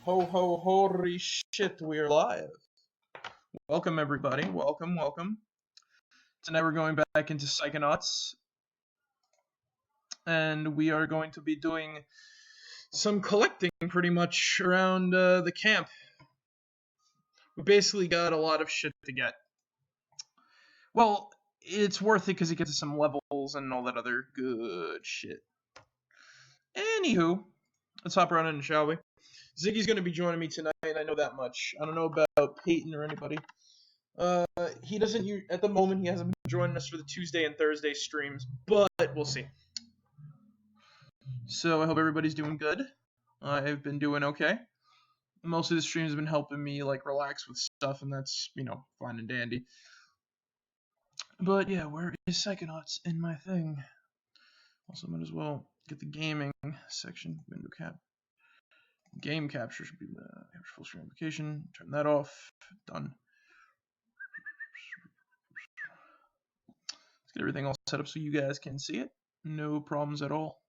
Ho ho holy shit, we're live. Welcome everybody, welcome. Tonight we're going back into Psychonauts. And we are going to be doing some collecting pretty much around the camp. We basically got a lot of shit to get. Well, it's worth it because you get to some levels and all that other good shit. Anywho, let's hop around in, shall we? Ziggy's going to be joining me tonight, I know that much. I don't know about Peyton or anybody. He doesn't, at the moment, he hasn't been joining us for the Tuesday and Thursday streams, but we'll see. So I hope everybody's doing good. I've been doing okay. Most of the streams have been helping me, like, relax with stuff, and that's, you know, fine and dandy. But yeah, where is Psychonauts in my thing? Also, might as well get the gaming section, window cap. Game capture should be capture full screen application. Turn that off. Done. Let's get everything all set up so you guys can see it. No problems at all.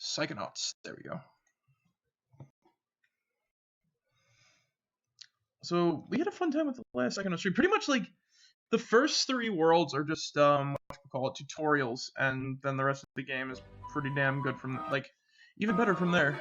Psychonauts. There we go. So we had a fun time with the last Psychonauts stream. Pretty much like the first 3 worlds are just what we call it, tutorials, and then the rest of the game is pretty damn good from, like, even better from there.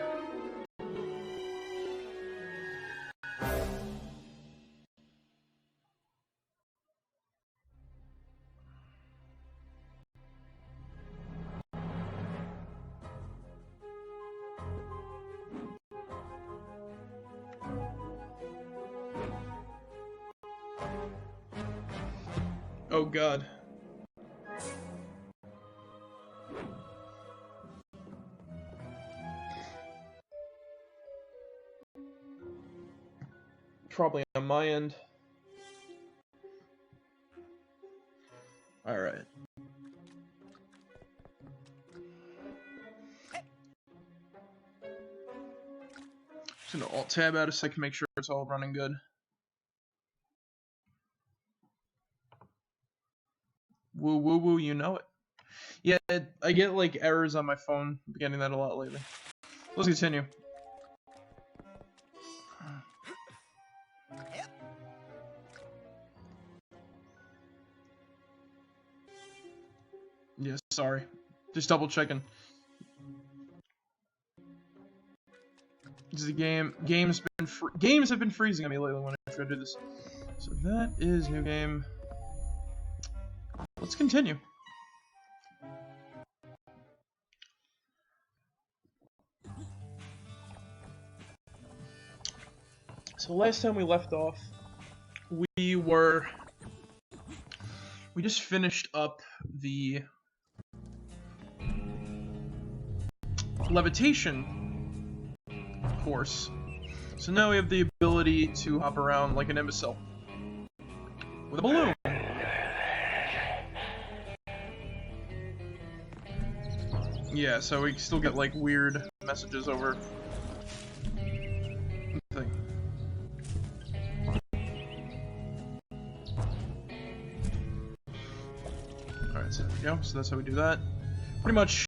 Oh god. Probably on my end. Alright. Just gonna alt-tab out so I can make sure it's all running good. Woo woo woo, you know it. Yeah, I get like errors on my phone. I'm getting that a lot lately. Let's continue. Yeah, sorry. Just double checking. This is a game. Games have been freezing on me lately when I try to do this. So that is new game. Let's continue. So last time we left off, we just finished up the levitation course. So now we have the ability to hop around like an imbecile with a balloon. Yeah, so we still get like weird messages over the thing. Alright, so there we go. So that's how we do that. Pretty much,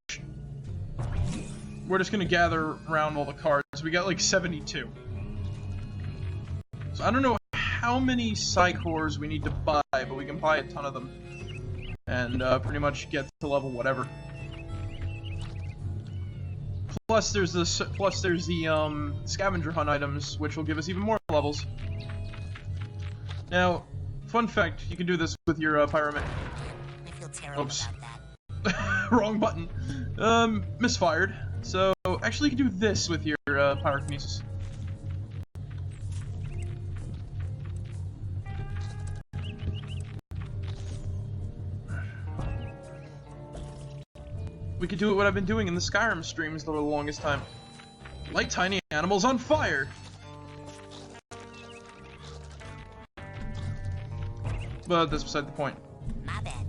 we're just gonna gather around all the cards. We got like 72. So I don't know how many Psychors we need to buy, but we can buy a ton of them. And pretty much get to level whatever. Plus there's the scavenger hunt items, which will give us even more levels. Now, Fun fact, you can do this with your pyroman. I feel terrible Oops. about that. Wrong button. Misfired. So, actually you can do this with your pyrokinesis. We could do what I've been doing in the Skyrim streams for the longest time. Light tiny animals on fire! But that's beside the point. My bad.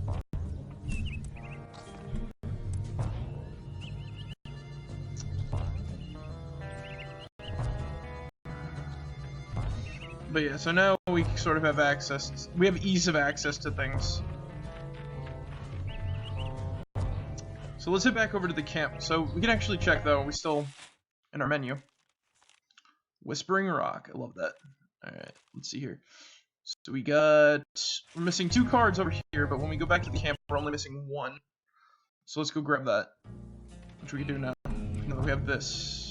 But yeah, so now we sort of have access. We have ease of access to things. So let's head back over to the camp. So we can actually check though. We still in our menu. Whispering Rock. I love that. All right, let's see here. So we're missing 2 cards over here, but when we go back to the camp, we're only missing 1. So let's go grab that, which we can do now. Now that we have this.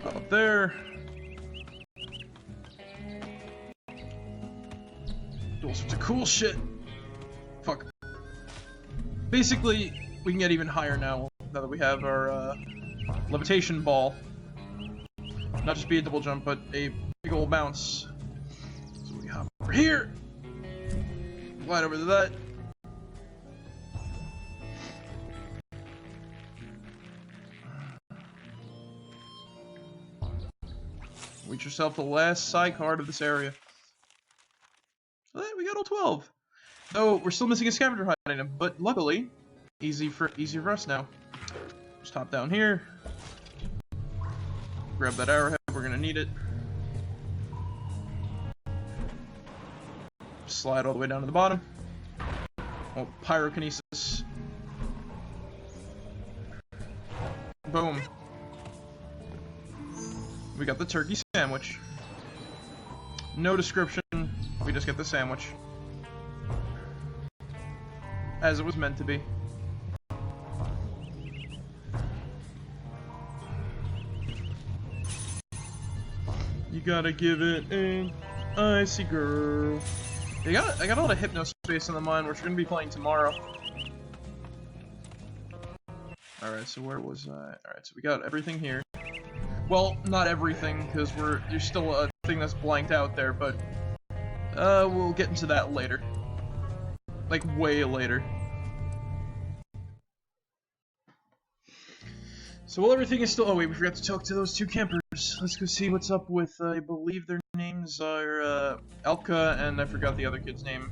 Up there. Do all sorts of cool shit. Fuck. Basically, we can get even higher now that we have our levitation ball. Not just be a double jump, but a big old bounce. So we hop over here. Glide over to that. Reach yourself the last side card of this area. So we got all 12. Though we're still missing a scavenger hunt item, but luckily, easy for us now. Just hop down here. Grab that arrowhead, we're gonna need it. Slide all the way down to the bottom. Oh, pyrokinesis. Boom. We got the turkey sandwich. No description, we just get the sandwich. As it was meant to be. You gotta give it an icy girl. I got a lot of hypnospace in the mind, which we're gonna be playing tomorrow. Alright, so where was I? Alright, so we got everything here. Well, not everything, because there's still a thing that's blanked out there, but we'll get into that later. Like, way later. So while everything is still... Oh wait, we forgot to talk to those 2 campers. Let's go see what's up with, I believe their names are, Elka, and I forgot the other kid's name.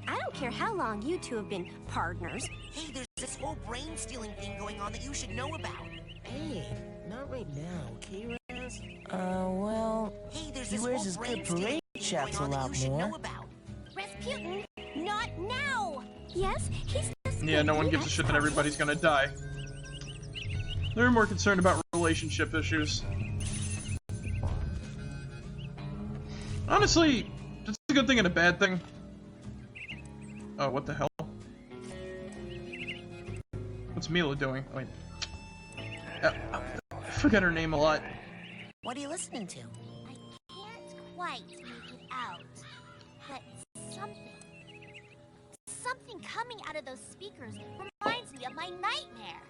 I don't care how long you 2 have been partners. Hey, there's this whole brain-stealing thing going on that you should know about. Hey, not right now, okay, Raz? Well, Hey, there's he this wears whole his good brain-stealing parade thing chaps going a on that lot you should more. know about. Rasputin, not now. Yes, he's just Yeah, no one gives a shit that everybody's gonna die. They're more concerned about relationship issues. Honestly, it's a good thing and a bad thing. Oh, what the hell? What's Mila doing? Wait. I forget her name a lot. What are you listening to? I can't quite make it out, but something coming out of those speakers reminds me of my nightmare.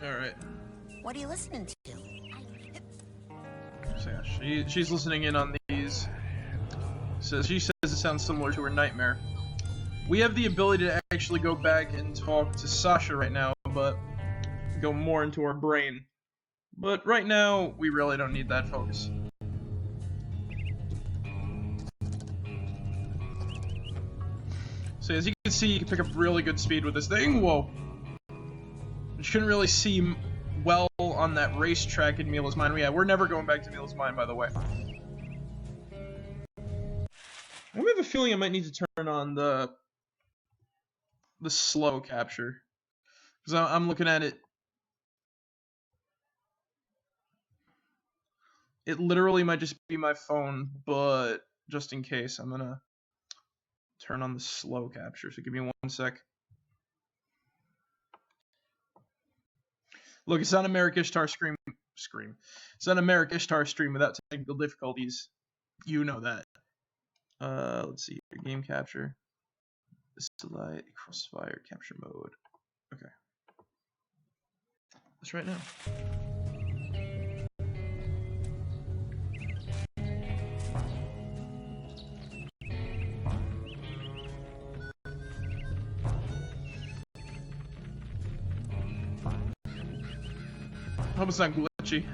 Alright. What are you listening to? So yeah, she's listening in on these. So she says it sounds similar to her nightmare. We have the ability to actually go back and talk to Sasha right now, but go more into our brain. But right now, we really don't need that focus. So as you can see, you can pick up really good speed with this thing. Whoa. You couldn't really see well on that racetrack in Mila's Mine. Yeah, we're never going back to Mila's Mine, by the way. I have a feeling I might need to turn on the slow capture, because I'm looking at it. It literally might just be my phone, but just in case, I'm gonna turn on the slow capture. So give me 1 sec. Look, it's on a Marek1shtar stream. It's on a Marek1shtar stream without technical difficulties. You know that. Let's see here. Game capture. Select crossfire capture mode. Okay. Let's try it now. Hope it's not glitchy.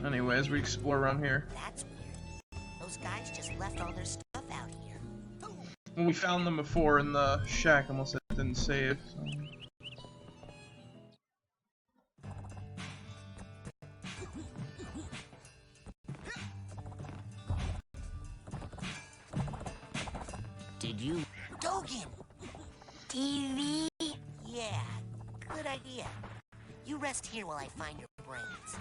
Anyway, as we explore around here. That's weird. Those guys just left all their stuff out here. Well, we found them before in the shack, unless I didn't save. So. Did you? Dogen! TV? Yeah, good idea. You rest here while I find your brains.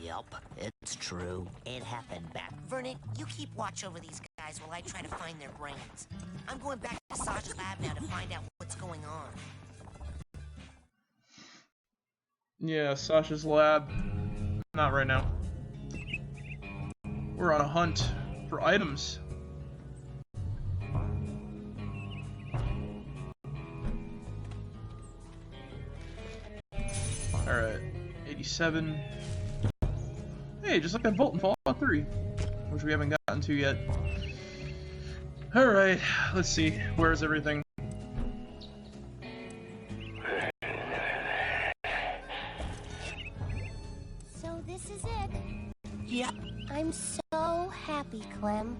Yup, it's true. It happened back. Vernon, you keep watch over these guys while I try to find their brains. I'm going back to Sasha's lab now to find out what's going on. Yeah, Sasha's lab. Not right now. We're on a hunt for items. Alright, 87. Hey, just like that Volt in Fallout 3, which we haven't gotten to yet. Alright, let's see. Where's everything? So this is it. Yep, I'm so happy, Clem.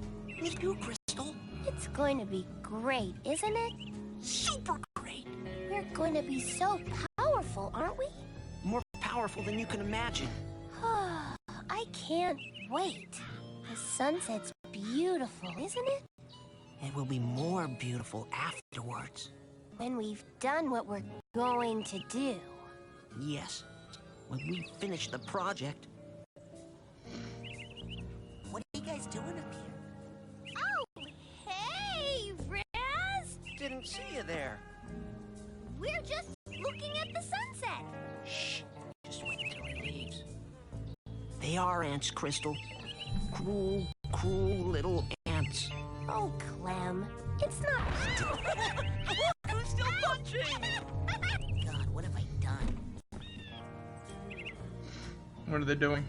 me too, Crystal. It's going to be great, isn't it? Super great. We're going to be so powerful, aren't we? More powerful than you can imagine. I can't wait. The sunset's beautiful, isn't it? It will be more beautiful afterwards. When we've done what we're going to do. Yes, when we finish the project. What are you guys doing up here? Oh, hey, Raz! Didn't see you there. We're just looking at the sunset. Shh, just wait until he leaves. They are ants, Crystal. Cruel, cruel little ants. Oh, Clem, it's not... Who's still punching? God, what have I done? What are they doing?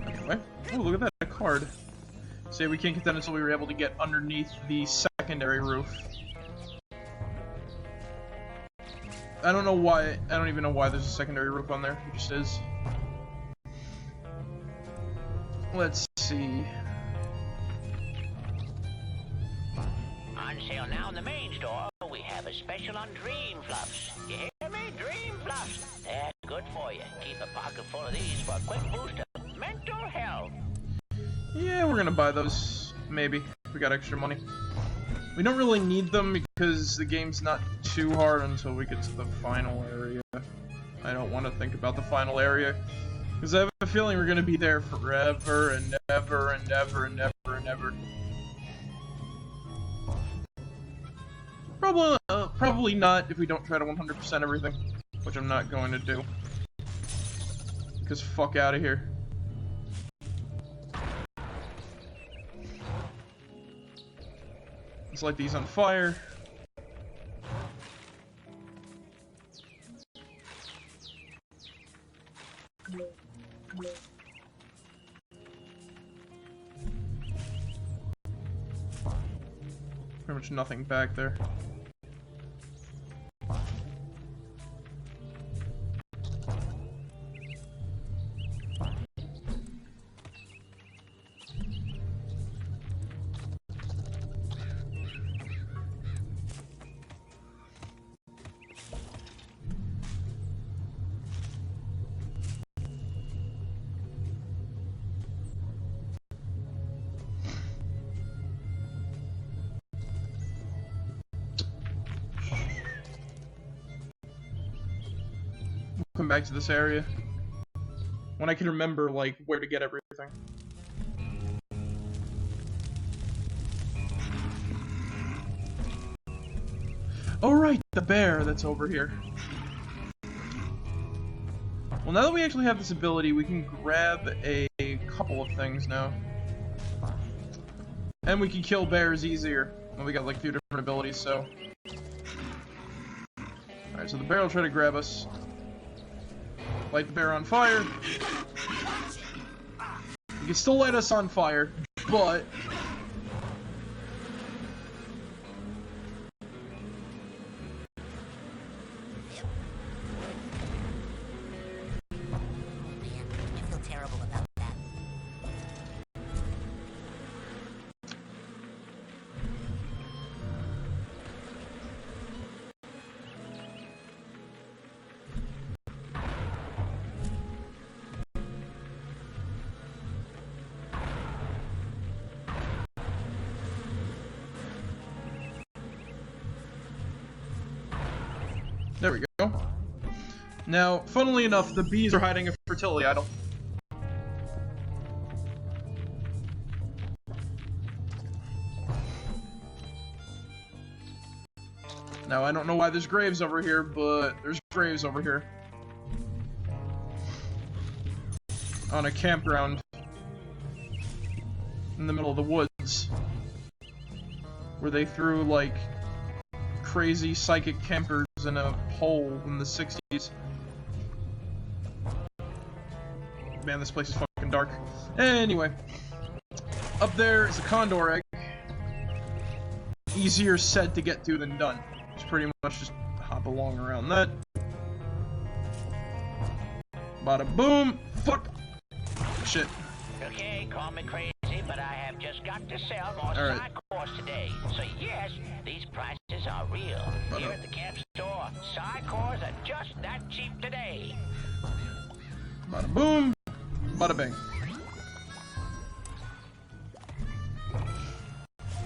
Anyway. Oh, look at that, a card. Say we can't get that until we were able to get underneath the secondary roof. I don't know why, I don't even know why there's a secondary roof on there, it just is. Let's see. On sale now in the main store, we have a special on Dream Fluffs. You hear me? Dream Fluffs. They're good for you. Keep a pocket full of these for a quick boost of mental health. Yeah, we're gonna buy those, maybe, if we got extra money. We don't really need them because the game's not too hard until we get to the final area. I don't want to think about the final area, because I have a feeling we're gonna be there forever and ever and ever and ever and ever. Probably not if we don't try to 100% everything, which I'm not going to do. Because fuck out of here. Let's light these on fire. Pretty much nothing back there. come back to this area when I can remember, like, where to get everything. Oh right, the bear that's over here. Well, now that we actually have this ability, we can grab a couple of things now. And we can kill bears easier. Well, we got like a few different abilities, so... Alright, so the bear will try to grab us. Light the bear on fire. You can still light us on fire, but... There we go. Now, funnily enough, the bees are hiding a fertility idol. Now, I don't know why there's graves over here, but there's graves over here. On a campground. In the middle of the woods. Where they threw, like, crazy psychic campers in a hole in the 60s. Man, this place is fucking dark. Anyway. Up there is a condor egg. Easier said to get to than done. Just pretty much just hop along around that. Bada boom! Fuck! Shit. Okay, call me crazy, but I have just got to sell more Psychonauts today. So yes, these prices are real. Here at the camp store, Psychonauts are just that cheap today. Bada boom! Bada bang.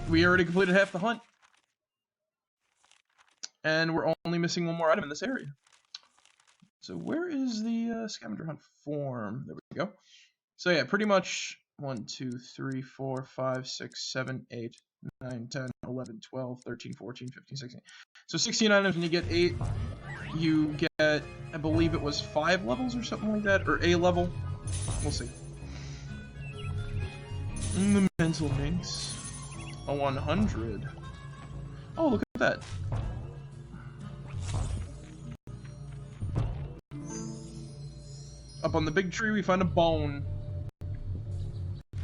We already completed half the hunt. And we're only missing one more item in this area. So where is the scavenger hunt form? There we go. So yeah, pretty much 1, 2, 3, 4, 5, 6, 7, 8, 9, 10, 11, 12, 13, 14, 15, 16. So 16 items, and you get 8. You get, I believe it was 5 levels or something like that, or a level. We'll see. The mental minx. A 100. Oh, look at that. Up on the big tree, we find a bone.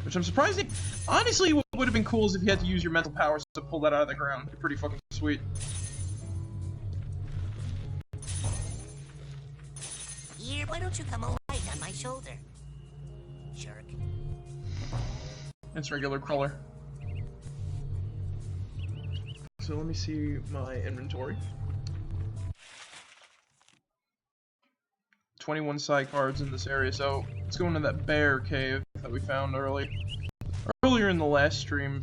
Which I'm surprised. Honestly, what would have been cool is if you had to use your mental powers to pull that out of the ground. It'd be pretty fucking sweet. Here, why don't you come alight on my shoulder? Jerk. It's regular crawler. So let me see my inventory. 21 psi cards in this area, so let's go into that bear cave that we found earlier in the last stream.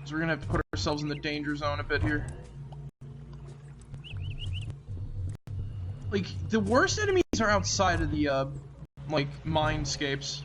So we're gonna have to put ourselves in the danger zone a bit here. Like, the worst enemies are outside of the, like, mindscapes.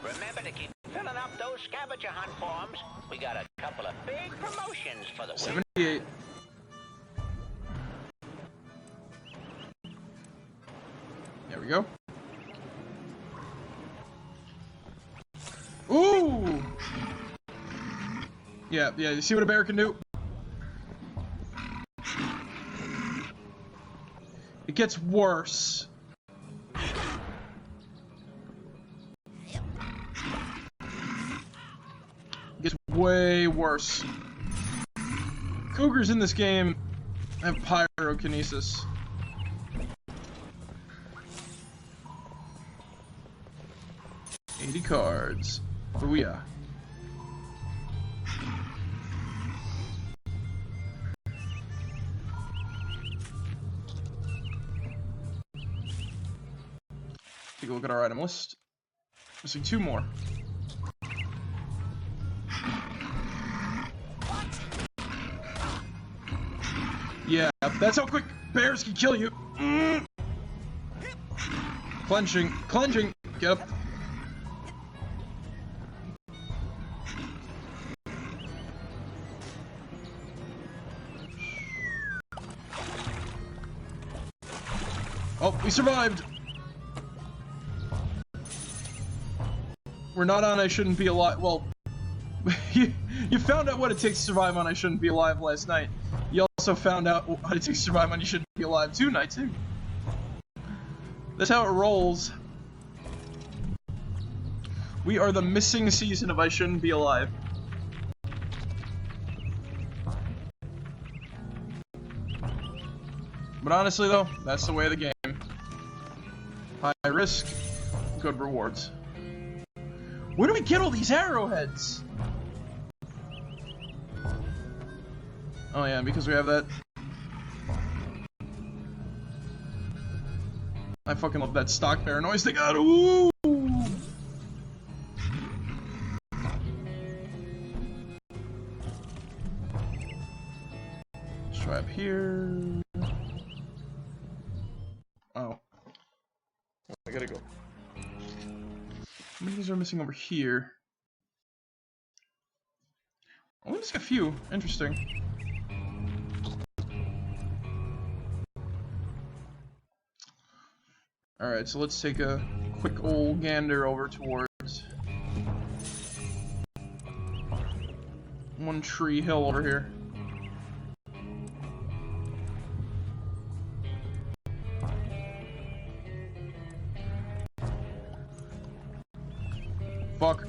Remember to keep filling up those scavenger hunt forms. We got a couple of big promotions for the week. 78. There we go. Ooh! Yeah, you see what a bear can do? It gets worse. way worse. Cougars in this game have pyrokinesis. $80 cards. Booyah. Take a look at our item list. Missing 2 more. Yeah, that's how quick bears can kill you. Clenching, clenching. Get up. Oh, we survived. We're not on I Shouldn't Be Alive. Well, you found out what it takes to survive on I Shouldn't Be Alive last night. You also found out what it takes to survive on You Shouldn't Be Alive tonight, too. That's how it rolls. We are the missing season of I Shouldn't Be Alive. But honestly, though, that's the way of the game. High risk, good rewards. Where do we get all these arrowheads? Oh yeah, because we have that. I fucking love that stock bear noise they got. Ooh! Let's try up here. Oh. I gotta go. How many of these are missing over here? Only missing a few. Interesting. Alright, so let's take a quick old gander over towards One Tree Hill over here. Fuck.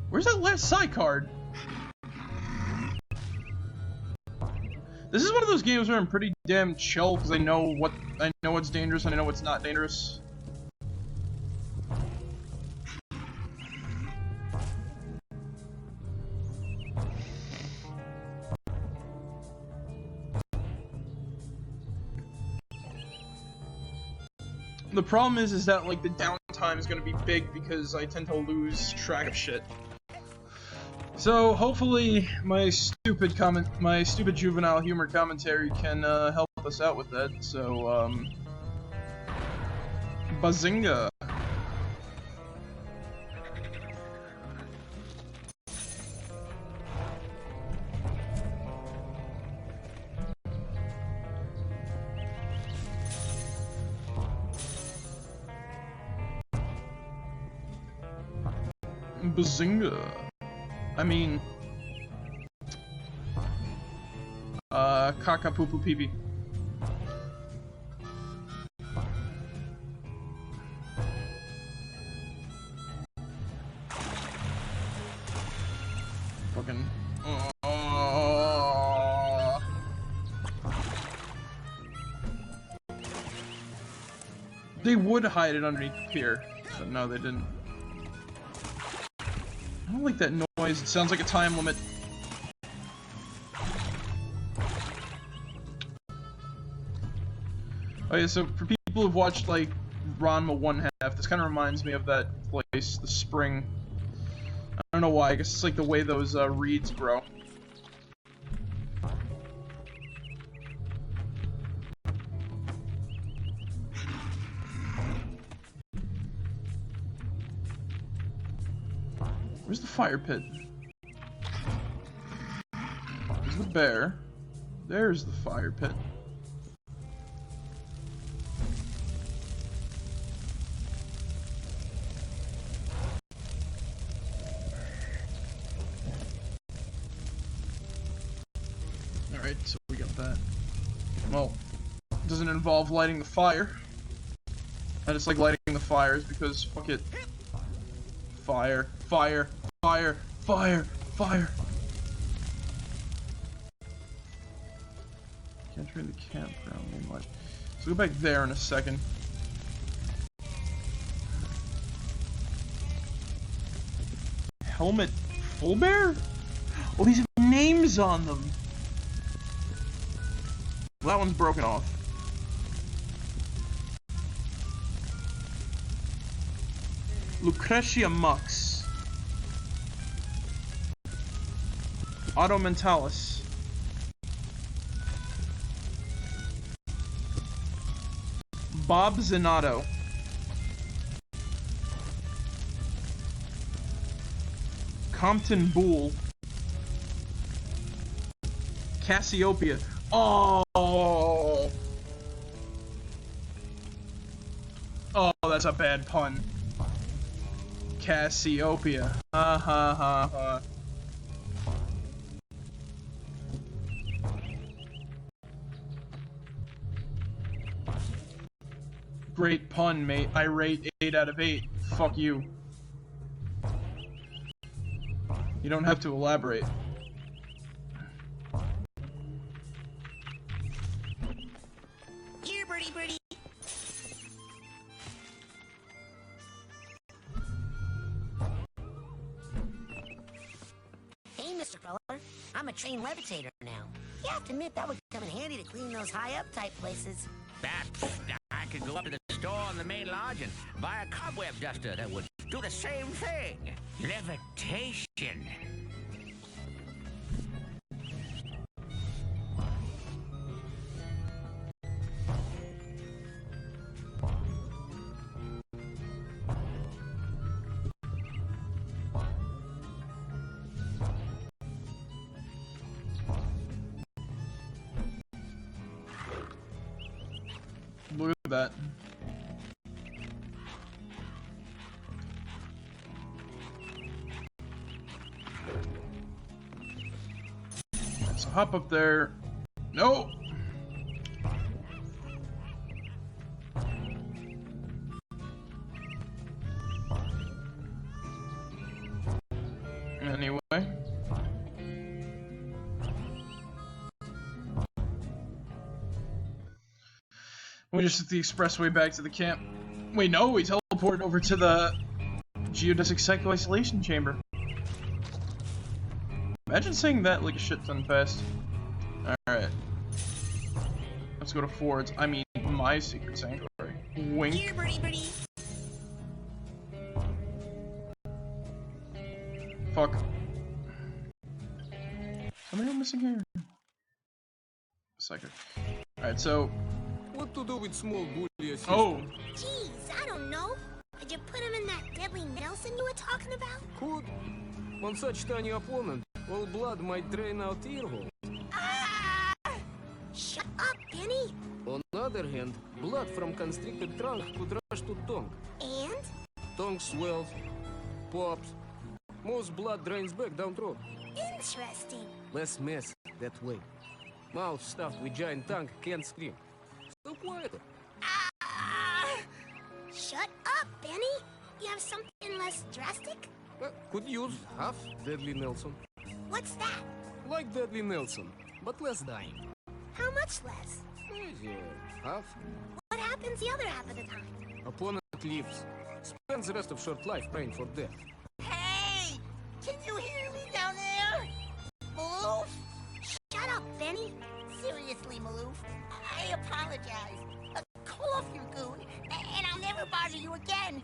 Where's that last side card? This is one of those games where I'm pretty damn chill because I know what's dangerous and I know what's not dangerous. The problem is that like the downtime is gonna be big because I tend to lose track of shit. So hopefully my stupid juvenile humor commentary can help us out with that. So bazinga. Bazinga. I mean, caca poo poo pee pee. Fucking. They would hide it underneath the pier, but no, they didn't. I don't like that noise. It sounds like a time limit. Oh yeah, so for people who've watched like Ranma 1/2, this kind of reminds me of that place, the spring. I don't know why. I guess it's like the way those reeds grow. Where's the fire pit? There's the bear. There's the fire pit. Alright, so we got that. Well, it doesn't involve lighting the fire. I just like lighting the fires because fuck it. Fire, fire, fire, fire, fire. Entering the campground, moonlight. So go back there in a second. Helmet full bear? Oh, these have names on them. Well, that one's broken off. Lucretia Mux. Auto Mentalis. Bob Zanato. Compton Boole. Cassiopeia. Oh! Oh, that's a bad pun. Cassiopeia. Ha ha ha ha. Great pun, mate. I rate 8 out of 8. Fuck you. You don't have to elaborate. Here, birdie, birdie. Hey, Mr. Feller. I'm a trained levitator now. You have to admit that would come in handy to clean those high-up type places. I could go up to the store on the main lodge and buy a cobweb duster that would do the same thing. Levitation. Look at that. So hop up there. No! Anyway. We just took the expressway back to the camp. Wait, no, we teleported over to the geodesic psycho-isolation chamber. Imagine saying that like a shit ton fast. Alright. Let's go to Ford's. I mean, my secret sanctuary. Wink. Here, birdie, birdie. Fuck. Somebody missing here. Psycho. Alright, so... What to do with small bully assistant? Oh! Jeez, I don't know. Did you put him in that deadly Nelson you were talking about? Could. On such tiny opponent, all blood might drain out ear hole. Ah! Shut up, Penny. On the other hand, blood from constricted trunk could rush to tongue. And? Tongue swells, pops. Most blood drains back down throat. Interesting. Less mess that way. Mouth stuffed with giant tongue can't scream. So quieter. Ah! Shut up, Benny. You have something less drastic? Could use half Deadly Nelson. What's that? Like Deadly Nelson, but less dying. How much less? Half. What happens the other half of the time? Opponent leaves. Spends the rest of short life praying for death. Hey! Can you hear me down there? Maloof? Shut up, Benny. Seriously, Maloof. I apologize. Call off your goon, and I'll never bother you again.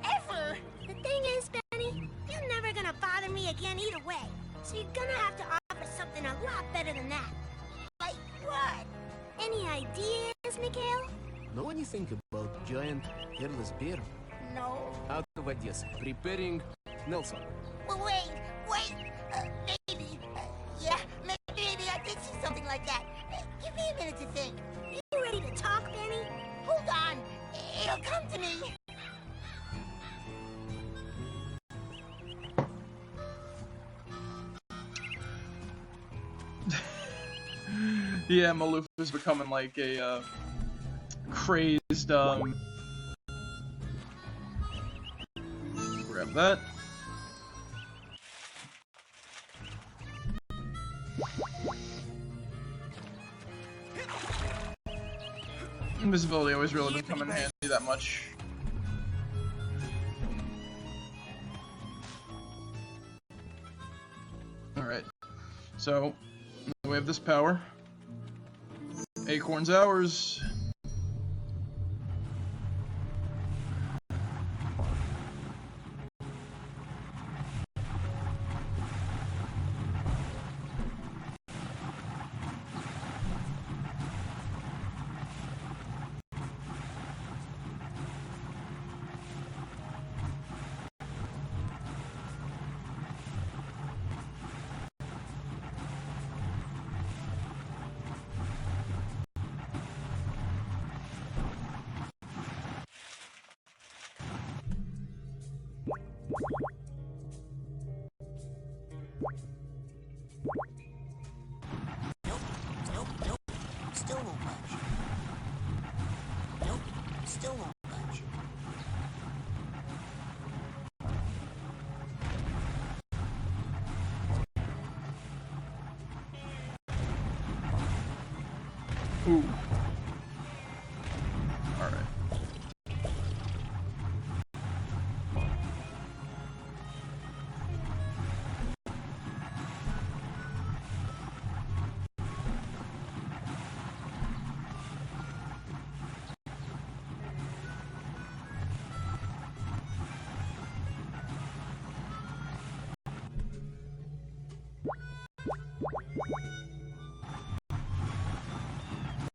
Ever! The thing is, Benny, you're never gonna bother me again either way. So you're gonna have to offer something a lot better than that. Like what? Any ideas, Mikhail? Know anything about giant hairless bear? No. Out of ideas. Preparing Nelson. But wait. Maybe. Yeah, maybe I did see something like that. Give me a minute to think. You ready to talk, Benny? Hold on. It'll come to me. Yeah, Maloof is becoming like a crazed. Grab that. Invisibility always really doesn't come in handy that much. Alright, so we have this power. Acorn's ours. Nope. Still won't budge. Nope. Still won't budge. Ooh. Alright.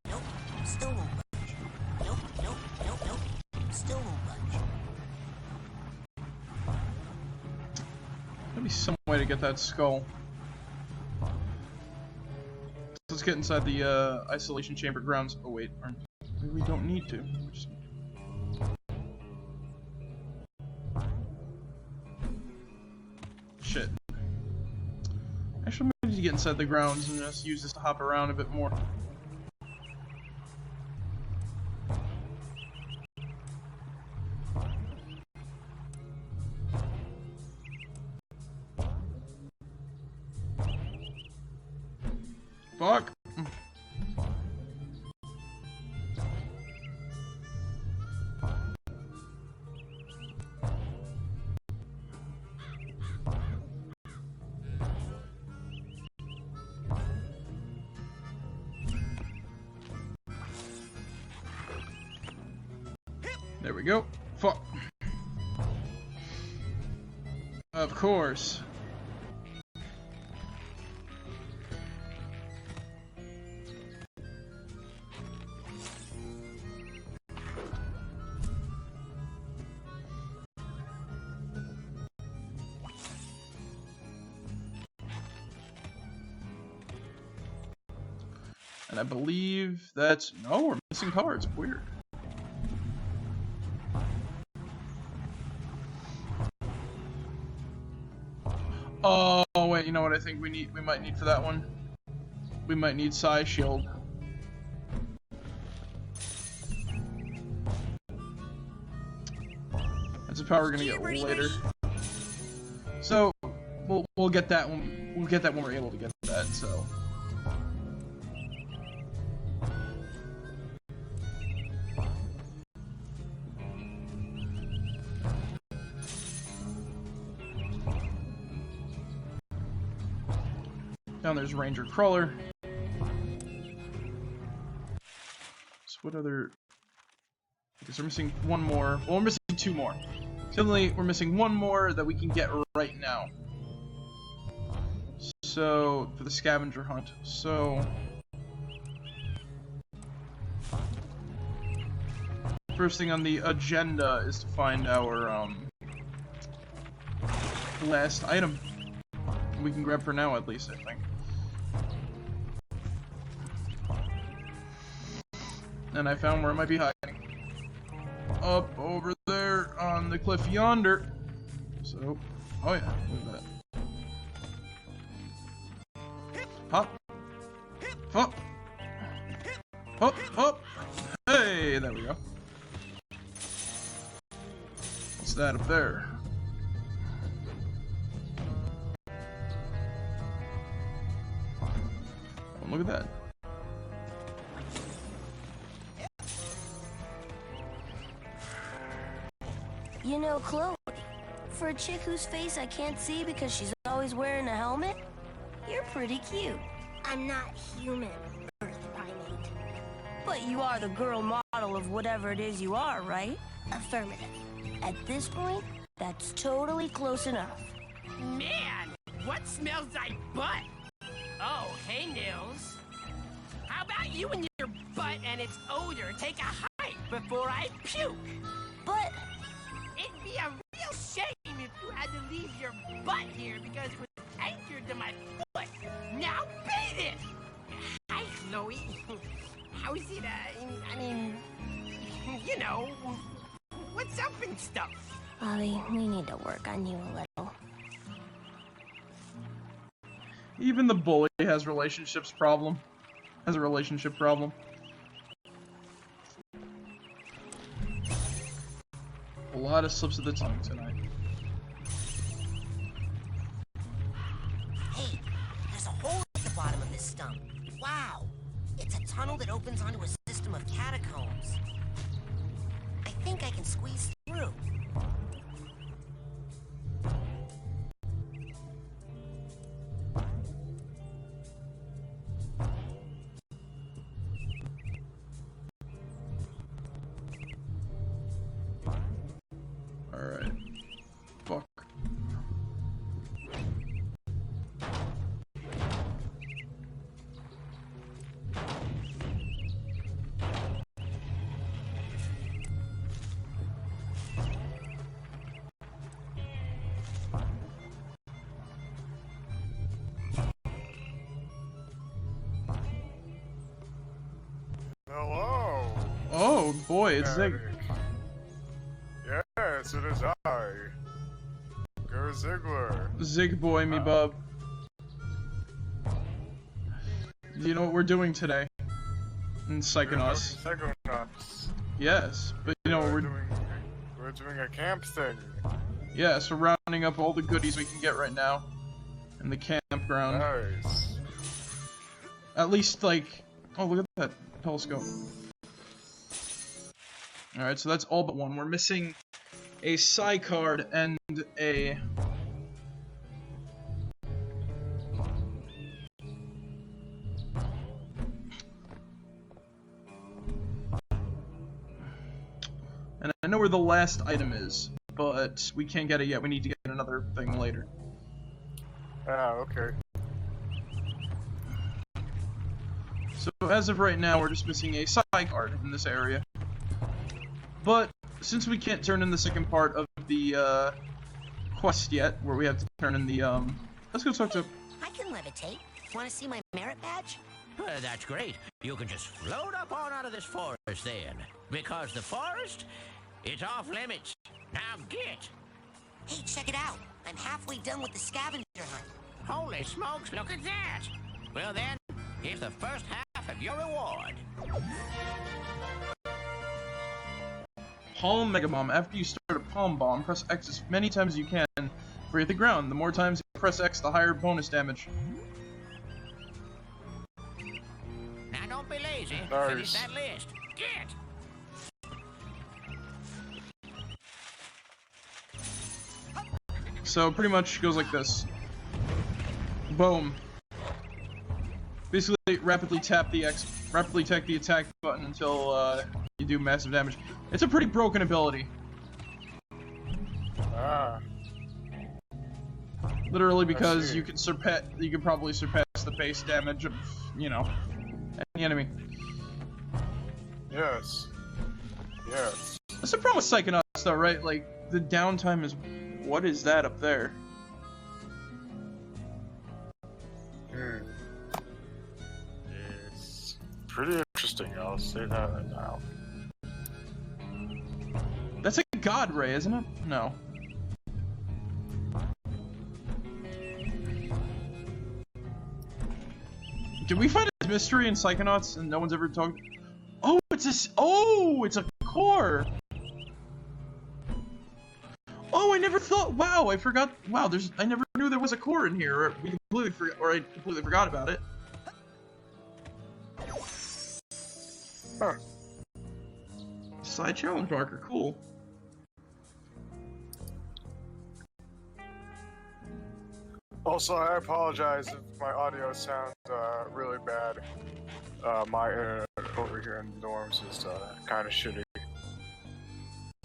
Nope. Still won't budge. Nope. Still won't budge. There'll be some way to get that skull. Let's get inside the isolation chamber grounds. Oh wait, maybe we don't need to. Shit. Actually, we need to get inside the grounds and just use this to hop around a bit more. Fuck. There we go. Fuck. Of course. And I believe that's... No, we're missing cards. Weird. Oh, wait, you know what I think we might need for that one? We might need Psy Shield. That's a power we're gonna get later. So, we'll get that one. We'll get that when we're able to get that, so... Down there's Ranger Crawler. So what other... Because we're missing one more. Well, we're missing two more. Suddenly, we're missing one more that we can get right now. So, for the scavenger hunt. So... First thing on the agenda is to find our, last item we can grab for now, at least, I think. And I found where it might be hiding. Up over there on the cliff yonder. So, oh yeah, look at that. Hop. Hop. Hop, hop. Hey, there we go. What's that up there? Oh, look at that. You know, Chloe, for a chick whose face I can't see because she's always wearing a helmet, you're pretty cute. I'm not human, Earth primate. But you are the girl model of whatever it is you are, right? Affirmative. At this point, that's totally close enough. Man, what smells like butt? Oh, hey, Nils. How about you and your butt and its odor take a hike before I puke? But It'd be a real shame if you had to leave your butt here because it was anchored to my foot. Now beat it! Hi, Chloe. How's it, I mean, you know, what's up and stuff? Ollie, we need to work on you a little. Even the bully has a relationship problem. A lot of slips of the tongue tonight. Hey, there's a hole at the bottom of this stump. Wow! It's a tunnel that opens onto a system of catacombs. I think I can squeeze through. Alright. Fuck. Hello. Oh boy, it's Zig. Yes, it is I. Go Ziggler. Zig boy, me bub. Do you know what we're doing today? In Psychonauts. Psychonauts. Yes, but you know what We're doing a camp thing. Yes, we're rounding up all the goodies we can get right now in the campground. Nice. At least, like, oh, look at that telescope. Alright, so that's all but one. We're missing a Psy card and a... And I know where the last item is, but we can't get it yet. We need to get another thing later. Ah, okay. So as of right now, we're just missing a Psy card in this area. But since we can't turn in the second part of the quest yet, where we have to turn in the let's go talk to. I can levitate. Want to see my merit badge? Well, that's great. You can just float up on out of this forest then. Because the forest, it's off limits. Now get. Hey, check it out. I'm halfway done with the scavenger hunt. Holy smokes, look at that. Well then, here's the first half of your reward. Palm Mega Bomb. After you start a Palm Bomb, press X as many times as you can before you hit the ground. The more times you press X, the higher bonus damage. Now don't be lazy. Nice. Finish that list. Get. So pretty much goes like this. Boom. Basically, rapidly tap the attack button until you do massive damage. It's a pretty broken ability. Ah. Literally because see. you can probably surpass the base damage of, you know, any enemy. Yes. Yes. That's the problem with Psychonauts though, right? Like, the downtime is... What is that up there? It's pretty interesting, I'll say that now. That's a god ray, isn't it? No. Did we find a mystery in Psychonauts and no one's ever talked? Oh, it's a core. Oh, I never thought. Wow, I forgot. Wow, I never knew there was a core in here. I completely forgot about it. Huh. Side challenge marker, cool. Also, I apologize if my audio sounds really bad. My internet over here in the dorms is kind of shitty.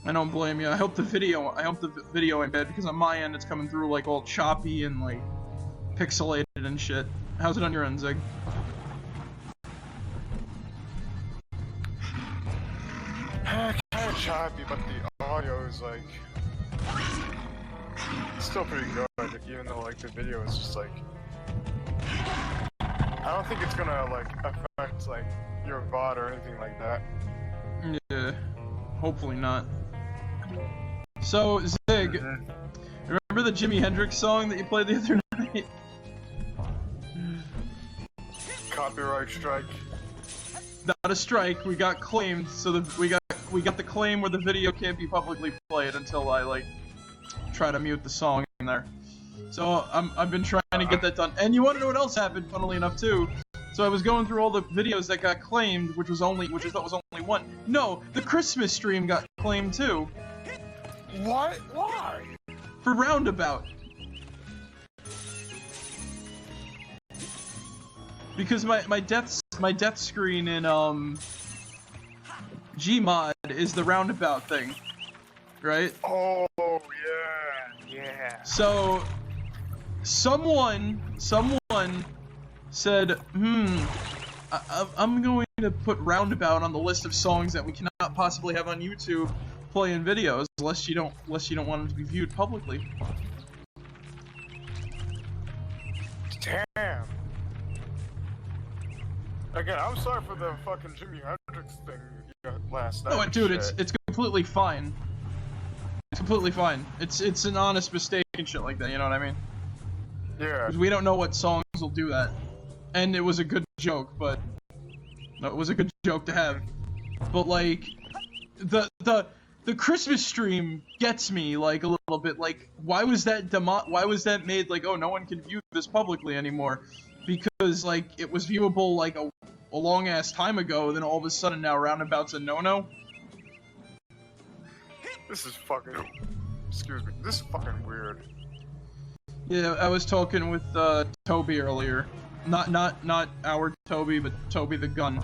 I don't blame you. I hope the video ain't bad because on my end it's coming through like all choppy and like pixelated and shit. How's it on your end, Zig? Kind of choppy, but the audio is like still pretty good, even though like the video is just like I don't think it's gonna like affect like your VOD or anything like that. Yeah, hopefully not. So Zig, remember the Jimi Hendrix song that you played the other night? Copyright strike. Not a strike. We got claimed, so we got the claim where the video can't be publicly played until I like try to mute the song in there. So I've been trying to get that done. And you want to know what else happened? Funnily enough, too. So I was going through all the videos that got claimed, which I thought was only one. No, the Christmas stream got claimed too. What? Why? For Roundabout. Because my death screen in Gmod is the Roundabout thing, right? Oh yeah. So someone said, I'm going to put Roundabout on the list of songs that we cannot possibly have on YouTube playing videos unless you don't want them to be viewed publicly. Damn. Again, I'm sorry for the fucking Jimi Hendrix thing last night. No, dude, it's completely fine. It's completely fine. It's an honest mistake and shit like that. You know what I mean? Yeah. Because we don't know what songs will do that, and it was a good joke, but no, it was a good joke to have. But like, the Christmas stream gets me like a little bit. Like, why was that made like, oh, no one can view this publicly anymore? Because like it was viewable like a long ass time ago, then all of a sudden now Roundabout's a no-no. This is fucking. Excuse me. This is fucking weird. Yeah, I was talking with Toby earlier. Not our Toby, but Toby the gun.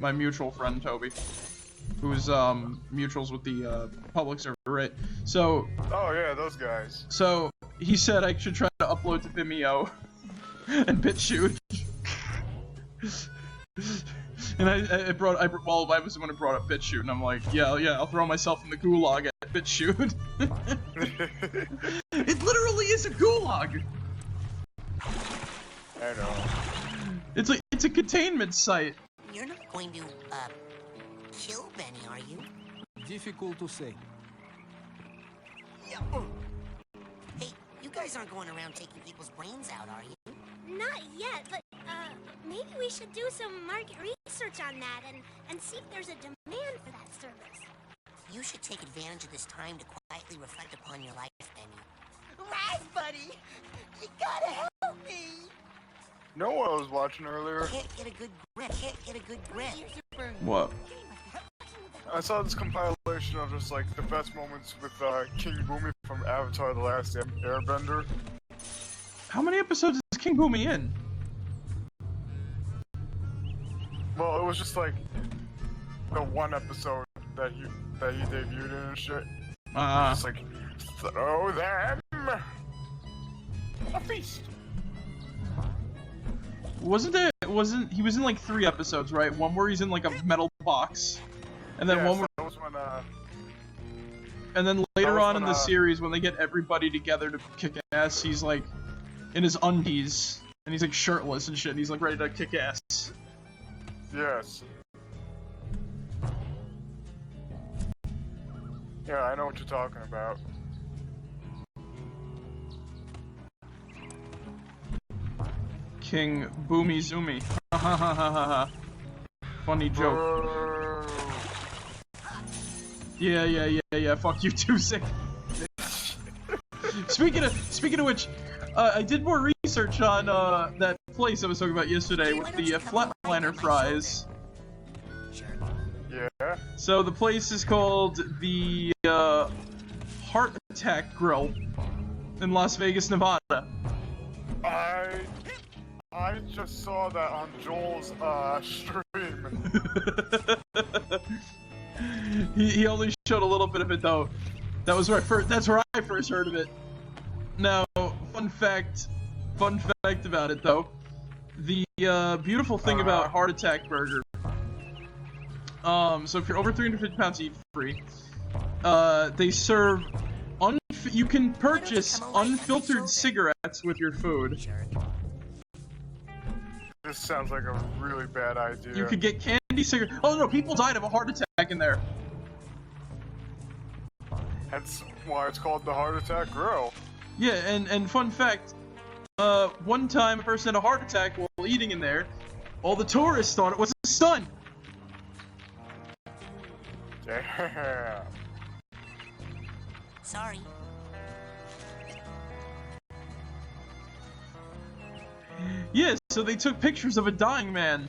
My mutual friend Toby, who's mutuals with the public server, right? So. Oh yeah, those guys. So he said I should try to upload to Vimeo and BitChute. And I was the one who brought up BitChute, and I'm like, yeah, I'll throw myself in the gulag at BitChute. It literally is a gulag. I know. It's a containment site. You're not going to, kill Benny, are you? Difficult to say. Hey, you guys aren't going around taking people's brains out, are you? Not yet, but, maybe we should do some market research on that and see if there's a demand for that service. You should take advantage of this time to quietly reflect upon your life, Benny. Raz, buddy! You gotta help me! No one I was watching earlier. Can't get a good grip. What? I saw this compilation of just like the best moments with King Boomy from Avatar: The Last Airbender. How many episodes is King Boomy in? Well, it was just like the one episode that he debuted in and shit. Just like throw them a feast. He was in like 3 episodes, right? One where he's in like a metal box, and then one where, that was when, and then later on in the series when they get everybody together to kick ass, he's like in his undies And he's like shirtless and shit, and he's like ready to kick ass. Yes. Yeah, I know what you're talking about. King Boomy Zoomy. Ha ha ha ha ha. Funny joke. Yeah. Fuck you too, sick. Speaking of which, I did more research on that place I was talking about yesterday with the flatliner fries. Yeah. So the place is called the Heart Attack Grill in Las Vegas, Nevada. I just saw that on Joel's stream. he only showed a little bit of it though. That's where I first heard of it. Now, fun fact about it though. The beautiful thing about Heart Attack Burger. So if you're over 350 pounds, you eat free. They serve you can purchase unfiltered cigarettes with your food. This sounds like a really bad idea. You could get candy cigarettes. Oh no, people died of a heart attack in there. That's why it's called the Heart Attack Grill. Yeah, and fun fact, one time a person had a heart attack while eating in there. All the tourists thought it was a stunt. Damn. Sorry. Yeah, so they took pictures of a dying man.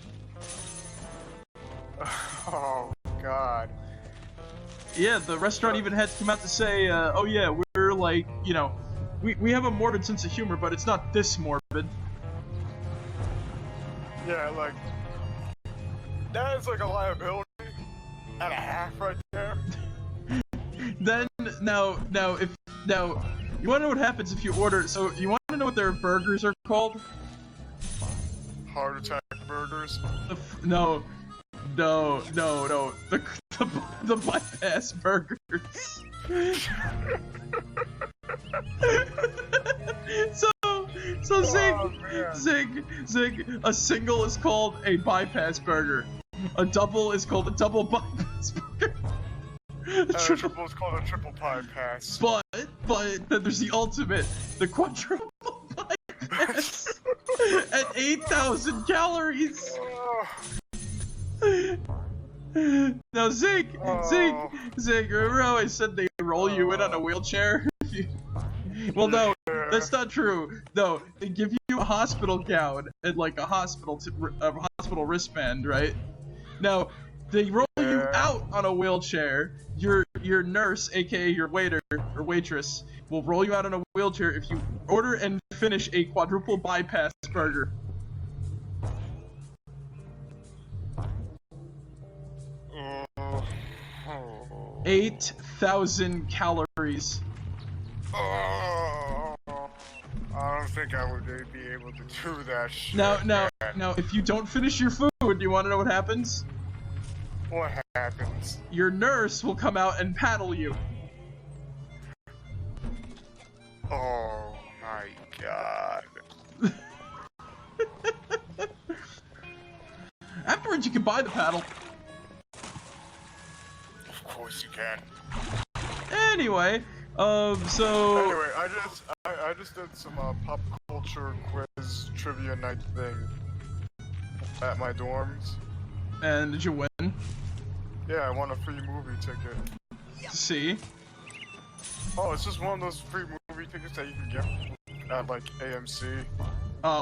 Oh, God. Yeah, the restaurant even had to come out to say, oh yeah, we're like, you know, we have a morbid sense of humor, but it's not this morbid. Yeah, like, that is like a liability and a half right there. Then, now, you wanna know what happens if you order, so you wanna know what their burgers are called? Heart Attack Burgers? No, the bypass burgers. So Zig, a single is called a bypass burger. A double is called a double bypass burger. A triple is called a triple bypass. But then there's the ultimate, the quadruple bypass at 8,000 calories. Now Zig, remember how I said they roll you in on a wheelchair? Well, no, that's not true. No, they give you a hospital gown and like a hospital wristband, right? Now, they roll you out on a wheelchair. Your nurse, aka your waiter or waitress, will roll you out on a wheelchair if you order and finish a quadruple bypass burger. 8,000 calories. Oh, I don't think I would be able to do that shit. Now, if you don't finish your food, do you want to know what happens? What happens? Your nurse will come out and paddle you. Oh my God. Afterwards, you can buy the paddle. Of course you can. Anyway, so... Anyway, I just did some pop culture quiz trivia night thing at my dorms. And did you win? Yeah, I won a free movie ticket. See? Oh, it's just one of those free movie tickets that you can get at like AMC. Oh.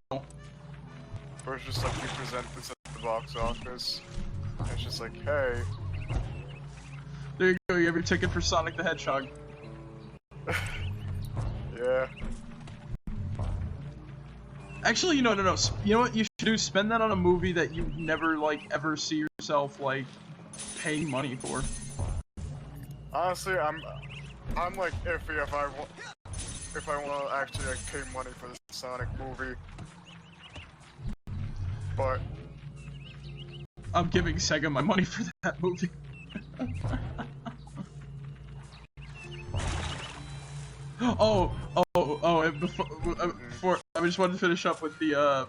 Where it's just like you present this at the box office. And it's just like, hey. There you go, you have your ticket for Sonic the Hedgehog. Yeah. Actually, no. You know what you should do? Spend that on a movie that you never, like, ever see yourself, like, paying money for. Honestly, I'm like iffy if I want to actually like pay money for this Sonic movie. But I'm giving Sega my money for that movie. And before I just wanted to finish up with the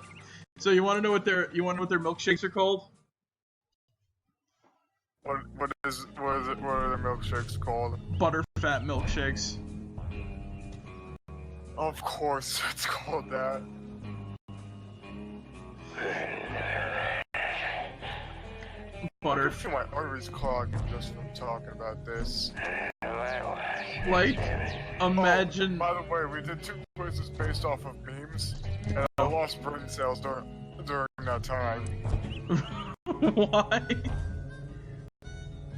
So you want to know what their milkshakes are called? What are the milkshakes called? Butterfat milkshakes. Of course, it's called that. Butter. I feel my arteries clogging just from talking about this. Like, imagine. Oh, by the way, we did 2 quizzes based off of memes, and I lost brain cells during that time. Why?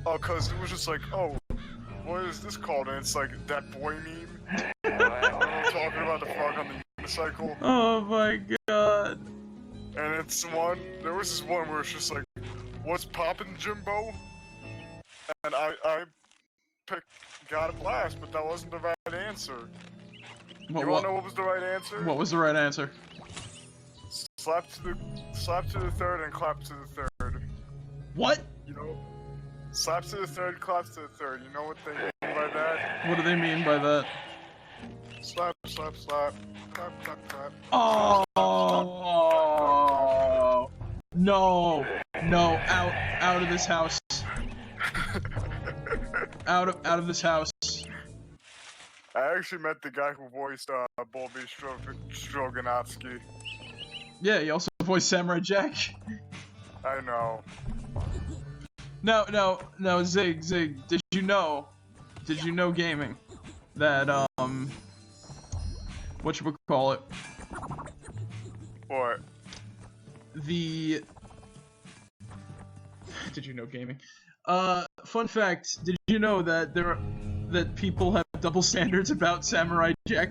Oh, cause it was just like, oh, what is this called? And it's like that boy meme. I'm talking about the frog on the unicycle. Oh my god. And there was this one where it's just like, what's poppin', Jimbo? And I got a blast, but that wasn't the right answer. You wanna know what was the right answer? What was the right answer? Slap to the third and clap to the third. What? You know? Slap to the third, clap to the third. You know what they mean by that? What do they mean by that? Slap, slap, slap. Clap, clap, clap. Oh no! No! Out of this house! out of this house! I actually met the guy who voiced Bobby Stroganoffsky. Yeah, he also voiced Samurai Jack. I know. No, Zig, did you know gaming, that, whatchamacallit? What? Did you know gaming? Fun fact, did you know that that people have double standards about Samurai Jack?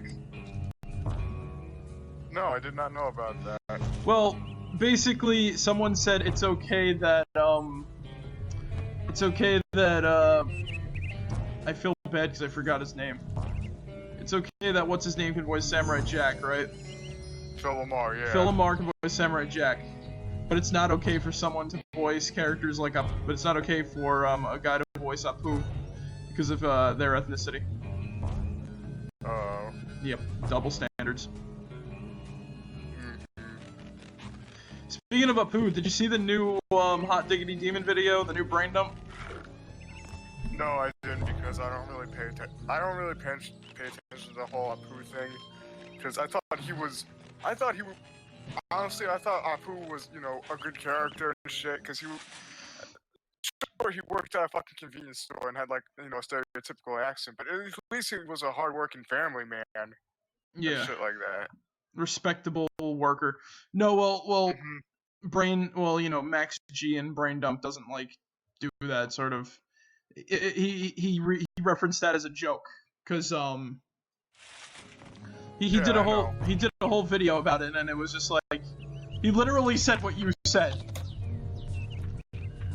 No, I did not know about that. Well, basically, someone said it's okay that, I feel bad because I forgot his name. It's okay that what's-his-name can voice Samurai Jack, right? Phil Lamar, yeah. Phil Lamar can voice Samurai Jack. But it's not okay for someone to voice characters like but it's not okay for a guy to voice Apu because of their ethnicity. Oh. Yep, double standards. Speaking of Apu, did you see the new Hot Diggity Demon video, the new brain dump? No, I didn't because I don't really pay attention. I don't really pay attention to the whole Apu thing because I thought honestly, I thought Apu was, you know, a good character and shit because he worked at a fucking convenience store and had, like, you know, a stereotypical accent, but at least he was a hard-working family man. Yeah. And shit like that. Respectable worker. No, well, you know, Max G and Brain Dump doesn't, like, do that sort of. He referenced that as a joke, cause he did a whole video about it, and it was just like he literally said what you said.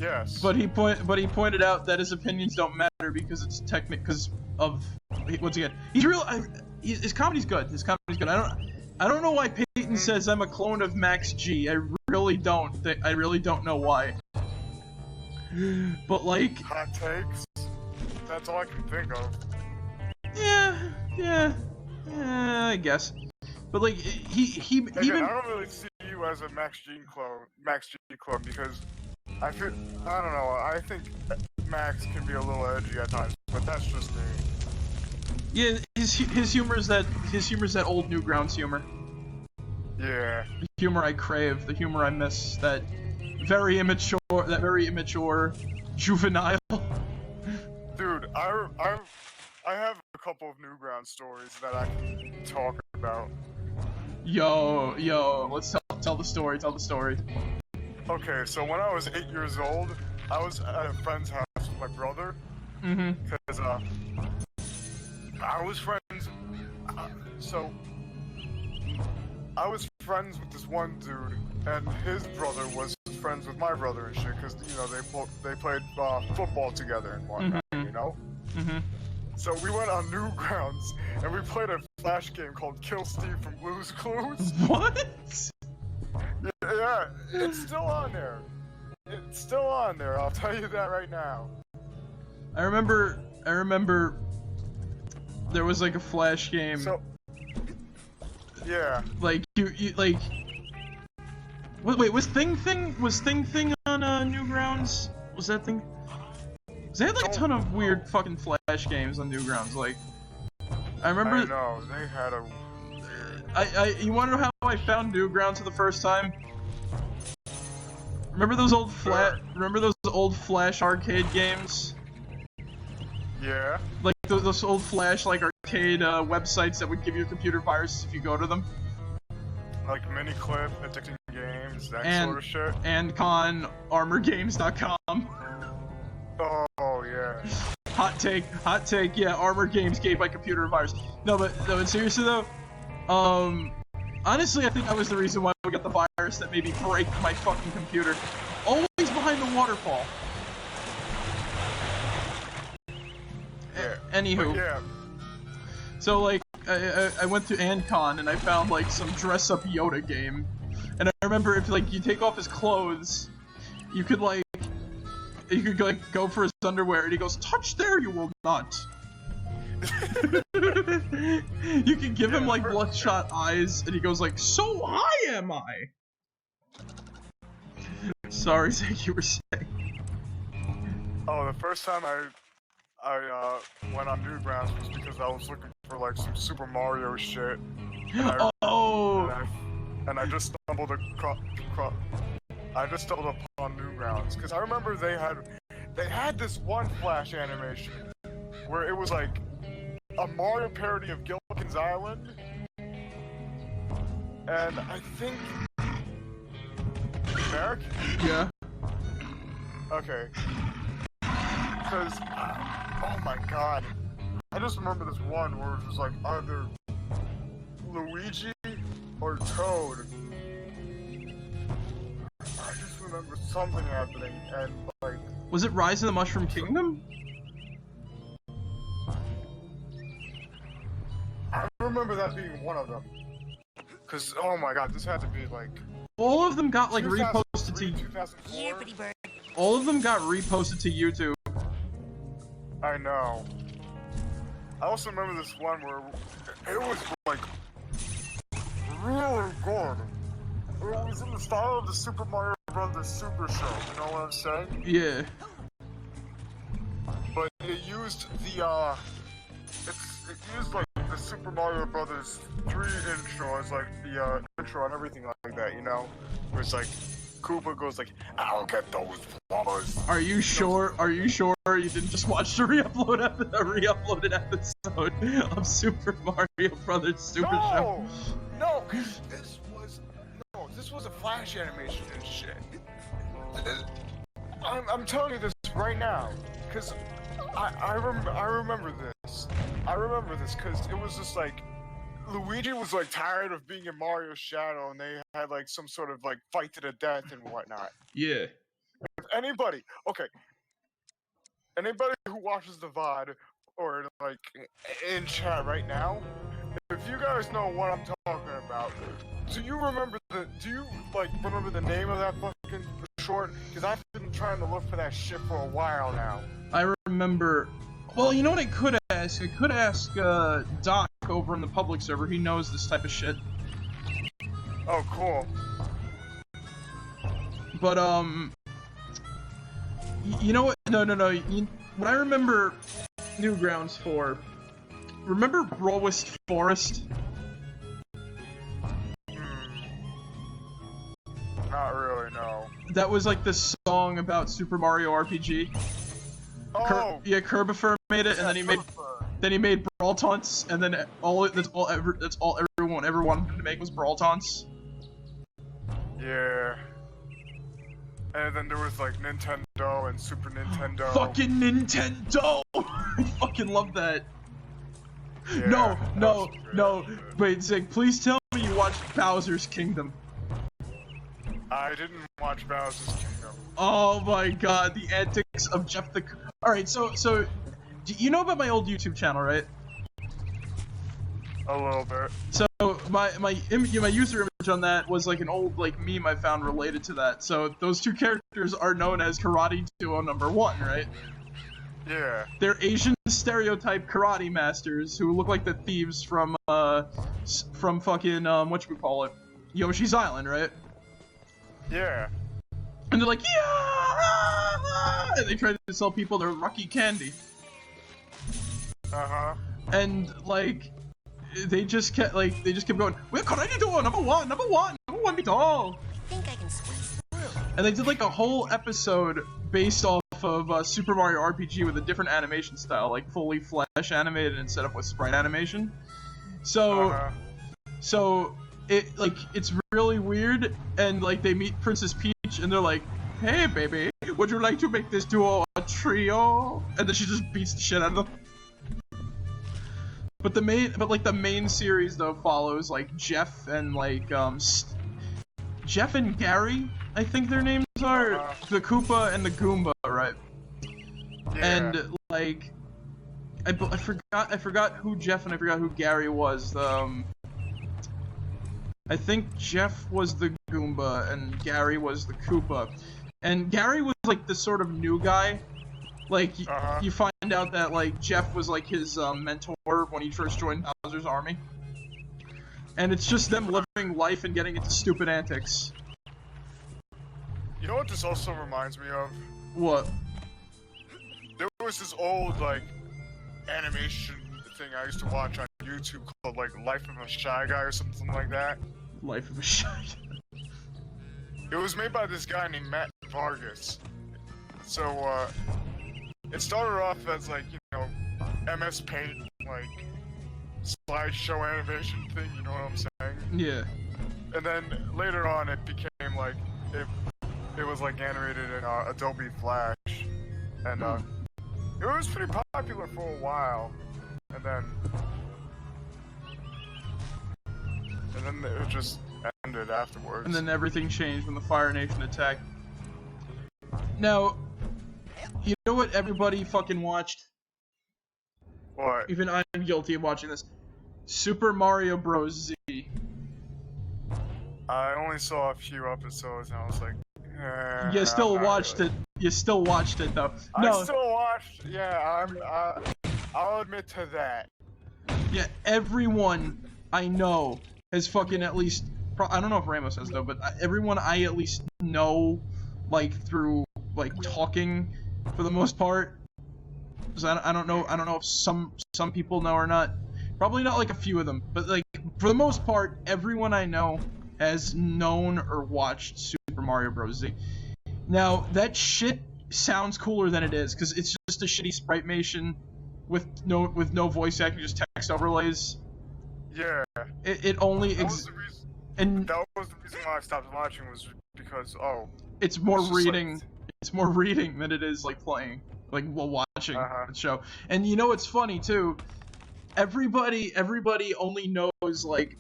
Yes. But he pointed out that his opinions don't matter because it's because of once again his comedy's good. His comedy's good. I don't know why Peyton says I'm a clone of Max G. I really don't know why. But like hot takes. That's all I can think of. Yeah, I guess. But like he Again, even I don't really see you as a Max G clone because I don't know. I think Max can be a little edgy at times, but that's just me. Yeah, his humor is that old Newgrounds humor. Yeah. The humor I crave, the humor I miss, that very immature, juvenile. Dude, I have a couple of Newgrounds stories that I can talk about. Yo, let's tell the story. Tell the story. Okay, so when I was 8 years old, I was at a friend's house with my brother. Because I was friends. I was friends with this one dude, and his brother was friends with my brother and shit. Because you know they played football together and whatnot. You know. So we went on Newgrounds and we played a flash game called Kill Steve from Blue's Clues. What? Yeah, it's still on there. It's still on there. I'll tell you that right now. I remember there was like a Flash game. So, yeah. Like you like. Wait, was Thing on Newgrounds? Was that Thing? They had like a ton of weird fucking Flash games on Newgrounds. Like, I remember. I know they had a. You wanna know how I found Newgrounds for the first time? Remember those old Flash arcade games? Yeah. Like those old Flash like arcade websites that would give you computer viruses if you go to them. Like Miniclip, Addicting Games, that And, sort of shit. And armorgames.com. Oh yeah. Hot take, yeah, Armor Games gave my computer a virus. No, but seriously though, honestly, I think that was the reason why we got the virus that made me break my fucking computer. Always behind the waterfall. Yeah. Anywho. Yeah. So like, I went to Ancon and I found like some dress-up Yoda game, and I remember if like you take off his clothes, you could like go for his underwear, and he goes, "Touch there, you will not." You can give him like bloodshot eyes, and he goes like, "So high am I?" Sorry, Zach, you were saying. Oh, the first time I went on Newgrounds was because I was looking for like some Super Mario shit. And I just stumbled upon Newgrounds because I remember they had this one Flash animation where it was like a Mario parody of Gilligan's Island, and I think Marek? Yeah. Okay. Because, oh my god, I just remember this one where it was like either Luigi or Toad. I just remember something happening, and like... Was it Rise of the Mushroom Kingdom? I remember that being one of them. Cause, oh my god, this had to be like... All of them got like reposted to... 2004? All of them got reposted to YouTube. I know. I also remember this one where it was like really good. It was in the style of the Super Mario Brothers Super Show, you know what I'm saying? Yeah. But it used the it used like the Super Mario Brothers 3 intro as like the intro and everything like that, you know? Where it's like Koopa goes like, "I'll get those flowers." Are you sure? Are you sure you didn't just watch the re-uploaded episode of Super Mario Brothers Super Show? No, because this was a Flash animation and shit. I'm telling you this right now, because I remember this. I remember this because it was just like Luigi was like tired of being in Mario's shadow, and they had like some sort of like fight to the death and whatnot. Yeah. If anybody who watches the VOD or like in chat right now, if you guys know what I'm talking about, do you remember the name of that fucking short? Because I've been trying to look for that shit for a while now. I remember. Well, you know what I could ask? I could ask Doc over in the public server. He knows this type of shit. Oh, cool. But you know what? No. What I remember Newgrounds for. Remember Browest Forest? Not really, no. That was like this song about Super Mario RPG. Oh. Kerbifer made it, and then he made Brawl Taunts, and then that's all everyone ever wanted to make was Brawl Taunts. Yeah. And then there was like Nintendo and Super Nintendo. Fucking Nintendo! I fucking love that. Yeah, no. Wait, Zig, please tell me you watched Bowser's Kingdom. I didn't watch Bowser's Kingdom. Oh my god, the antics of Jeff the... Alright, so, you know about my old YouTube channel, right? A little bit. So, my user image on that was like an old, like, meme I found related to that. So, those two characters are known as Karate Duo #1, right? Yeah. They're Asian stereotype karate masters who look like the thieves from fucking whatchamacallit, Yoshi's Island, right? Yeah. And they're like, yeah, and they try to sell people their lucky candy. And like, they just kept going. We're karate do number one, beat all. I think I can squeeze through. And they did like a whole episode based off of Super Mario RPG with a different animation style, like fully flash animated instead of with sprite animation. So, it's really weird, and like they meet Princess Peach, and they're like, "Hey, baby, would you like to make this duo a trio?" And then she just beats the shit out of them. But the main series though follows like Jeff and like Jeff and Gary, I think their names are, the Koopa and the Goomba, right? Yeah. And like, I forgot who Jeff and I forgot who Gary was. I think Jeff was the Goomba and Gary was the Koopa, and Gary was like the sort of new guy. Like, you find out that, like, Jeff was, like, his, mentor when he first joined Bowser's army. And it's just them living life and getting into stupid antics. You know what this also reminds me of? What? There was this old, like, animation thing I used to watch on YouTube called, like, Life of a Shy Guy or something like that. Life of a Shy Guy. It was made by this guy named Matt Vargas. So, it started off as, like, you know, MS Paint, like, slideshow animation thing, you know what I'm saying? Yeah. And then later on it became, like, it was, like, animated in Adobe Flash. And, it was pretty popular for a while. And then it just ended afterwards. And then everything changed when the Fire Nation attacked. Now, you know what everybody fucking watched? What? Even I'm guilty of watching this. Super Mario Bros. Z. I only saw a few episodes and I was like, You still watched it. You still watched it though. No. I still watched. Yeah, I'll admit to that. Yeah, everyone I know has fucking at least. I don't know if Ramos has though, but everyone I at least know, like through like talking, for the most part. Because I don't know if some people know or not. Probably not like a few of them, but like for the most part, everyone I know has known or watched Super Mario Bros. Z. Now that shit sounds cooler than it is because it's just a shitty sprite-mation with no voice acting, just text overlays. Yeah. It only that was the reason why I stopped watching was because it's more reading. Like... It's more reading than it is like playing, like while watching the show. And you know what's funny too? Everybody only knows like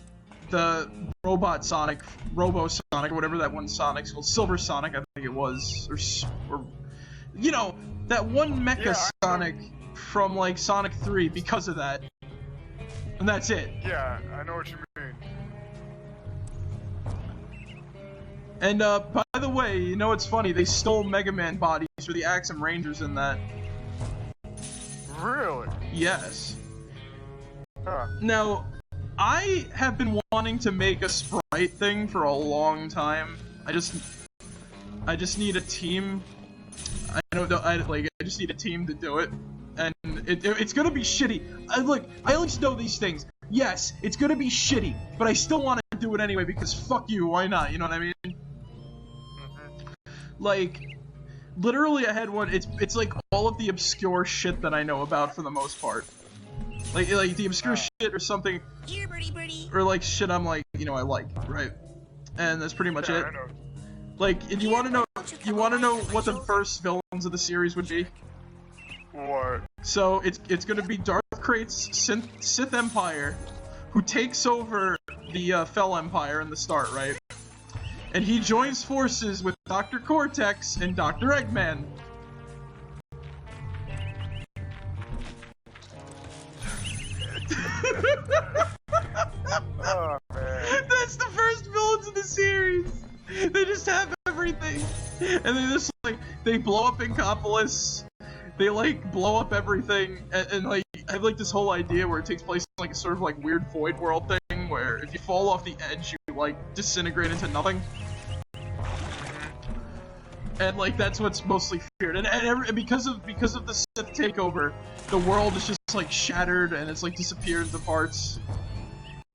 the robot Sonic, Robo Sonic, or whatever that one Sonic's called, Silver Sonic, I think it was, or you know, that one Mecha Sonic from like Sonic 3 because of that, and that's it. Yeah, I know what you mean. And by the way, you know what's funny? They stole Mega Man bodies for the Axum Rangers in that. Really? Yes. Huh. Now, I have been wanting to make a sprite thing for a long time. I just need a team. I just need a team to do it, and it's gonna be shitty. I at least know these things. Yes, it's gonna be shitty, but I still want to do it anyway because fuck you, why not? You know what I mean? Like, literally, I had one. It's like all of the obscure shit that I know about for the most part. Like the obscure shit or something, Here, birdie. or like shit I'm like, you know, I like, right? And that's pretty much it. I know. Like, if you want to know what the first villains of the series would be? What? So it's gonna be Darth Krait's Sith Empire, who takes over the Fel Empire in the start, right? And he joins forces with Dr. Cortex and Dr. Eggman. Oh, man. That's the first villains of the series. They just have everything, and they just like they blow up Inkopolis. they like blow up everything and like have like this whole idea where it takes place in like a sort of like weird void world thing where if you fall off the edge you like disintegrate into nothing. And like that's what's mostly feared, and because of the Sith takeover, the world is just like shattered and it's like disappeared into parts.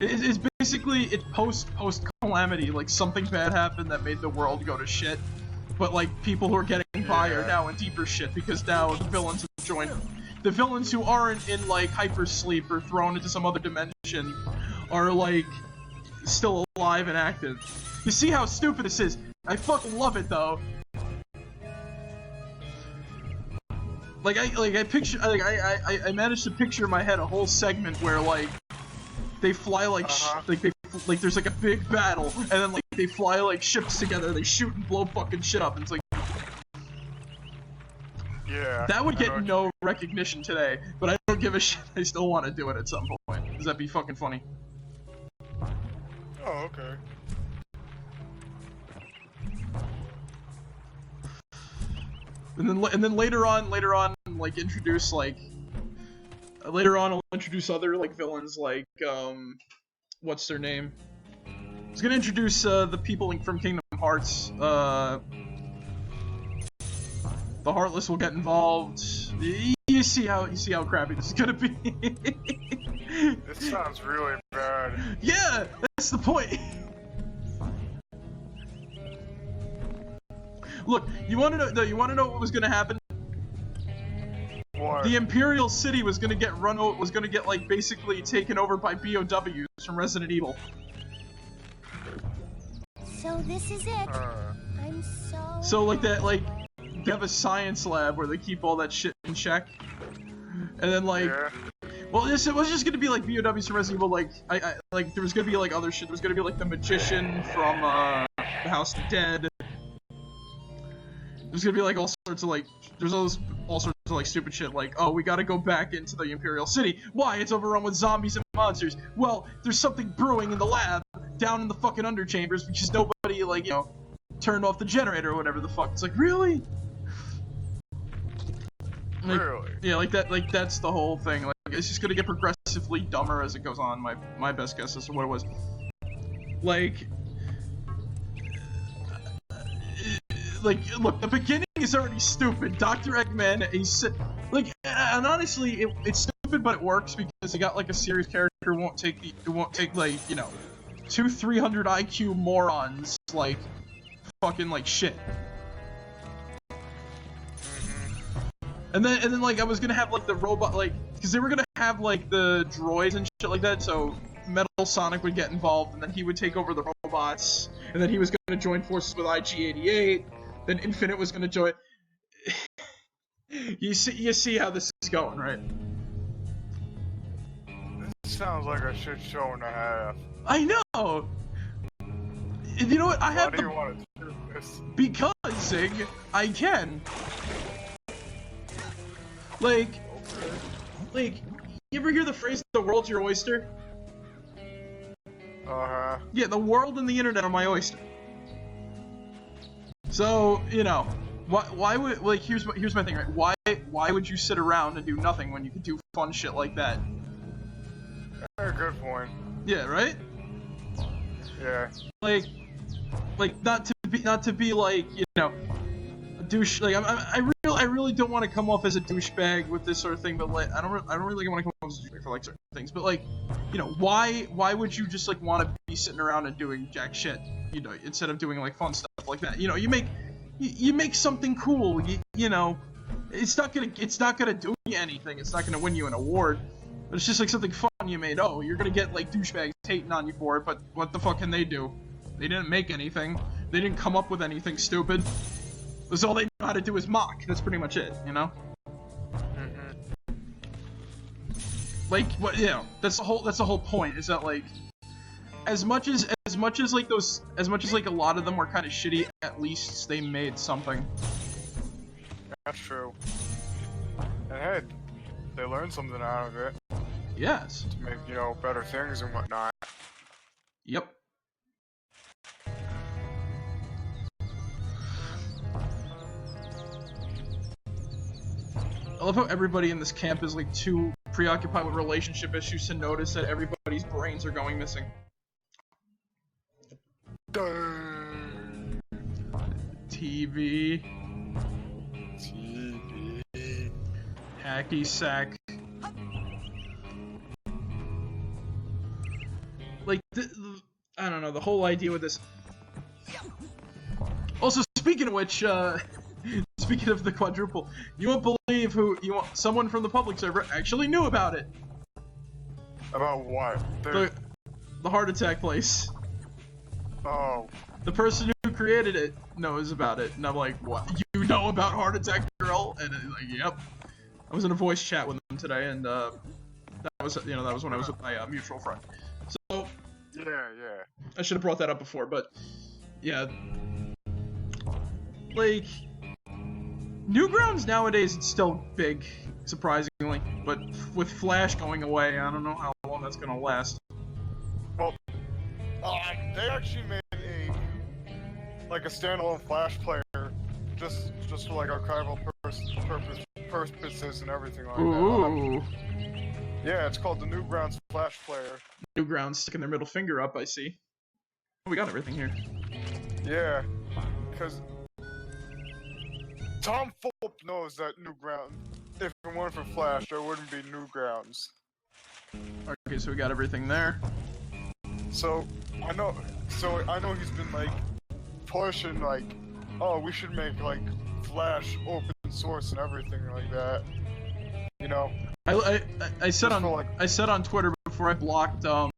It's basically post calamity, like something bad happened that made the world go to shit, but like people who are getting by are now in deeper shit because now the villains have joined. The villains who aren't in like hypersleep or thrown into some other dimension are like still alive and active. You see how stupid this is? I fucking love it though. Like I managed to picture in my head a whole segment where like they fly like like there's like a big battle and then like they fly like ships together, they shoot and blow fucking shit up and it's like that would get no recognition today, but I don't give a shit. I still want to do it at some point because that'd be fucking funny. Oh, okay. And then later on, like introduce like later on I'll introduce other like villains like what's their name? I was gonna introduce the people from Kingdom Hearts. The Heartless will get involved. You see how crappy this is gonna be. This sounds really bad. Yeah, that's the point. Look, you want to know what was gonna happen? What? The Imperial City was gonna get like basically taken over by BOWs from Resident Evil. So this is it. I'm so... So like that, like they have a science lab where they keep all that shit in check, and then like, well, it was just gonna be like BOWs from Resident Evil. Like I like there was gonna be like other shit. There was gonna be like the magician from the House of the Dead. There's gonna be like all sorts of like, there's all sorts of like stupid shit like, oh, we gotta go back into the Imperial City. Why? It's overrun with zombies and monsters. Well, there's something brewing in the lab down in the fucking underchambers because nobody like, you know, turned off the generator or whatever the fuck. It's like, really? Like, really? Yeah, like that. Like that's the whole thing. Like it's just gonna get progressively dumber as it goes on. My best guess as to what it was. Like, look, the beginning is already stupid. Dr. Eggman, and honestly, it's stupid, but it works because you got like a serious character who won't take like, you know, 200-300 IQ morons like fucking like shit. And then like I was gonna have like the robot like because they were gonna have like the droids and shit like that, so Metal Sonic would get involved and then he would take over the robots, and then he was gonna join forces with IG-88. Then Infinite was gonna join. You see how this is going, right? This sounds like a shit show and a half. I know. And you know what? Why do you want to do this? Because Zig, I can. Like, you ever hear the phrase "the world's your oyster"? Yeah, the world and the internet are my oyster. So, you know, why would, like, here's my thing, right? Why would you sit around and do nothing when you could do fun shit like that? Good point. Yeah, right? Yeah. Like not to be like, you know, a douche. Like I really don't want to come off as a douchebag with this sort of thing, but like I don't really want to come off as a douchebag for like certain things. But like, you know, why would you just like want to be sitting around and doing jack shit, you know, instead of doing like fun stuff like that? You know, you make something cool. You know, it's not gonna do you anything. It's not gonna win you an award. But it's just like something fun you made. Oh, you're gonna get like douchebags hating on you for it, but what the fuck can they do? They didn't make anything. They didn't come up with anything stupid. That's all they know how to do is mock. That's pretty much it, you know? Like, what, you know, that's the whole point, is that like, as much as like a lot of them were kind of shitty, at least they made something. That's true. And hey, they learned something out of it. Yes. To make, you know, better things and whatnot. Yep. I love how everybody in this camp is like too preoccupied with relationship issues to notice that everybody's brains are going missing. TV. Hacky sack. Like, I don't know, the whole idea with this. Also, speaking of which, speaking of the quadruple, you won't believe someone from the public server actually knew about it. About what? The heart attack place. Oh. The person who created it knows about it, and I'm like, what? You know about Heart Attack Girl? And like, yep. I was in a voice chat with them today, and that was when I was with my mutual friend. So. Yeah. I should have brought that up before, but yeah. Like, Newgrounds nowadays, it's still big, surprisingly, but with Flash going away, I don't know how long that's gonna last. Well, they actually made a standalone Flash player, just for like archival purposes and everything like Ooh. that. Yeah, it's called the Newgrounds Flash player. Newgrounds sticking their middle finger up, I see. Oh, we got everything here. Yeah, because Tom Fulp knows that Newgrounds, if it weren't for Flash, there wouldn't be Newgrounds. Okay, so we got everything there. So I know he's been like pushing like, oh, we should make like Flash open source and everything like that. You know. I said on Twitter before I blocked I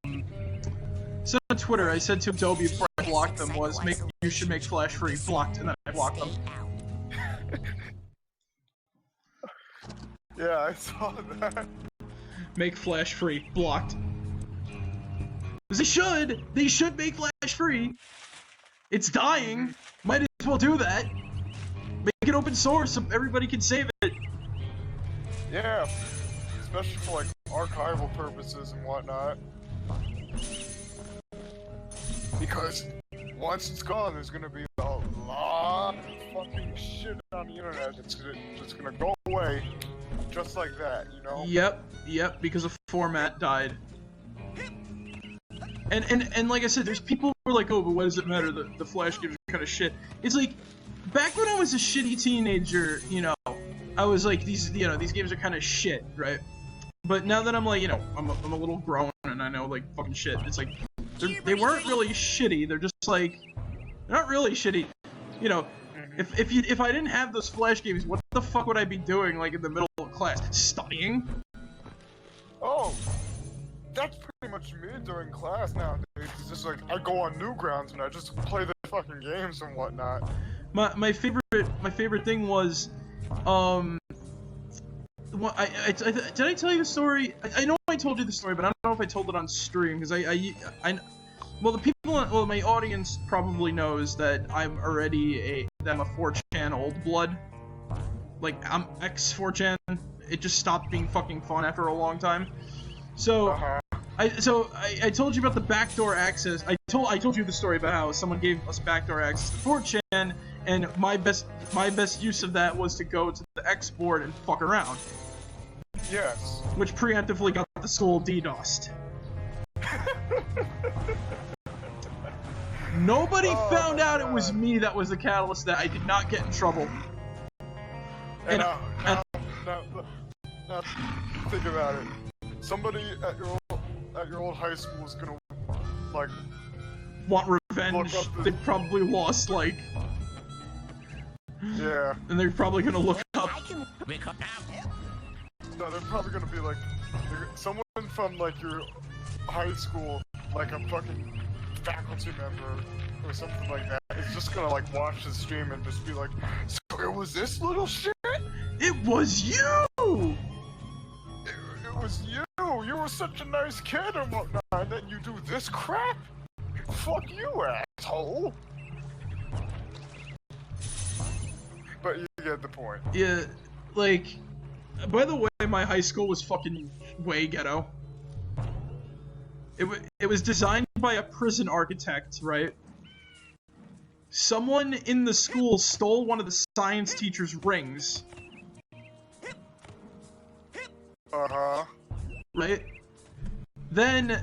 said to Adobe before I blocked them you should make Flash free, blocked, and then I blocked them. Yeah, I saw that. Make Flash free, blocked. They should make Flash free. It's dying. Might as well do that. Make it open source so everybody can save it. Yeah, especially for like archival purposes and whatnot. Because once it's gone, there's gonna be a lot of fucking shit on the internet that's gonna go away, just like that, you know? Yep, because a format died. And like I said, there's people who are like, oh, but what does it matter? The Flash games are kind of shit. It's like, back when I was a shitty teenager, you know, I was like, these games are kind of shit, right? But now that I'm like, you know, I'm a little grown and I know like fucking shit. It's like, they weren't really shitty. They're just like, they're not really shitty. You know, if I didn't have those Flash games, what the fuck would I be doing like in the middle of class? Studying? Oh, that's pretty much me during class nowadays. It's just like I go on Newgrounds and I just play the fucking games and whatnot. My favorite thing was, did I tell you the story? I know I told you the story, but I don't know if I told it on stream because my audience probably knows that I'm already I'm a 4chan old blood. Like I'm ex 4chan. It just stopped being fucking fun after a long time. So I told you about the backdoor access. I told you the story about how someone gave us backdoor access to 4chan, and my best use of that was to go to the export and fuck around. Yes. Which preemptively got the school DDoSed. Nobody found out it was me that was the catalyst that I did not get in trouble. And now, think about it. Somebody at your old high school is gonna like want revenge. They probably lost like. Yeah. And they're probably gonna look up. No, they're probably gonna be like someone from like your high school, like a fucking faculty member or something like that. Is just gonna like watch the stream and just be like, so it was this little shit? It was you! It was you! You were such a nice kid and whatnot, and then you do this crap? Fuck you, asshole! But you get the point. Yeah, like, by the way, my high school was fucking way ghetto. It was designed by a prison architect, right? Someone in the school stole one of the science teacher's rings. Uh-huh. Right? Then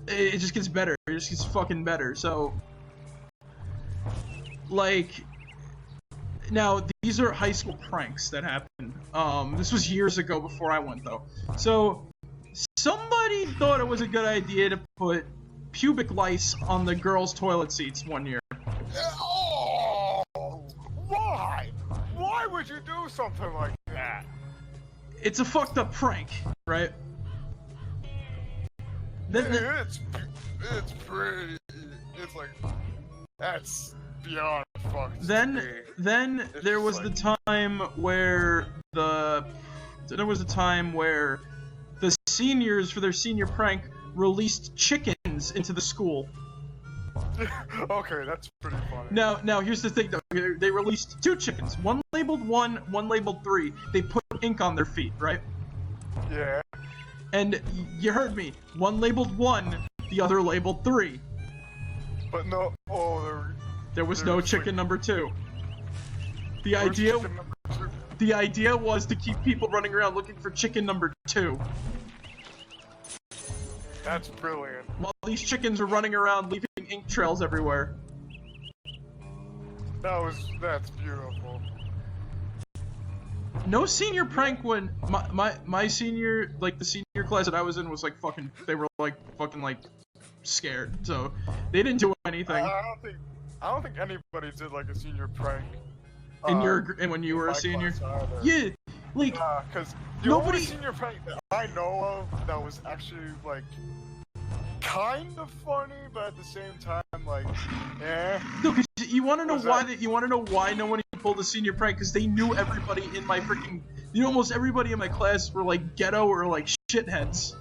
it just gets better. It just gets fucking better. So, like, now these are high school pranks that happen. This was years ago before I went though. So, somebody thought it was a good idea to put pubic lice on the girls' toilet seats one year. Oh, why? Why would you do something like that? It's a fucked up prank, right? It's pretty. It's like that's beyond fucked. Then there was the time where the seniors for their senior prank released chickens into the school. Okay, that's pretty funny. Now here's the thing though. They released 2 chickens. One labeled 1, one labeled 3. They put ink on their feet, right? Yeah. And you heard me. One labeled 1, the other labeled 3. But no, there was no chicken number 2. The idea was to keep people running around looking for chicken number 2. That's brilliant. While these chickens were running around leaving ink trails everywhere. That's beautiful. No senior prank when my senior, like the senior class that I was in was like fucking, they were like fucking like scared, so they didn't do anything. I don't think anybody did like a senior prank. And when you were a senior? Yeah, like because the only senior prank that I know of that was actually like kind of funny, but at the same time like, eh. No, because you want to know why no one pulled a senior prank? Because they knew everybody in my freaking, almost everybody in my class were like ghetto or like shitheads.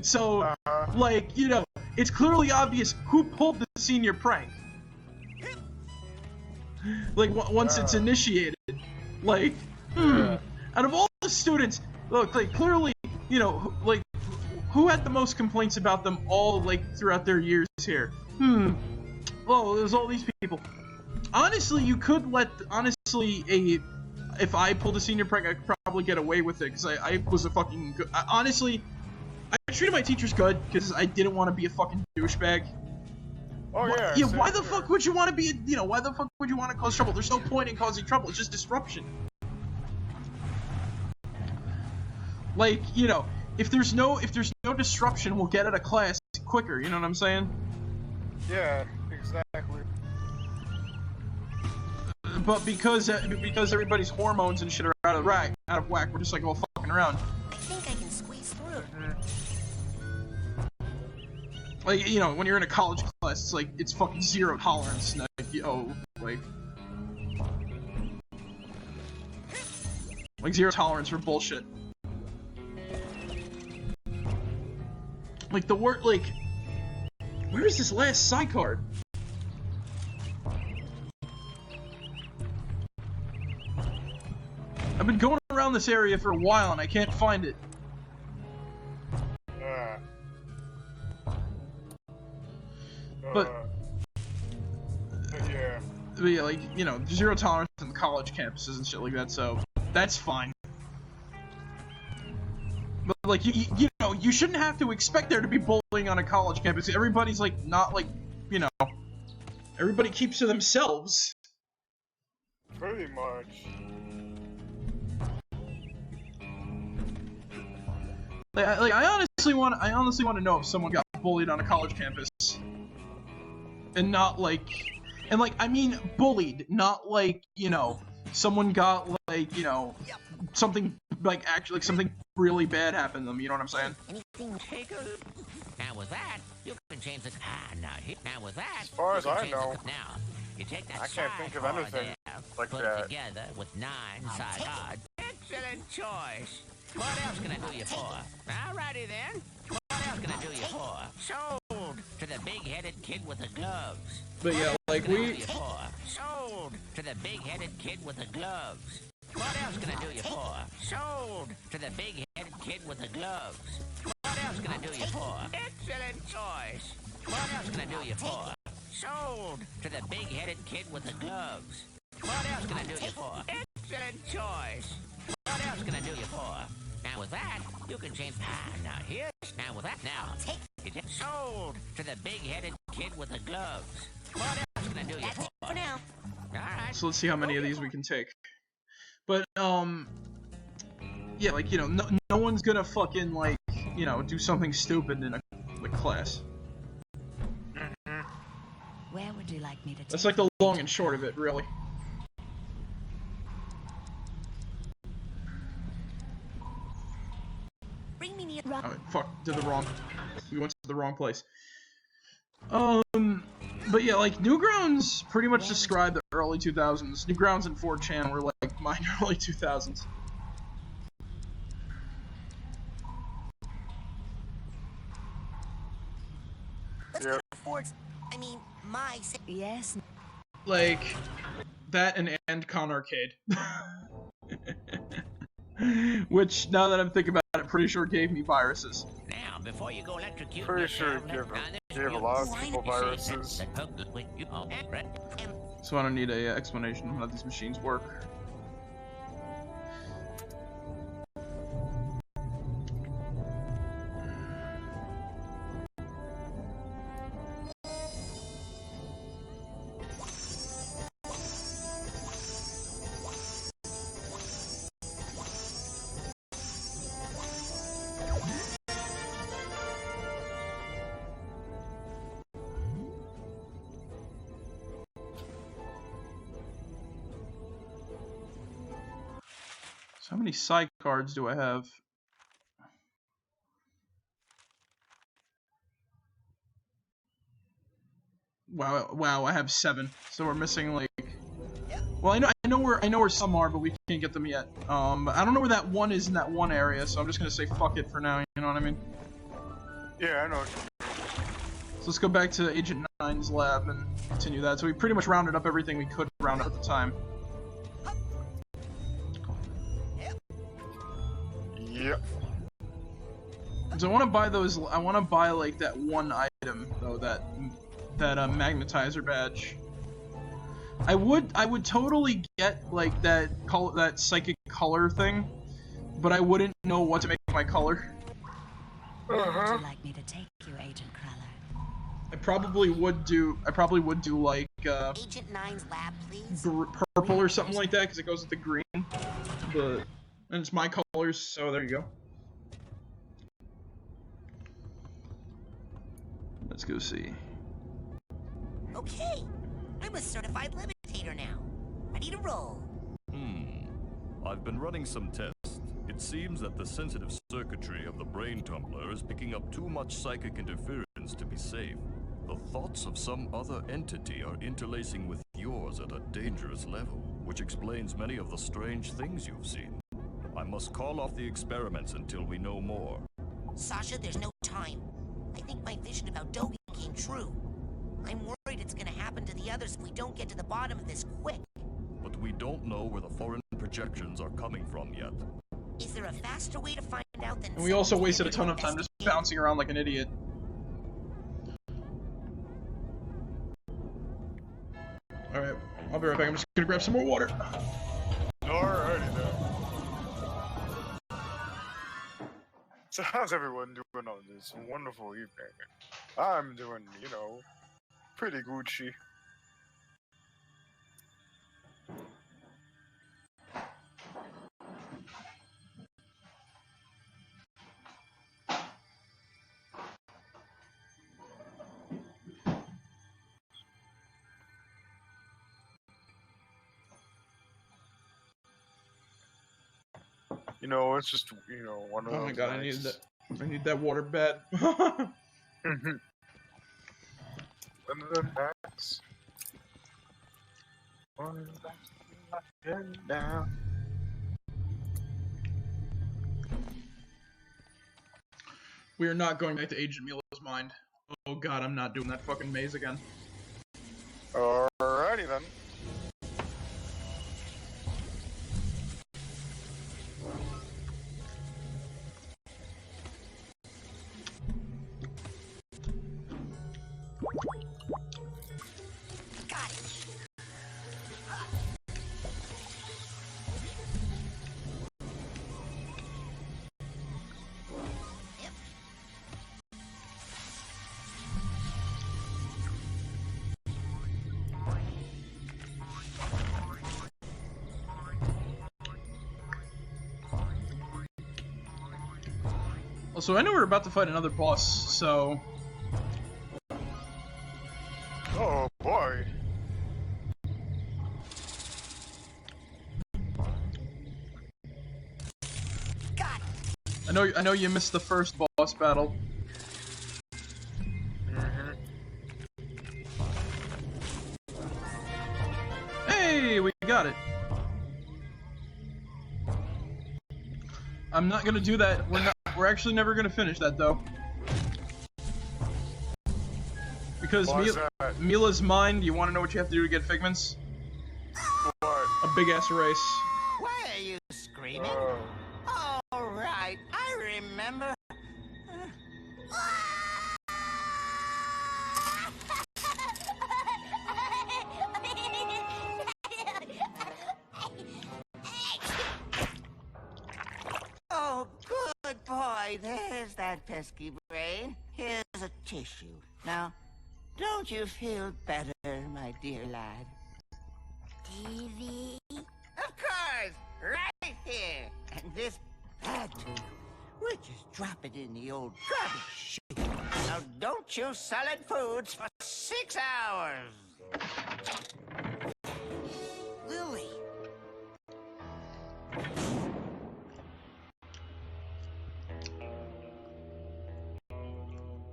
So, like, it's clearly obvious who pulled the senior prank. Like, once it's initiated. Like, out of all the students, look, like, clearly, like, who had the most complaints about them all, like, throughout their years here? Well, there's all these people. Honestly, you could if I pulled a senior prank, I could probably get away with it, because I was a fucking good, honestly, I treated my teachers good, because I didn't want to be a fucking douchebag. Oh yeah. Yeah, why the fuck would you want to be, why the fuck would you want to cause trouble? There's no point in causing trouble, it's just disruption. Like, if there's no disruption, we'll get out of class quicker, you know what I'm saying? Yeah, exactly. But because everybody's hormones and shit are out of whack, we're just like all fucking around. I think I can squeeze through. Like, when you're in a college class, it's like, it's fucking zero tolerance. Like zero tolerance for bullshit. Like, the word, like, where is this last side card? I've been going around this area for a while and I can't find it. But yeah, like, zero tolerance in college campuses and shit like that, so that's fine. But like, you shouldn't have to expect there to be bullying on a college campus. Everybody's like, not like, everybody keeps to themselves. Pretty much. Like, I honestly want to know if someone got bullied on a college campus. And not like, I mean bullied, not like, someone got like, something like actually like something really bad happened to them, you know what I'm saying? Now with that, you can change the now with that. As far as I know, now you take that I can't think of anything like put that. It together with 9 side cards. Excellent choice. What else can I do you for? Alrighty then. What else can I do you for? Sold to the big-headed kid with the gloves. But yeah, like Sold to the big-headed kid with the gloves. What else can I do you for? Sold to the big-headed kid with the gloves. What else can I do you for? Excellent choice. What else can I do you for? Sold to the big-headed kid with the gloves. What else can I do you for? Excellent choice. What else can I do you for? with that, you can change. Now here's now with that. Now Take it gets sold to the big-headed kid with the gloves. What else can I do you that's it for? for now. All right. So let's see how many of these we can take. But yeah, like, you know, no one's gonna fucking, like, you know, do something stupid in a class. Where would you like me to take That's like the long and short of it, really. Bring me near. Oh, fuck, we went to the wrong place. But yeah, like, Newgrounds pretty much describe the early 2000s. Newgrounds and 4chan were like my early 2000s. Let's go to Ford's. I mean, my. Yes. Like, that and Con Arcade. Which, now that I'm thinking about it, pretty sure gave me viruses. Now, before you go electrocute Pretty sure it gave a lot of people viruses. So I don't need a explanation of how these machines work. So how many side cards do I have? Wow, I have 7. So we're missing, like, well, I know where some are, but we can't get them yet. I don't know where that one is in that one area, so I'm just gonna say fuck it for now, you know what I mean? Yeah, I know. So let's go back to Agent 9's lab and continue that. So we pretty much rounded up everything we could round up at the time. Yep. So I want to buy those. I want to buy like that one item though, that magnetizer badge. I would totally get like that psychic color thing, but I wouldn't know what to make my color. Where would you like me to take you, Agent Cruller? I probably would do like Agent 9's lab, please. purple or something like that because it goes with the green. And it's my colors, so there you go. Let's go see. Okay, I'm a certified levitator now. Ready to roll. I've been running some tests. It seems that the sensitive circuitry of the brain tumbler is picking up too much psychic interference to be safe. The thoughts of some other entity are interlacing with yours at a dangerous level, which explains many of the strange things you've seen. I must call off the experiments until we know more. Sasha, there's no time. I think my vision about Dobie came true. I'm worried it's gonna happen to the others if we don't get to the bottom of this quick. But we don't know where the foreign projections are coming from yet. Is there a faster way to find out than... And we also wasted a ton of time just bouncing around like an idiot. Alright, I'll be right back. I'm just gonna grab some more water. Alrighty then. So how's everyone doing on this wonderful evening? I'm doing, you know, pretty Gucci. You know, it's just, you know, one of those. Oh my god, nights. I need that water bad. One of them packs. One of them down. We are not going back to Agent Mila's mind. Oh god, I'm not doing that fucking maze again. Alrighty then. Got it. Also, I know we're about to fight another boss, so... Oh boy. I know you missed the first boss battle. Hey, we got it. I'm not gonna do that. We're actually never gonna finish that though. Because Mila's mind, you wanna know what you have to do to get Figments? What? A big ass race. Why are you screaming? All right, I remember. Oh, good boy. There's that pesky brain. Here's a tissue. Now, don't you feel better, my dear lad? TV? Of course! Right here! And this bad tooth, we'll just drop it in the old garbage chute. Now don't chew solid foods for 6 hours! Lily!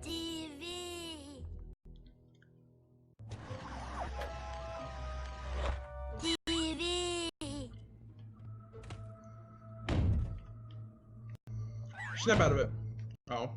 TV! TV! Snap out of it. Oh.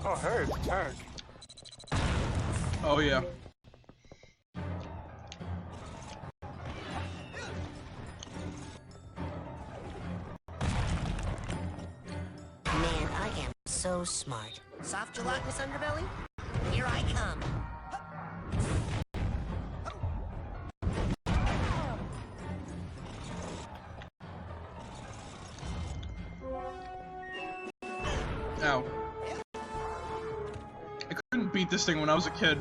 Oh, hey, it's a tank. Oh yeah. Man, I am so smart. Soft gelatinous underbelly? Here I come. Ow. I couldn't beat this thing when I was a kid.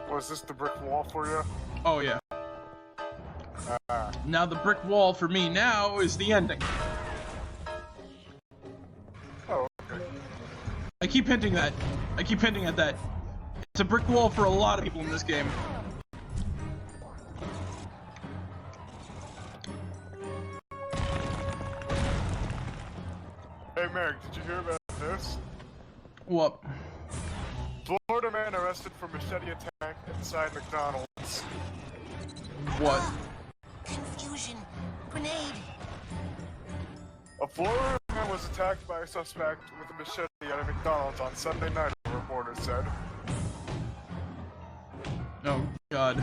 Was this the brick wall for you? Oh yeah. Now the brick wall for me now is the ending. Oh, okay. I keep hinting that. I keep hinting at that. It's a brick wall for a lot of people in this game. Hey, Meg, did you hear about this? What? Florida man arrested for machete attack inside McDonald's. What? Confusion. Grenade. A Florida man was attacked by a suspect with a machete at a McDonald's on Sunday night, a reporter said. Oh God.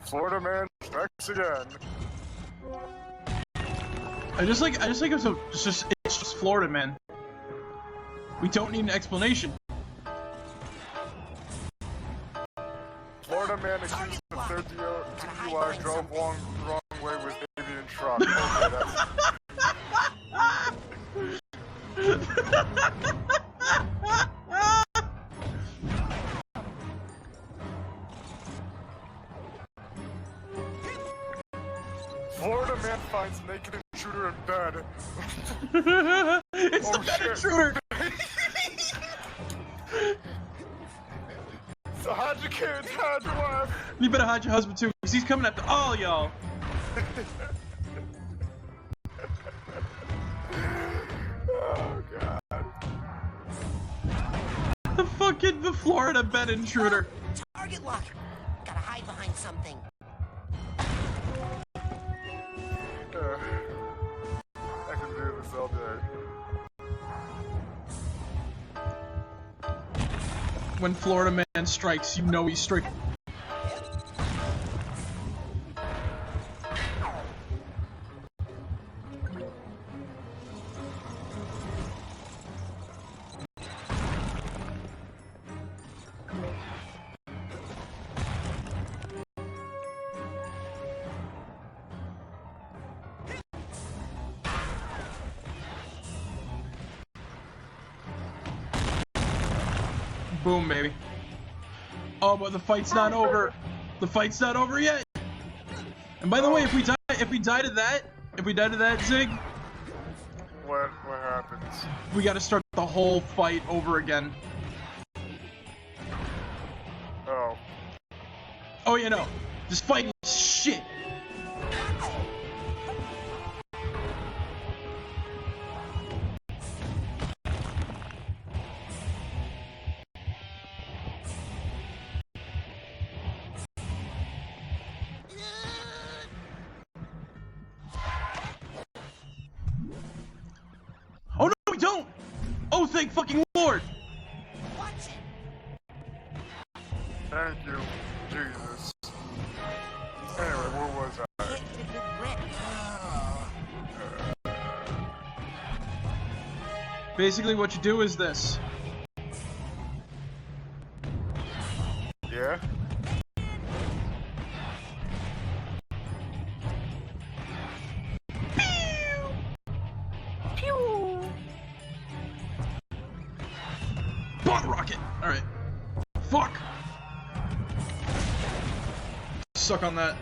Florida man strikes again. I just like it's just Florida man. We don't need an explanation. Florida man accused of third DUI drove wrong way with baby in truck. Okay, Florida man finds naked intruder in bed. It's oh, the bed shit. intruder. So hide your kids, hide your wife. You better hide your husband too, because he's coming after all y'all. Oh god. The Florida bed intruder. Target lock. Gotta hide behind something. I can do this all day. When Florida man strikes, you know he's striking. Boom, baby. Oh, but the fight's not over. The fight's not over yet. And by the way, if we die to that, Zig, What happens? we gotta start the whole fight over again. Oh. Oh, you know, this fight is shit. Oh no, we don't! Oh, thank fucking Lord! Watch it. Thank you, Jesus. Anyway, where was I? Hit with the brick. Basically, what you do is this. Yeah? Bot rocket! Alright. Fuck! Suck on that.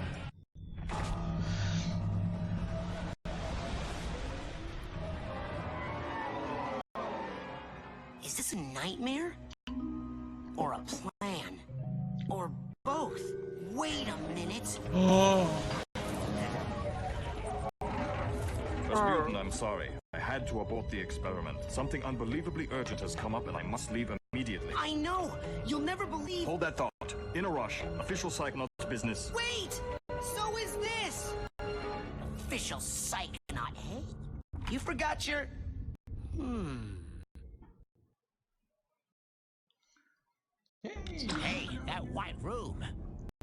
Is this a nightmare? Or a plan? Or both? Wait a minute. Oh. Rasputin, I'm sorry. I had to abort the experiment. Something unbelievably urgent has come up and I must leave immediately. I know! You'll never believe— Hold that thought. In a rush. Official Psychonauts business. Wait! So is this! Official Psychonaut, hey? You forgot your— Hey, that white room.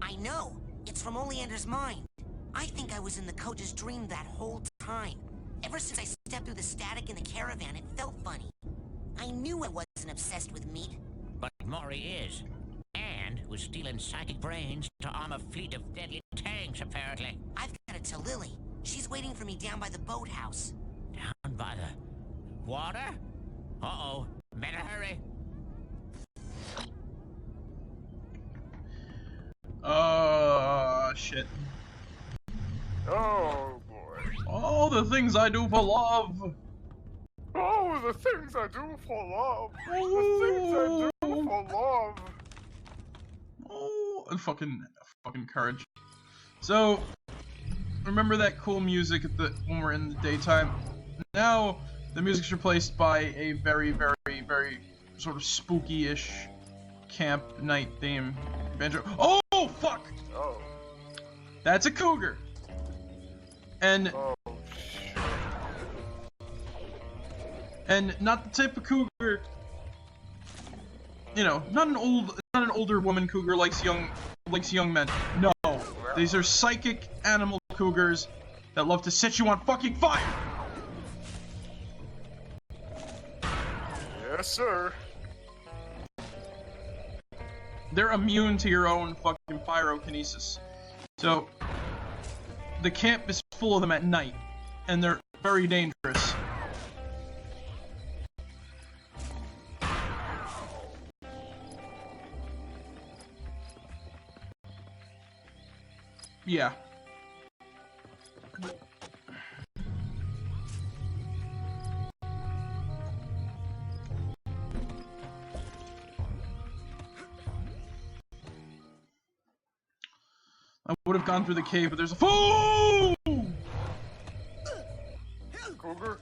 I know! It's from Oleander's mind. I think I was in the coach's dream that whole time. Ever since I stepped through the static in the caravan, it felt funny. I knew I wasn't obsessed with meat. But Maury is. And was stealing psychic brains to arm a fleet of deadly tanks, apparently. I've got to tell Lily. She's waiting for me down by the boathouse. Down by the water? Uh-oh. Better hurry. Shit. Oh boy. All the things I do for love. Oh, the things I do for love. The things I do for love. Oh, and fucking courage. So, remember that cool music when we're in the daytime? Now, the music's replaced by a very, very, very sort of spooky-ish camp night theme. Banjo. Oh, fuck! Oh. That's a cougar. And Oh, shit. And not the type of cougar, you know, not an older woman cougar likes young men. No, these are psychic animal cougars that love to set you on fucking fire. Yes, sir. They're immune to your own fucking pyrokinesis. So, the camp is full of them at night, and they're very dangerous. Yeah. would have gone through the cave, but there's a fool! Cougar?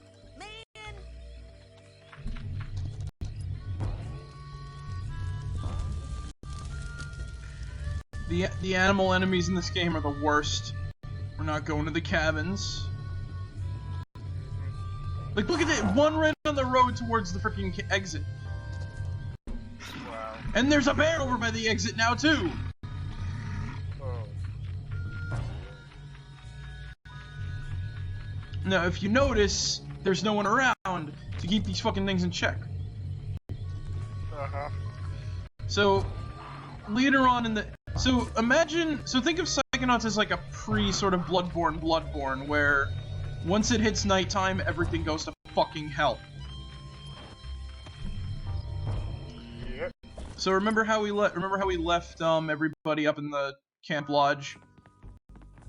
The animal enemies in this game are the worst. We're not going to the cabins. Like, look at that, one right on the road towards the freaking exit. Wow. And there's a bear over by the exit now, too! Oh. Now, if you notice, there's no one around to keep these fucking things in check. Uh-huh. So, later on in the... So, think of Psychonauts as like a pre-sort of Bloodborne, where once it hits nighttime, everything goes to fucking hell. Yep. So remember how we left everybody up in the camp lodge?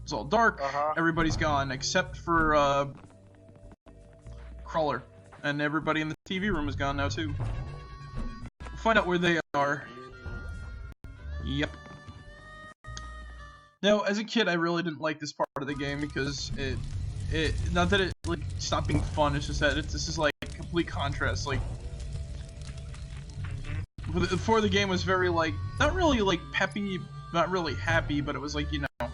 It's all dark, everybody's gone, except for, Crawler. And everybody in the TV room is gone now, too. We'll find out where they are. Yep. Now, as a kid, I really didn't like this part of the game because not that it, like, stopped being fun, it's just that this is, like, complete contrast, like, before the game was very, like, not really, like, peppy, not really happy, but it was, like, you know,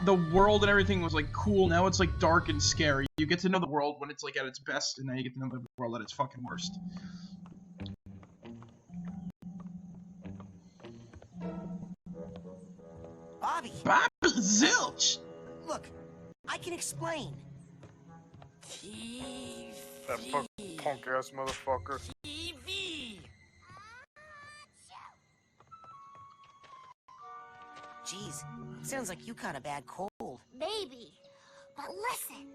the world and everything was, like, cool. Now it's, like, dark and scary. You get to know the world when it's, like, at its best, and now you get to know the world at its fucking worst. Bobby, zilch! Look, I can explain. That fucking punk-ass motherfucker. Jeez, sounds like you caught a bad cold. Maybe. But listen.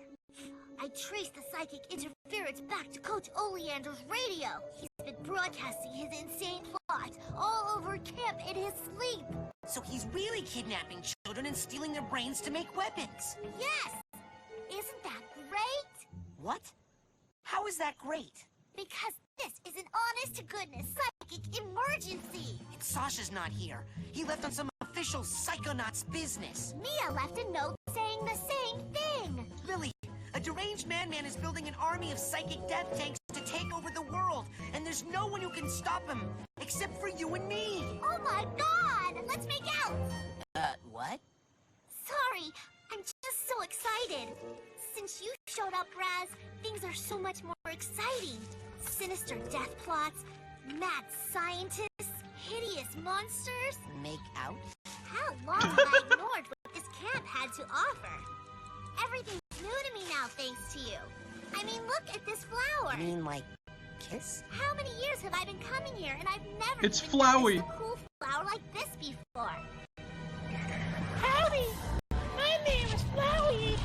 I traced the psychic interference back to Coach Oleander's radio. He's been broadcasting his insane plot all over camp in his sleep. So he's really kidnapping children and stealing their brains to make weapons. Yes! Isn't that great? What? How is that great? Because this is an honest-to-goodness psychic emergency. And Sasha's not here. He left on some official Psychonauts business. Mia left a note saying the same thing. Lily, a deranged madman is building an army of psychic death tanks to take over the world, and there's no one who can stop him, except for you and me. Oh my god! Let's make out! What? Sorry, I'm just so excited. Since you showed up, Raz, things are so much more exciting. Sinister death plots, mad scientists, hideous monsters. Make out? How long have I ignored what this camp had to offer? Everything's new to me now thanks to you. I mean, look at this flower. You mean like kiss? How many years have I been coming here and I've never It's even Flowey. noticed a cool flower like this before? Howdy! My name is Flowey.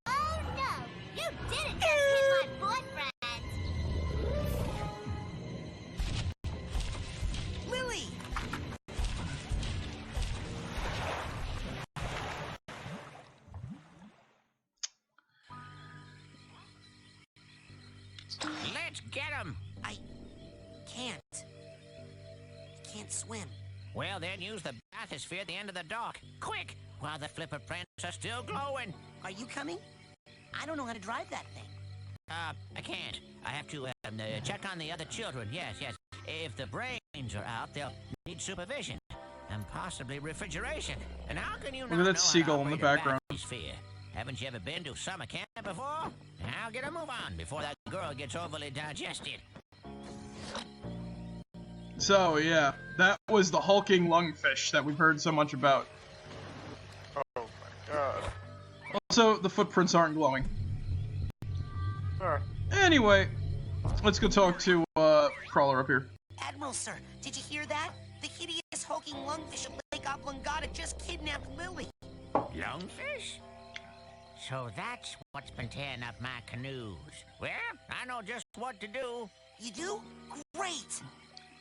Oh no! You didn't just hit my boyfriend! Lily! Let's get him! I can't. Can't swim. Well, then use the bathysphere at the end of the dock. Quick! While the flipper prints are still glowing. Are you coming? I don't know how to drive that thing. I can't. I have to check on the other children. Yes. If the brains are out, they'll need supervision. And possibly refrigeration. And how can you Look at that seagull in the background. Bathysphere? Haven't you ever been to summer camp before? Now get a move on before that girl gets overly digested. So, yeah, that was the hulking lungfish that we've heard so much about. Oh my god. Also, the footprints aren't glowing. Huh. Anyway, let's go talk to, Crawler up here. Admiral, sir, did you hear that? The hideous hulking lungfish of Lake Oblongata just kidnapped Lily. Lungfish? So that's what's been tearing up my canoes. Well, I know just what to do. You do? Great!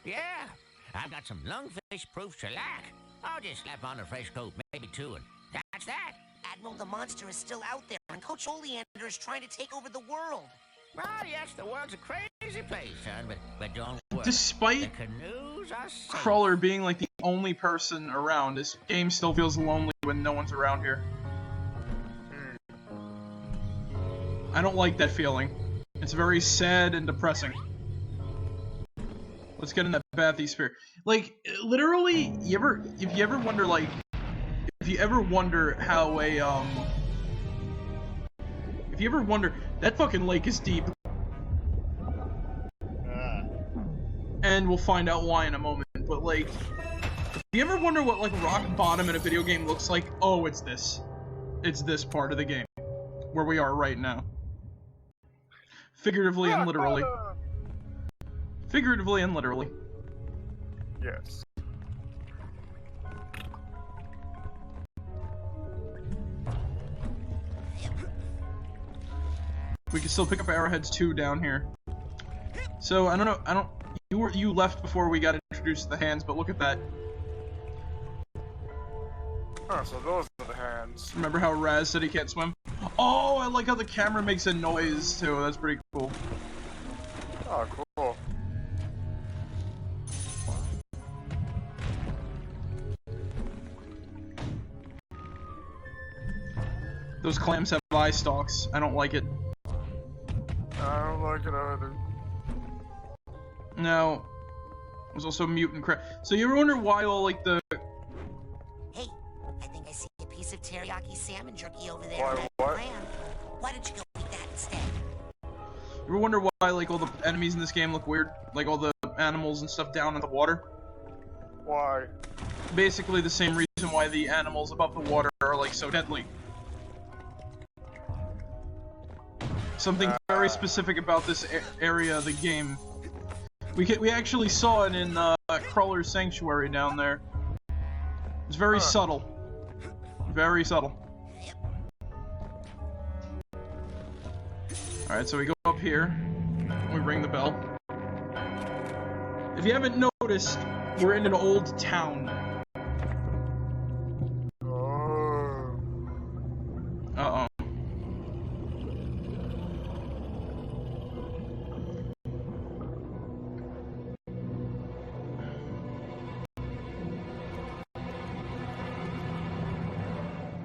Yeah, I've got some lungfish-proof shellac. I'll just slap on a fresh coat, maybe two, and that's that. Admiral, the monster is still out there, and Coach Oleander is trying to take over the world. Well, yes, the world's a crazy place, son, but don't worry. Despite... The canoes Crawler being like the only person around, this game still feels lonely when no one's around here. I don't like that feeling. It's very sad and depressing. Let's get in that bathysphere. Like, literally, if you ever wonder, like, if you ever wonder how a, if you ever wonder, that fucking lake is deep. And we'll find out why in a moment, but like, if you ever wonder what, like, rock bottom in a video game looks like, oh, it's this. It's this part of the game. Where we are right now. Figuratively and literally. Figuratively and literally. Yes. We can still pick up arrowheads too down here. So I don't know. You left before we got introduced to the hands, but look at that. Oh, so those are the hands. Remember how Raz said he can't swim? Oh, I like how the camera makes a noise too. That's pretty cool. Oh, cool. Those clams have eye stalks. I don't like it. I don't like it either. No. There's also mutant crap. So you ever wonder why all, like, the... Hey, I think I see a piece of teriyaki salmon jerky over there. Why, what? Why don't you go eat that instead? You ever wonder why, like, all the enemies in this game look weird? Like, all the animals and stuff down in the water? Why? Basically the same reason why the animals above the water are, like, so deadly. Something very specific about this area of the game. We actually saw it in Crawler's Sanctuary down there. It's very subtle. Very subtle. Alright, so we go up here. We ring the bell. If you haven't noticed, we're in an old town. Uh-oh.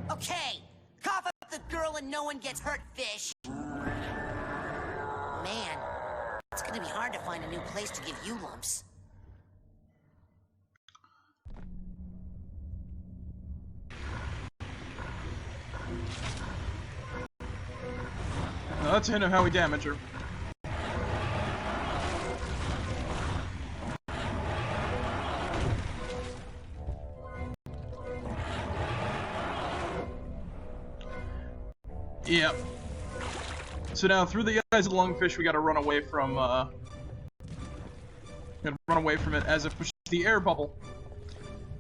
Okay, cough up the girl and no one gets hurt, fish. Man, it's gonna be hard to find a new place to give you lumps. Now that's a hint of how we damage her. Yep. So now, through the eyes of the lungfish, we gotta run away from, gotta run away from it as it pushes the air bubble.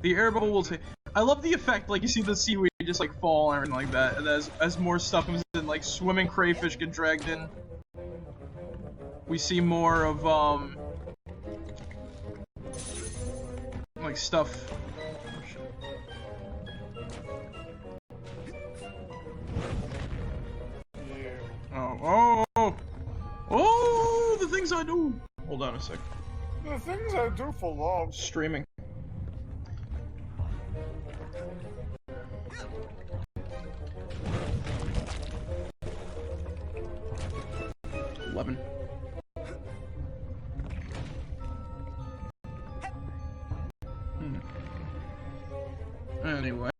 The air bubble will say, I love the effect, like, you see the seaweed just, like, fall and everything like that, and as more stuff comes in, like, swimming crayfish get dragged in. We see more of, like, stuff. Oh, the things I do! Hold on a sec. The things I do for love. Streaming. Anyway.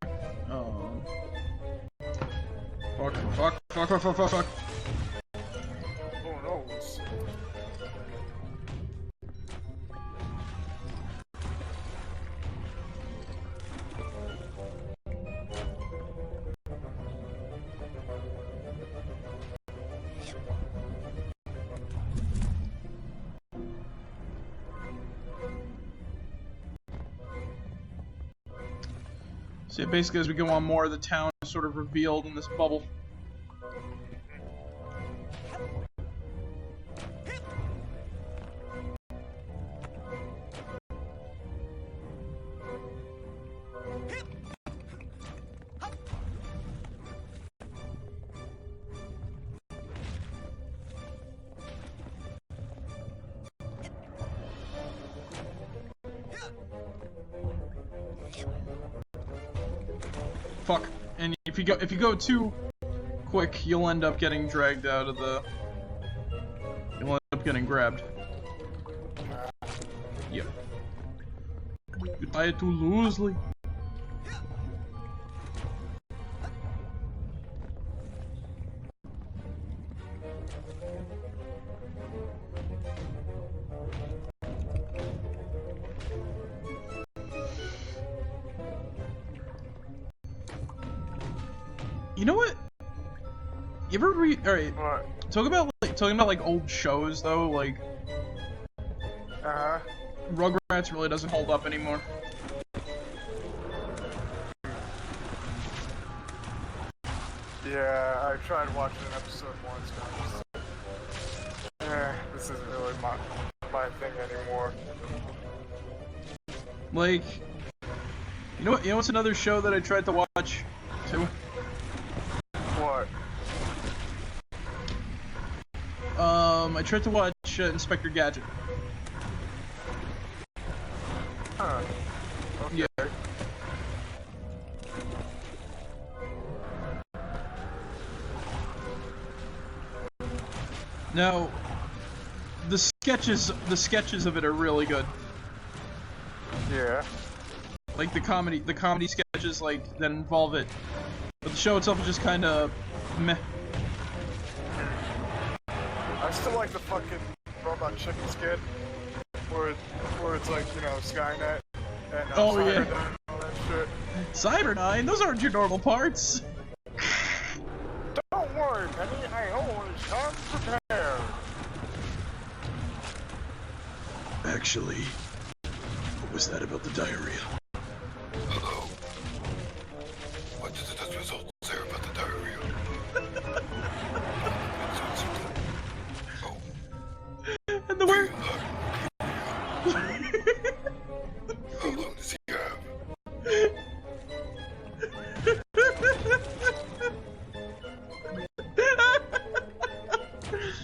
Fuck. Who knows? So yeah, basically as we go on, more of the town is sort of revealed in this bubble. Fuck. And if you go too quick, you'll end up getting dragged out of the... You'll end up getting grabbed. Yep. Goodbye to loosely. You know what? You ever read? All right. What? Talking about like old shows though, like. Rugrats really doesn't hold up anymore. Yeah, I tried watching an episode once, but this isn't really my thing anymore. Like, you know what's another show that I tried to watch too? What? I tried to watch Inspector Gadget. Huh. Okay. Yeah. Now, the sketches of it are really good. Yeah. Like the comedy sketches like that involve it, but the show itself is just kind of meh. I still like the fucking Robot Chicken skit, where it's like, you know, Skynet and oh yeah, and all that shit. Cyberdyne, those aren't your normal parts. Don't worry, Penny, I always come prepared. Actually, what was that about the diarrhea? Hello. What did the test results say about the diarrhea? And the word. How long does he have?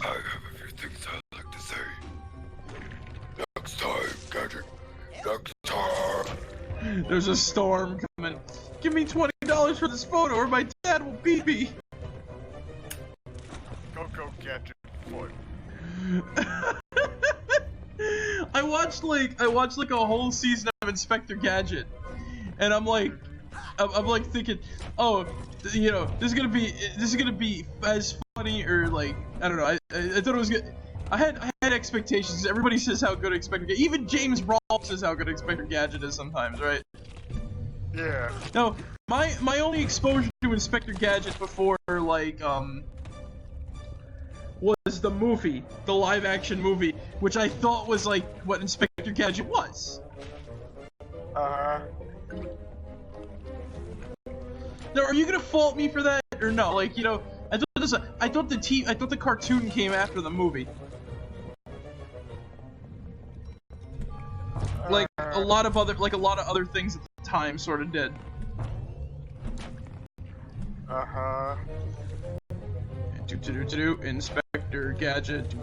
I have a few things I'd like to say. Next time, Gadget. Next time. There's a storm coming. Give me $20 for this photo, or my dad will beat me. Go Gadget foot. I watched like a whole season of Inspector Gadget, and I'm like thinking, oh, you know, this is gonna be as funny, or like, I don't know, I thought it was good. I had expectations. Everybody says how good Inspector Gadget, even James Rolfe says how good Inspector Gadget is sometimes, right? Yeah. No, my only exposure to Inspector Gadget before like was the movie, the live-action movie, which I thought was like what Inspector Gadget was. Now, are you gonna fault me for that or no? Like, you know, I thought the cartoon came after the movie. Like a lot of other things at the time sort of did. Inspector Gadget.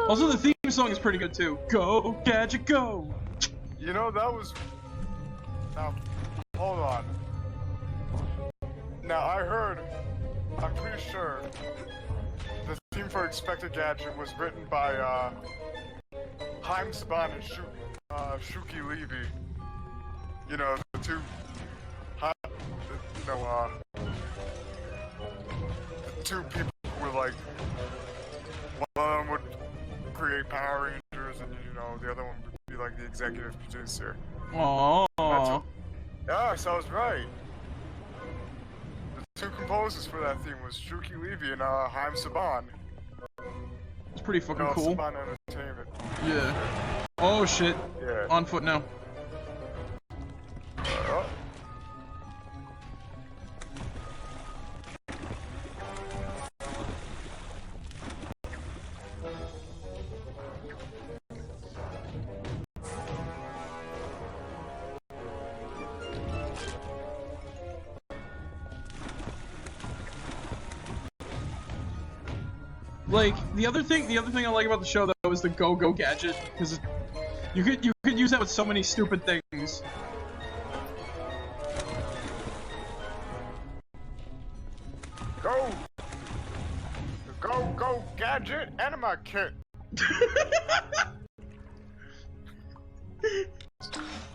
Also, the theme song is pretty good too. Go Gadget, go! You know, that was. Now, hold on. Now, I'm pretty sure the theme for Inspector Gadget was written by Haim Saban and Shuki Levy. You know, the two the two people who were like, one of them would create Power Rangers, and you know, the other one would be like the executive producer. Aww. Yes, I was right. The two composers for that theme was Shuki Levy and Haim Saban. It's pretty fucking cool. Saban Entertainment. Yeah. Oh shit. Yeah. On foot now. Like the other thing I like about the show though was the Go Gadget, because You could use that with so many stupid things. Go, gadget, anima kit.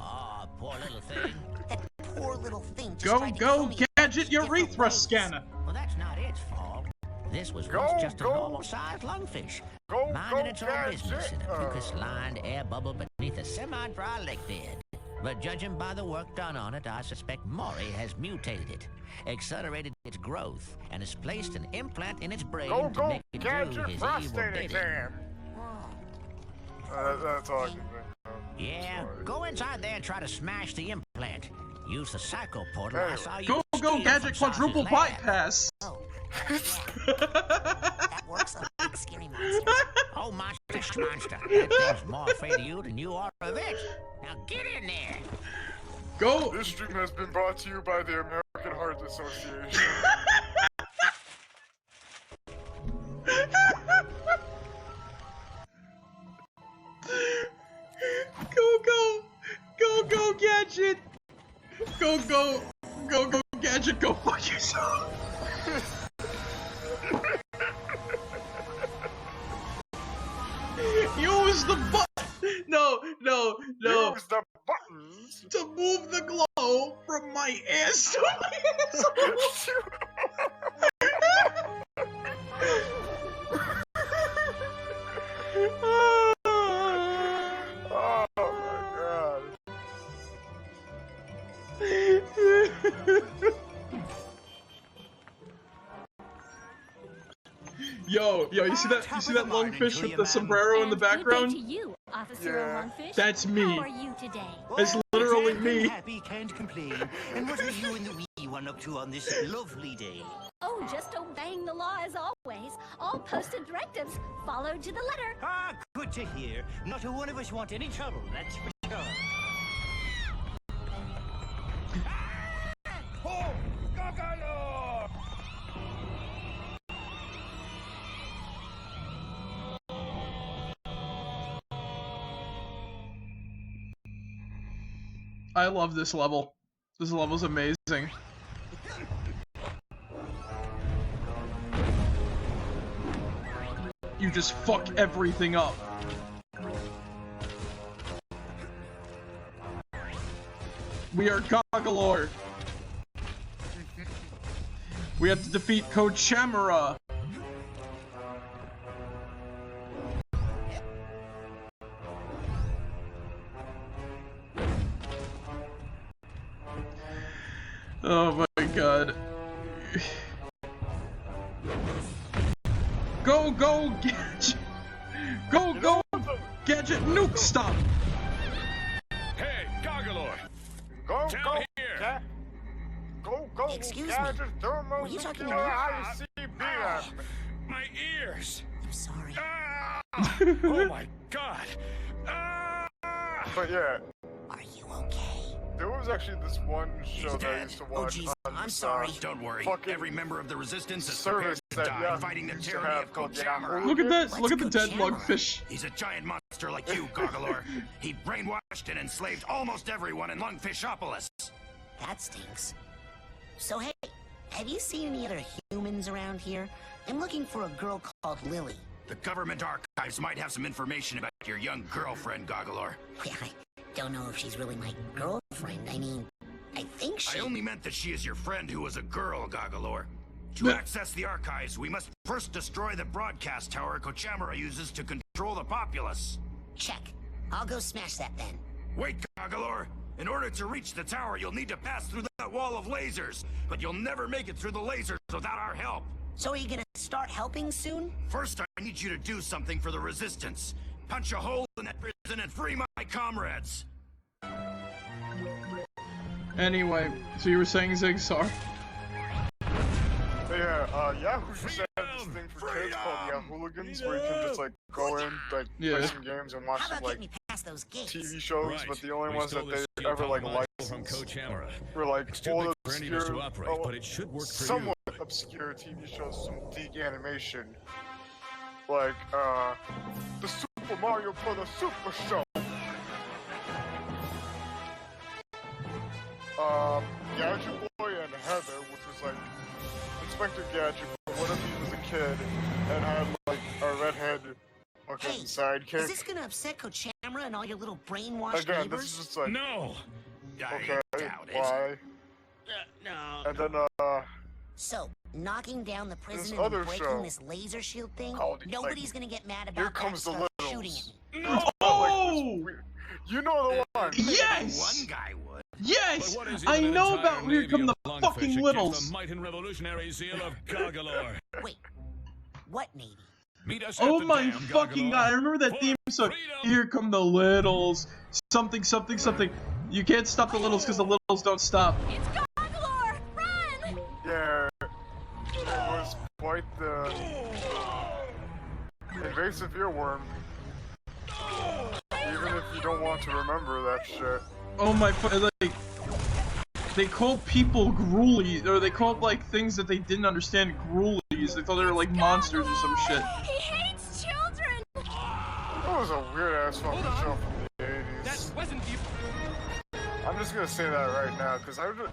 Oh, poor little thing. That poor little thing just Go, tried to kill go, me gadget, your different urethra ways. scanner. Well, that's not its fault. This was Go, once just a go. normal-sized lungfish, Go, minding its own gadget. business in a mucus-lined air bubble beneath a semi-dry lake bed. But judging by the work done on it, I suspect Maury has mutated it, accelerated its growth, and has placed an implant in its brain to make it do gadget, his evil prostate bidding. exam. That's all I can think of. Yeah, go inside there and try to smash the implant. Use the psycho portal I saw you Go, steal gadget, from quadruple Sauce's lab. bypass. Oh, yeah. That works on big scary monsters. Oh, monster. That thing's more afraid of you than you are of it. Now get in there. Go. This stream has been brought to you by the American Heart Association. Go, gadget. Go, gadget. Go fuck yourself. Use the button. No. Use the buttons to move the glow from my ass to my asshole. Oh my god. Yo, you see that lungfish with the sombrero in the background? Good day to you, Officer Lungfish. That's me. How are you today? It's literally me. Happy, can't complain. And what are you and the wee one up to on this lovely day? Oh, just obeying the law as always. All posted directives followed to the letter. Ah, good to hear. Not a one of us want any trouble, that's for sure. Oh, Gagalo! I love this level. This level's amazing. You just fuck everything up. We are Goggalore. We have to defeat Kochamara. Oh my god. Go, Gadget! Go, Gadget, nuke stop! Hey, Goggalore! Go, Down here! Go, Excuse me. gadget, Were you talking to me? ICBM. My ears! I'm sorry. Ah! Oh my god! Ah! But yeah, Are you okay? there was actually this one show that I used to watch jeez, on I'm this, sorry. Don't worry, fucking every member of the resistance is prepared service to that die Yahoo fighting the used to tyranny have of called Kochamara. Look at that! Look at the What's dead Kochamara? lungfish. He's a giant monster like you, Goggalore. He brainwashed and enslaved almost everyone in Lungfishopolis. That stinks. So hey, have you seen any other humans around here? I'm looking for a girl called Lily. The government archives might have some information about your young girlfriend, Goggalore. Yeah, I don't know if she's really my girlfriend. I mean, I think she... I only meant that she is your friend who was a girl, Goggalore. To access the archives, we must first destroy the broadcast tower Kochamara uses to control the populace. Check. I'll go smash that then. Wait, Goggalore! In order to reach the tower, you'll need to pass through that wall of lasers. But you'll never make it through the lasers without our help. So are you gonna start helping soon? First, I need you to do something for the Resistance. Punch a hole in that prison and free my comrades. Anyway, so you were saying Zigzar? Yeah, Yahoo used to have this thing for kids called Yahooligans, where you can just like go in, like play some games and watch How some about like getting me past those gates? TV shows, Right. but the only We ones stole that this they steel ever like power module from licensed Kochamara. were like It's too all big for any of us obscure, to operate, but it should work for somewhat obscure TV shows, some deep animation, like the Super Mario Bros. Super Show. Gadget Boy and Heather, which was like Inspector Gadget, but what if he was a kid and had like a redhead fucking sidekick? Is this gonna upset Kochamara and all your little brainwashed Again, neighbors? this is just like No! okay, I doubt it. why? No. And then So, knocking down the this president other and breaking show this laser shield thing? called, Nobody's like, gonna get mad Here about Comes that the stuff shooting at Littles. me. Oh! You know the one. Yes! One guy would. Yes! I know about Here Come the fucking Littles. The might and revolutionary zeal of Gargalore. Wait, what Navy? Meet us Oh at the my dam, fucking Gargalore. god, I remember that theme song. Here come the Littles. Something, something, something. You can't stop the Littles because the Littles don't stop. It's Gargalore! Run! Yeah, it was quite the invasive earworm. Even if you don't want to remember that shit. Oh my, like, they called people gruelies, or they called like things that they didn't understand gruelies. They thought they were like monsters or some shit. He hates children! That was a weird ass fucking show from the 80s. That wasn't the... I'm just gonna say that right now, because I would.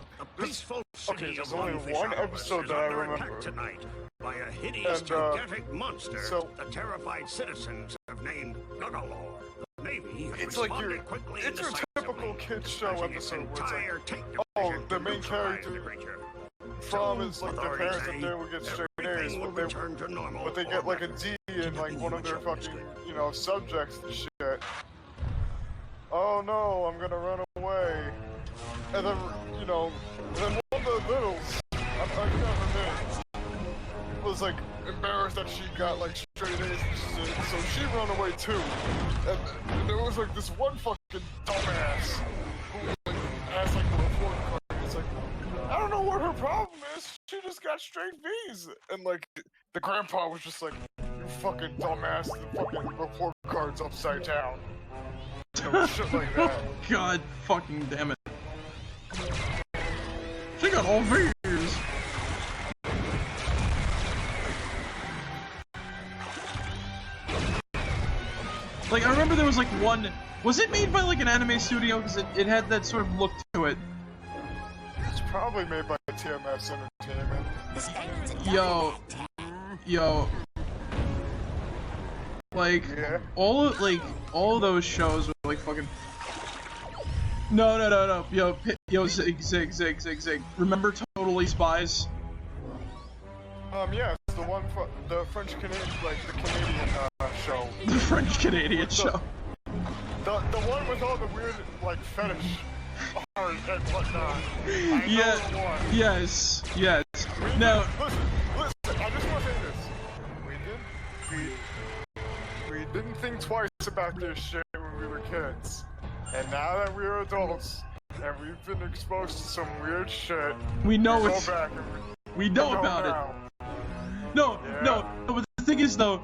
Okay, there's only one episode that I remember. Tonight by a hideous, And, gigantic monster. so- the terrified citizens have named Gargalore. The Navy has It's like responded quickly and it's your decisively, typical kids show launching its episode where entire it's tank like, oh, division the to main neutralize character the creature. from is like their Authorities parents up say there would get straight A's, everything will return to normal, but they get like a D in like one of their fucking, you know, subjects and shit. Oh no, I'm gonna run away. And then, you know, then one of the Littles, I forgot her name, was like embarrassed that she got like straight A's and shit, so she ran away too. And there was like this one fucking dumbass who like has like a report card. It's like, I don't know what her problem is. She just got straight V's. And like the grandpa was just like, you fucking dumbass, the fucking report card's upside down. You know, shit like that. God fucking damn it. She got all V's. Like, I remember there was like one... Was it made by like an anime studio? Because it had that sort of look to it. It's probably made by TMS Entertainment. Yo. Like, yeah. all of those shows were like fucking... No. Yo, Zig. Remember Totally Spies? Yeah, it's the one from the French-Canadian, like the Canadian show. The French-Canadian show. The one with all the weird, like, fetish art and whatnot. Yes. Now... Listen, I just want to say this. We didn't think twice about this shit when we were kids. And now that we're adults, and we've been exposed to some weird shit, we know we it's... go back and we know about it. No, but the thing is though,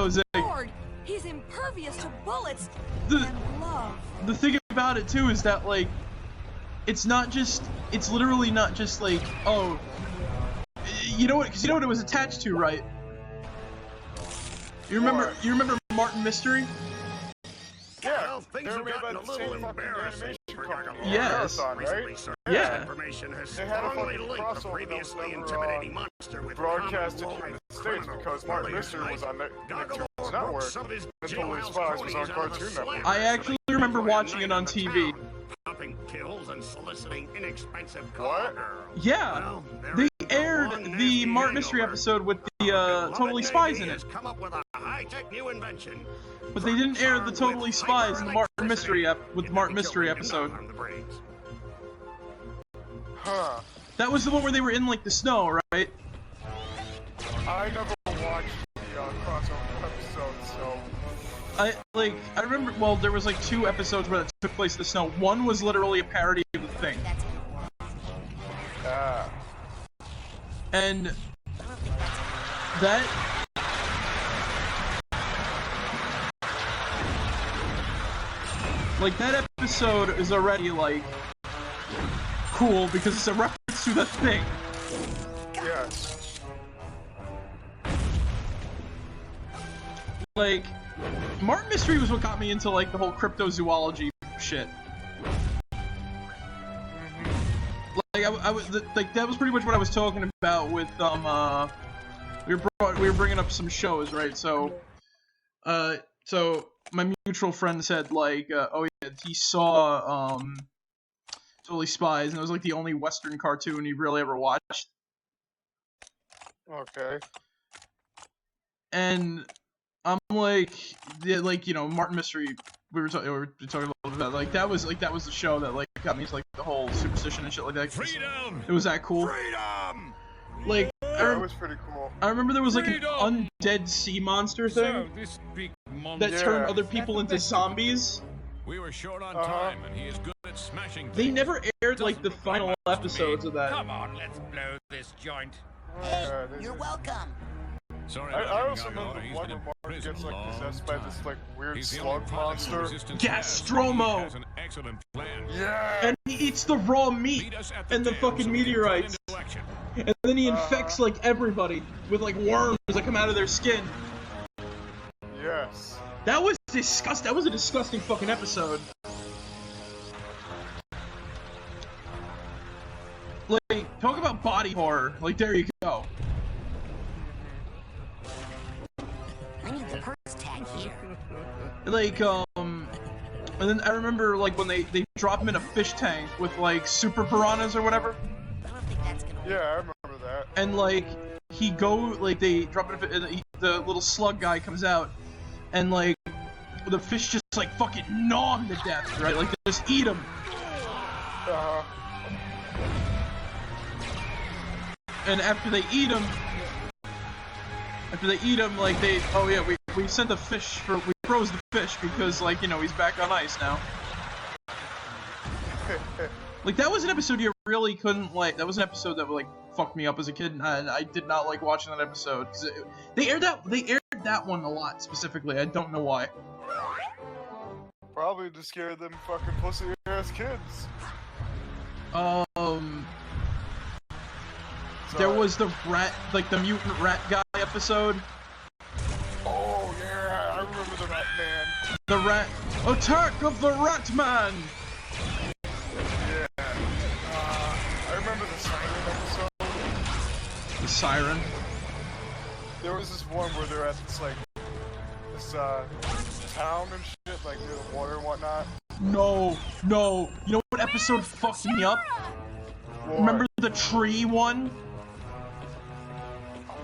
Zig, Lord, he's impervious to bullets the and love. The thing about it too is that like, it's literally not just like, oh, you know what? Because you know what it was attached to, right? You remember Martin1shtar? Yeah, things have gotten a little embarrassing for Gargalore. Yes. Recently, Yeah. Information has They had a strongly fucking linked the crossover previously that was intimidating monster with broadcasted common in law the States because Martin1shtar was on Nicktoons Network, some of his and Totally Spies was on Cartoon Network. I actually remember watching it on TV. Popping pills and soliciting inexpensive What? Yeah, they aired the Martin1shtar episode with the Totally Spies in it. Come up with a high-tech new invention. But they didn't air the Totally Spies in the Martin1shtar episode. Huh. That was the one where they were in like the snow, right? I never watched the crossover episode, so... I remember, well, there was like 2 episodes where that took place in the snow. One was literally a parody of the Thing. And that... Like, that episode is already, like, cool because it's a reference to the Thing. Yes. Like, Martin1shtar was what got me into, like, the whole cryptozoology shit. like that was pretty much what I was talking about with we were bringing up some shows, right? So my mutual friend said like oh yeah, he saw Totally Spies, and it was like the only Western cartoon he really ever watched. Okay. And I'm like, yeah, like, you know, Martin1shtar, we were talking a little bit about, like, that was the show that, like, got me into, like, the whole superstition and shit like that. Freedom! It was that cool. Freedom! Like, that was pretty cool. I remember there was, like, an undead sea monster thing that turned other people into zombies. We were short on time, and he is good at smashing things. They never aired, like, the final episodes of that. Come on, let's blow this joint. Hey, you're welcome. Sorry, I also remember the one where Mark gets like possessed by this like weird slug monster. Gastromo! Has an excellent plan. Yeah! And he eats the raw meat and the fucking meteorites. And then he infects like everybody with like worms that come out of their skin. Yes. That was disgusting. That was a disgusting fucking episode. Like, talk about body horror. Like, there you go. I need the purse tag here. Like, and then I remember, like, when they drop him in a fish tank with, like, super piranhas or whatever. I don't think that's gonna work. Yeah, I remember that. And, like, they drop it in, the little slug guy comes out, and, like, the fish just, like, fucking gnaw him to death, right? Like, they just eat him. And after they eat him, like, oh yeah, we sent the fish we froze the fish because, like, you know, he's back on ice now. Like, that was an episode you really couldn't, like, that was an episode that, like, fucked me up as a kid, and I did not like watching that episode, because they aired that one a lot, specifically. I don't know why. Probably to scare them fucking pussy-ass kids. There was the rat, like, the mutant rat guy episode. Oh, yeah, I remember the Rat Man. The rat... Attack of the Rat Man! Yeah. I remember the Siren episode. The Siren? There was this one where they're at this, like, town and shit, like, near the water and whatnot. No. You know what episode fucked me up? What? Remember the tree one?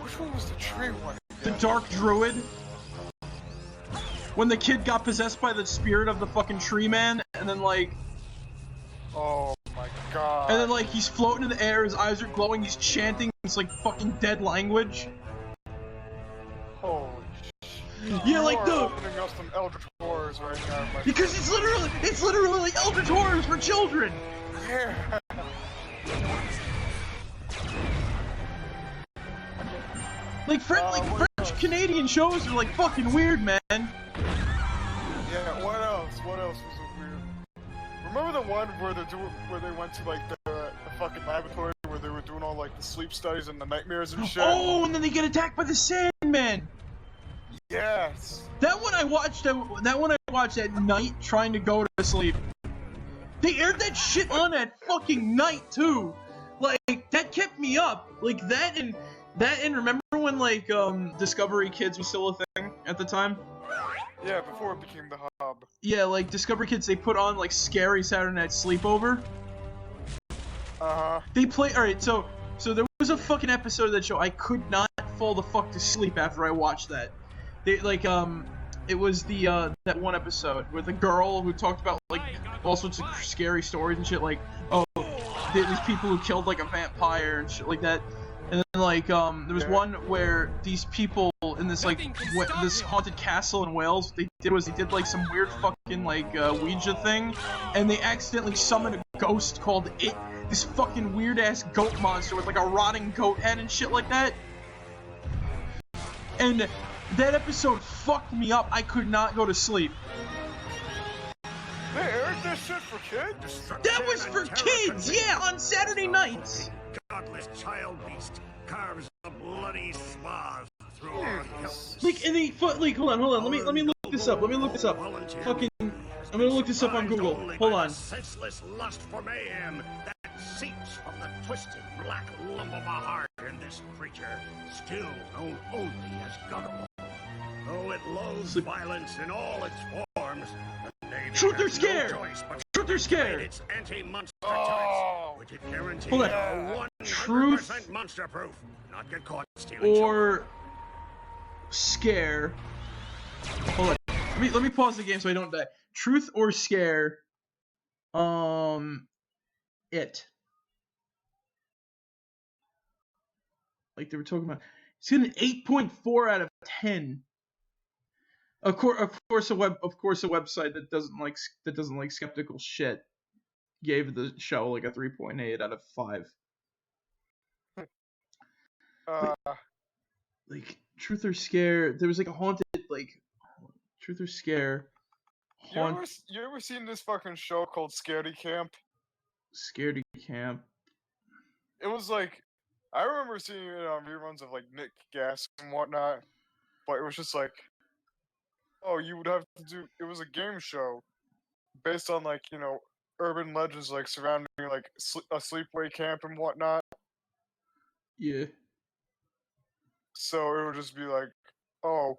Which one was the tree one? The Dark Druid? When the kid got possessed by the spirit of the fucking tree man, and then, like... Oh my god. And then, like, he's floating in the air, his eyes are glowing, he's chanting this, like, fucking dead language. Holy shit. Yeah, like the... opening up some Eldritch Horrors right now. Because it's literally like Eldritch Horrors for children! Yeah. Like, French Canadian shows are, like, fucking weird, man. Yeah, what else? What else was so weird? Remember the one where they went to, like, the fucking laboratory where they were doing all, like, the sleep studies and the nightmares and shit? Oh, and then they get attacked by the Sandman! Yes! That one I watched at night trying to go to sleep. They aired that shit on at fucking night, too! Like, that kept me up. Like, that and remember when, like, Discovery Kids was still a thing at the time? Yeah, before it became the hub. Yeah, like, Discovery Kids, they put on, like, Scary Saturday Night Sleepover. They play, alright, so there was a fucking episode of that show, I could not fall the fuck to sleep after I watched that. They, like, it was the, that one episode with a girl who talked about, like, all sorts of scary stories and shit, like, oh, these people who killed, like, a vampire and shit like that. And then, like, there was one where these people in this, like, this haunted castle in Wales, they did, like, some weird fucking, like, Ouija thing, and they accidentally summoned a ghost called It, this fucking weird-ass goat monster with, like, a rotting goat head and shit like that. And that episode fucked me up. I could not go to sleep. They aired this shit for kids? That was for kids, yeah, on Saturday nights. Godless child beast carves a bloody swath through our hills. Like, and hold on, let me look this up. Fucking, I'm gonna look this up on Google. Hold on. Senseless lust for mayhem that seeps from the twisted black lump of a heart in this creature, still known only as Guggle. Though it loathes violence in all its forms, the Navy Truth or has scare? no choice but Truth or scare? its anti-monster types, which it guarantees Hold are on. 100% Truth monster-proof. Not get caught stealing or scare. Hold on. Let me pause the game so I don't die. Truth or scare. It. Like they were talking about. It's got an 8.4 out of 10. Of course, a website that doesn't like skeptical shit gave the show like a 3.8 out of 5. Like Truth or Scare, there was like a haunted like Truth or Scare. You ever seen this fucking show called Scaredy Camp? Scaredy Camp. It was like, I remember seeing it on reruns of like Nick Gas and whatnot, but it was just like, oh, you would have to do. It was a game show based on like urban legends like surrounding like a sleepaway camp and whatnot. Yeah. So it would just be like, oh,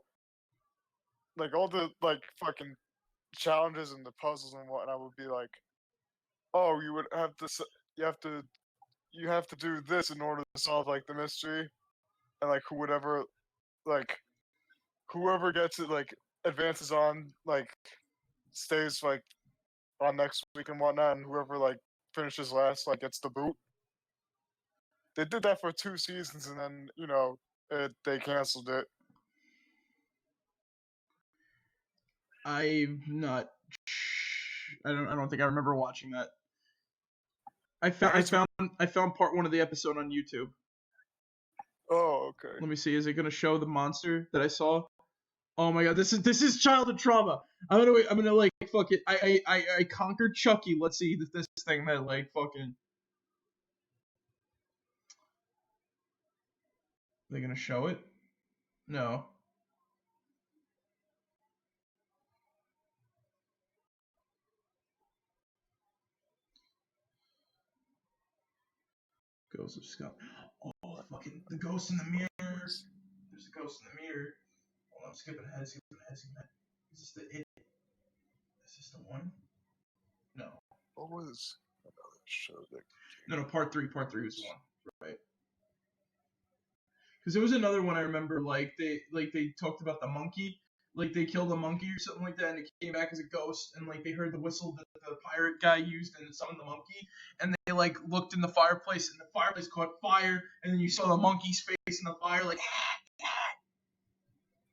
like all the like fucking challenges and the puzzles and whatnot would be like, oh, you have to do this in order to solve like the mystery, and like whoever gets it like advances on like stays like on next week and whatnot, and whoever like finishes last like gets the boot. They did that for 2 seasons, and then they canceled it. I don't think I remember watching that. I found part 1 of the episode on YouTube. Oh, okay. Let me see. Is it gonna show the monster that I saw? Oh my god, this is childhood trauma. I'm gonna like fuck it. I conquered Chucky. Let's see this thing that like fucking. They gonna show it? No. Ghost of Scott. Oh, fucking the ghost in the mirror. There's a ghost in the mirror. Hold on, I'm skipping ahead. Is this the it? Is this the one? No. What was another show that? No, part 3 was the one, right? Because there was another one I remember. Like they talked about the monkey. Like they killed a monkey or something like that, and it came back as a ghost, and like they heard the whistle that the pirate guy used and summoned the monkey, and they like looked in the fireplace, and the fireplace caught fire, and then you saw the monkey's face in the fire, like.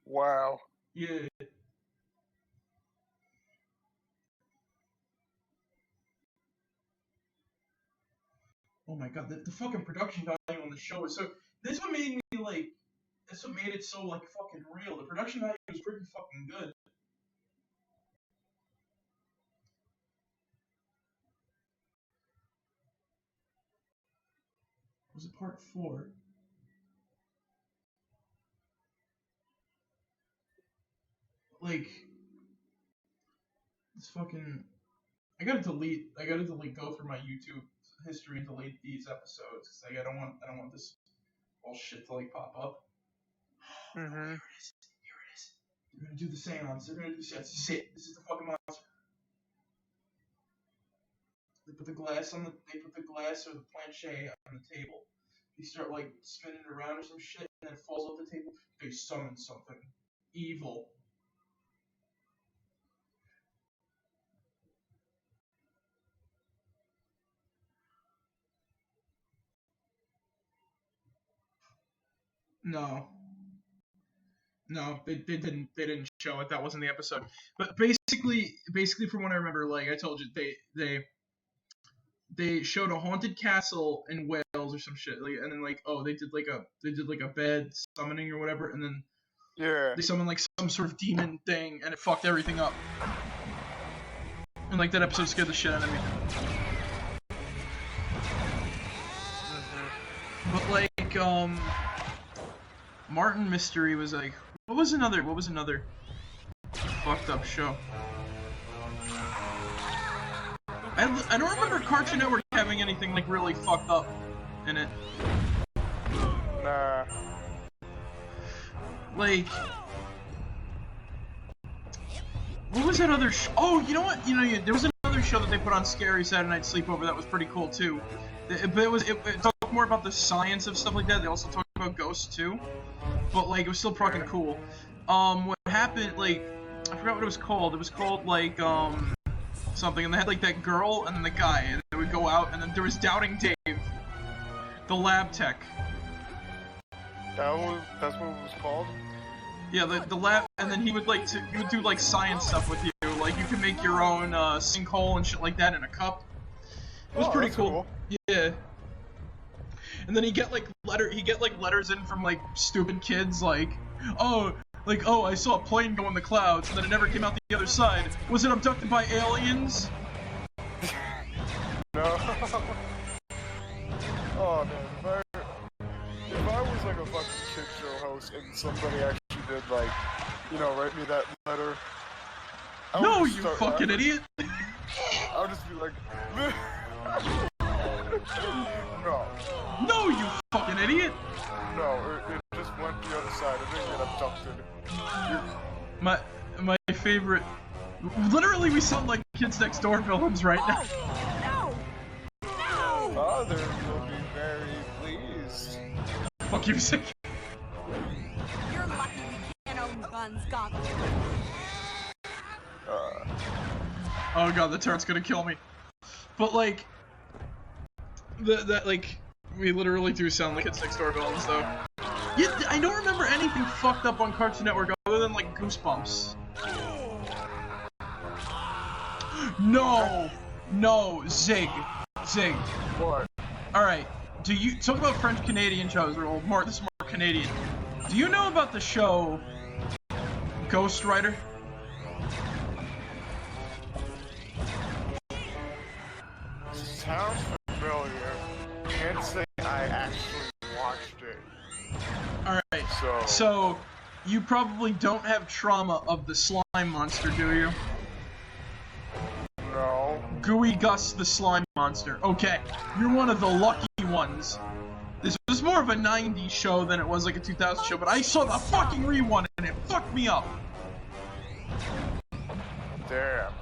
Wow. Yeah. Oh my god, the fucking production value on the show is so. This one made me like. That's what made it so like fucking real. The production value was pretty fucking good. Was it part 4? Like this fucking. I gotta delete. Go through my YouTube history and delete these episodes because like I don't want this all shit to like pop up. Mm-hmm. Here it is. They're gonna do the seance. They're gonna do the seance. This is it. This is the fucking monster. They put the glass or the planchette on the table. They start like spinning it around or some shit, and then it falls off the table. They summon something evil. No, they didn't show it. That wasn't the episode. But basically from what I remember, like I told you, they showed a haunted castle in Wales or some shit, like, and then like they did like a bad summoning or whatever, and then they summoned like some sort of demon thing, and it fucked everything up. And like that episode scared the shit out of me. But like Marek1shtar was like, what was another fucked up show? I don't remember Cartoon Network having anything like really fucked up. in it. Nah. Like, what was that other oh, you know what? There was another show that they put on Scary Saturday Night Sleepover that was pretty cool too. But it talked more about the science of stuff like that. They also talked about ghosts too. But like, it was still fucking cool. What happened, like, I forgot what it was called. It was called like something, and they had like that girl and then the guy, and they would go out, and then there was Doubting Dave, the lab tech. That's what it was called? Yeah, the lab, and then he would do like science stuff with you. Like, you could make your own sinkhole and shit like that in a cup. It was pretty cool. Yeah. And then he'd get like letters in from like stupid kids, like, oh, I saw a plane go in the clouds, and then it never came out the other side. Was it abducted by aliens? No. Oh man, if I was like a fucking kid show host and somebody actually did like, write me that letter. No, you fucking idiot! I would just be like, no. No, you fucking idiot! No, it just went the other side. It didn't get abducted. My favorite. Literally, we sound like Kids Next Door villains right now. No! Father will be very pleased. Fuck you, sick. You're lucky we can't own guns, Goggle. Oh god, the turret's gonna kill me. But like, we literally do sound like Kids Next Door villains, though. Yeah, I don't remember anything fucked up on Cartoon Network other than like Goosebumps. No, Zig. What? All right, do you talk about French Canadian shows, or this is more Canadian? Do you know about the show Ghost Rider? Sounds familiar. Can't say I actually watched it. Alright, so you probably don't have trauma of the slime monster, do you? No. Gooey Gus the slime monster. Okay, you're one of the lucky ones. This was more of a 90s show than it was like a 2000 show, but I saw the fucking rerun and it fucked me up. Damn.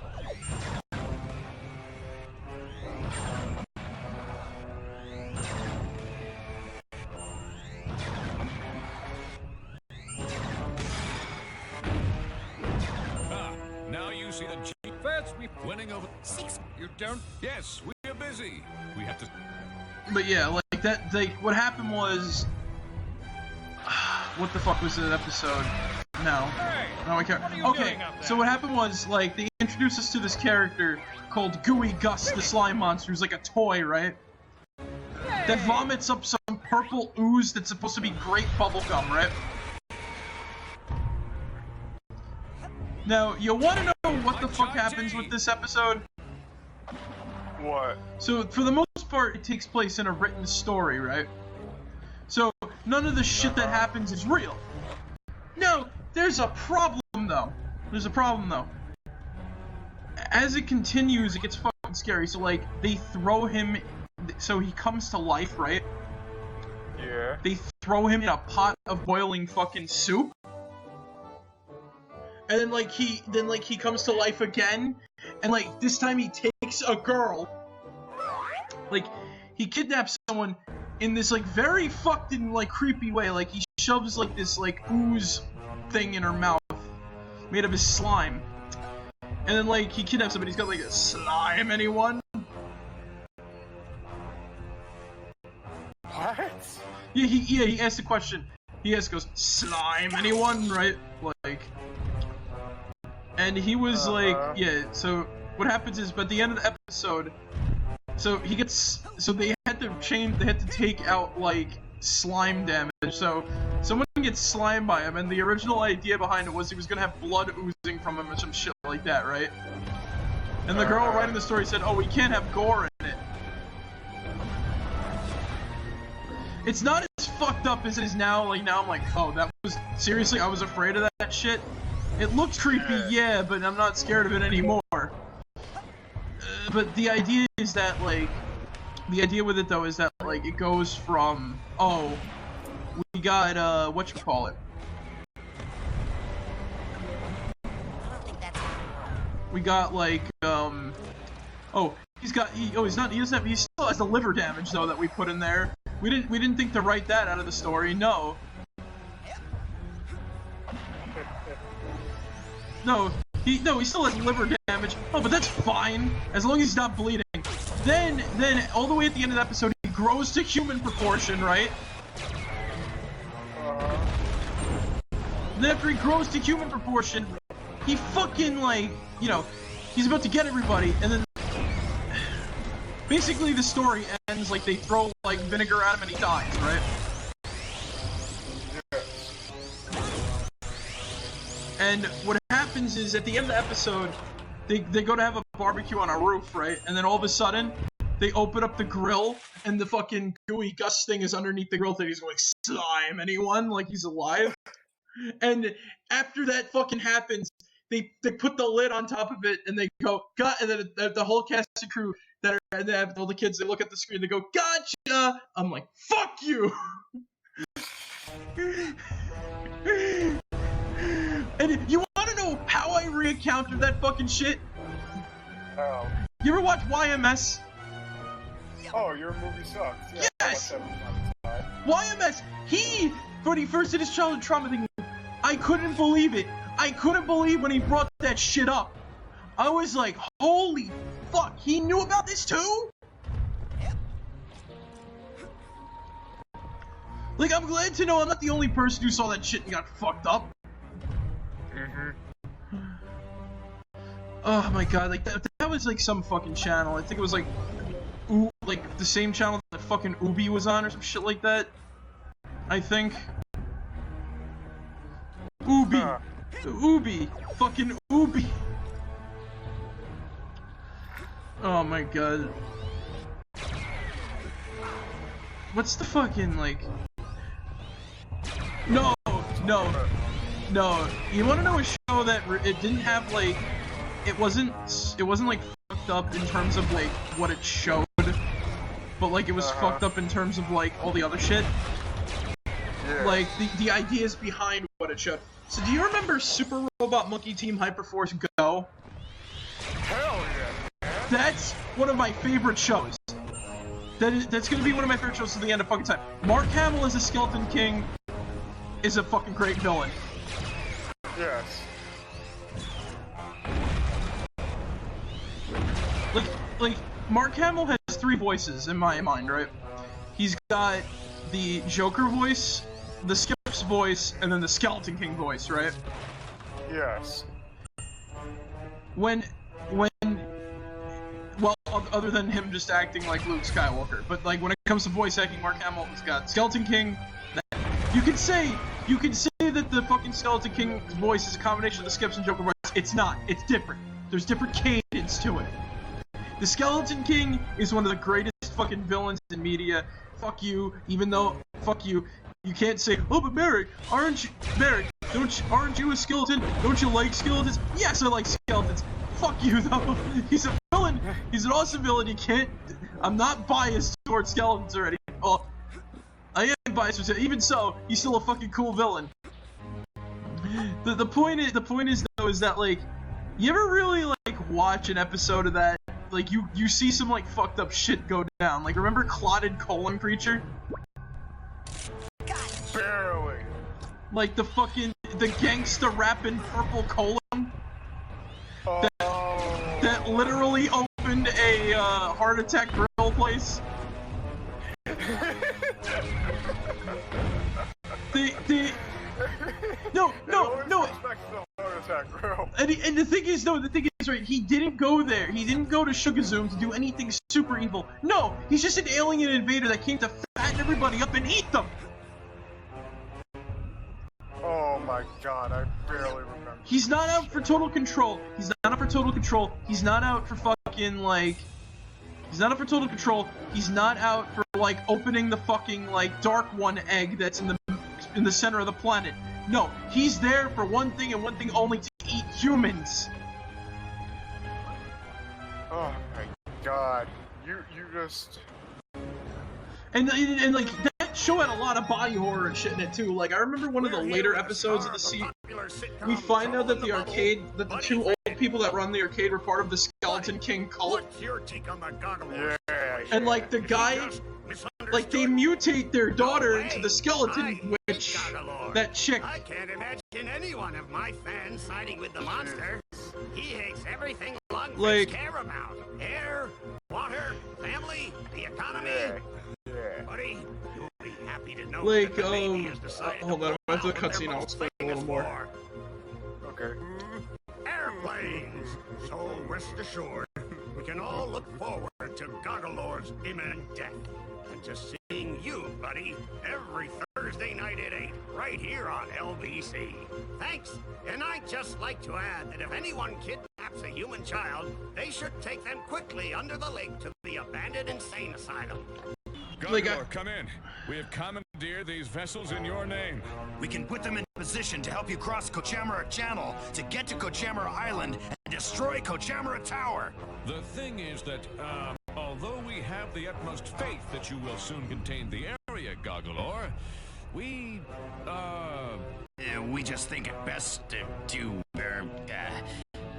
Now you see the Jeep fats we winning over 6. You don't? Yes, we are busy. We have to. But yeah, like that. What happened was, what the fuck was that episode? No, I can't. Okay, so what happened was, like, they introduced us to this character called Gooey Gus the slime monster, who's like a toy, right? That vomits up some purple ooze that's supposed to be grape bubblegum, right? Now, you want to know what the fuck happens with this episode? What? So, for the most part, it takes place in a written story, right? So, none of the shit that happens is real. No, there's a problem, though. As it continues, it gets fucking scary. So, like, they throw him... So, he comes to life, right? Yeah. They throw him in a pot of boiling fucking soup. And then, like, he comes to life again. And, like, this time he takes a girl. Like, he kidnaps someone in this, like, very fucking, like, creepy way. Like, he shoves, like, this, like, ooze thing in her mouth. Made of his slime. And then, like, he kidnaps somebody. He's got, like, a slime, anyone? What? Yeah, he asked the question. He goes, slime, anyone? Right? Like... And he was like, yeah, so what happens is, by the end of the episode, so they had to take out, like, slime damage, so someone gets slimed by him, and the original idea behind it was he was gonna have blood oozing from him or some shit like that, right? And the girl writing the story said, oh, we can't have gore in it. It's not as fucked up as it is now, like, now I'm like, oh, that was, seriously, I was afraid of that shit? It looks creepy, yeah, but I'm not scared of it anymore. But the idea is that, like, the idea with it though is that like it goes from, oh, we got whatchamacallit. We got like oh, he still has the liver damage though that we put in there. We didn't think to write that out of the story, no. No, he still has liver damage. Oh, but that's fine, as long as he's not bleeding. Then all the way at the end of the episode, he grows to human proportion, right? Then after he grows to human proportion, he fucking, like, you know, he's about to get everybody, and then basically the story ends like they throw, like, vinegar at him and he dies, right? And what happens is, at the end of the episode, they go to have a barbecue on a roof, right? And then all of a sudden, they open up the grill, and the fucking gooey Gus thing is underneath the grill thing. He's going, slime anyone? Like he's alive? And after that fucking happens, they put the lid on top of it, and they go, God, and then the whole cast and crew that are, and they have all the kids, they look at the screen, they go, gotcha! I'm like, fuck you! And if you want to know how I re-encountered that fucking shit? Oh. You ever watch YMS? Oh, your movie sucks. Yeah, yes! YMS! When he first did his childhood trauma thing, I couldn't believe it. I couldn't believe when he brought that shit up. I was like, holy fuck, he knew about this too? Like, I'm glad to know I'm not the only person who saw that shit and got fucked up. Oh my god, like that was like some fucking channel. I think it was like like the same channel that fucking Ubi was on or some shit like that. I think. Ubi, fucking Ubi. Oh my god. What's the fucking like? No. You want to know a show that it didn't have like, it wasn't like fucked up in terms of like what it showed, but like it was fucked up in terms of like all the other shit. Yeah. Like the ideas behind what it showed. So do you remember Super Robot Monkey Team Hyperforce Go? Hell yeah! That's one of my favorite shows. That's gonna be one of my favorite shows to the end of fucking time. Mark Hamill as a Skeleton King is a fucking great villain. Yes. Like Mark Hamill has 3 voices in my mind, right? He's got the Joker voice, the Skip's voice, and then the Skeleton King voice, right? Yes. Well, other than him just acting like Luke Skywalker, but like when it comes to voice acting, Mark Hamill has got Skeleton King. You can say that the fucking Skeleton King's voice is a combination of the Skips and Joker voice. It's not. It's different. There's different cadence to it. The Skeleton King is one of the greatest fucking villains in media. Fuck you. Even though, fuck you. You can't say, oh, but Marek, aren't you a skeleton? Don't you like skeletons? Yes, I like skeletons. Fuck you, though. He's a villain. He's an awesome villain. I'm not biased towards skeletons already. Well, I am biased towards it. Even so, he's still a fucking cool villain. The point is though, is that like, you ever really like watch an episode of that? Like you see some like fucked up shit go down. Like remember Clotted Colon Creature? Barely. Like the gangsta rapping purple colon. That literally opened a heart attack grill place. No. And the thing is, right, he didn't go there. He didn't go to Sugazoom to do anything super evil. No, he's just an alien invader that came to fatten everybody up and eat them. Oh my god, I barely remember. He's not out for total control. He's not out for total control. He's not out for fucking like... He's not out for total control. He's not out for like opening the fucking like Dark One egg that's in the center of the planet. No, he's there for one thing and one thing only, to eat humans. Oh my god, you just... And like that show had a lot of body horror and shit in it too. Like I remember one of the later episodes of the season, we find out that the two old people that run the arcade were part of the Skeleton King cult. What's your take on the Goggalor? And like the guy, like they mutate their daughter into the skeleton witch. That chick. I can't imagine any one of my fans siding with the monster. He hates everything lungfish care about. Air, water, family, the economy. Buddy, you'll be happy to know like, that the baby has decided hold on, after the to follow cutscene I'll explain a little more. Okay. Airplanes! So rest assured, we can all look forward to Goggalor's imminent death. And to seeing you, buddy, every Thursday night at 8, right here on LBC. Thanks, and I'd just like to add that if anyone kidnaps a human child, they should take them quickly under the lake to the abandoned insane asylum. Goggalor, come in. We have commandeered these vessels in your name. We can put them in position to help you cross Kochamara Channel to get to Kochamara Island and destroy Kochamara Tower. The thing is that, although we have the utmost faith that you will soon contain the area, Goggalor, we just think it best to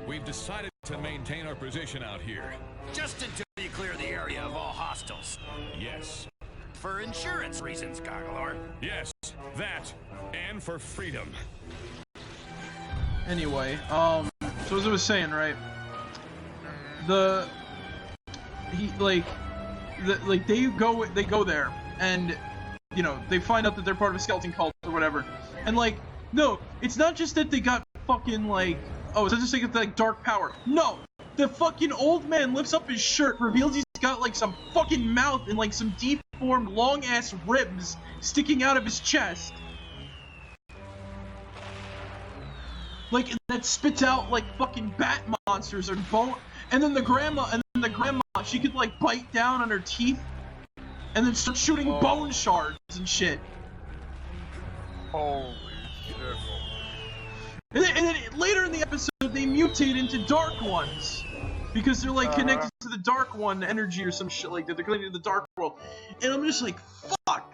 we've decided to maintain our position out here. Just until you clear the area of all hostiles. Yes. For insurance reasons, Goggalor. Yes, that, and for freedom. Anyway, so as I was saying, right, they go there, and, you know, they find out that they're part of a skeleton cult or whatever, and like, no, it's not just that they got fucking like, oh, it's not just like dark power. No, the fucking old man lifts up his shirt, reveals he's got like some fucking mouth and like some deformed long ass ribs sticking out of his chest. Like, that spits out like fucking bat monsters or bone. And then the grandma, she could like bite down on her teeth and then start shooting bone shards and shit. Holy shit. And then later in the episode, they mutate into Dark Ones. Because they're like connected to the Dark One energy or some shit like that. They're connected to the Dark World. And I'm just like, fuck.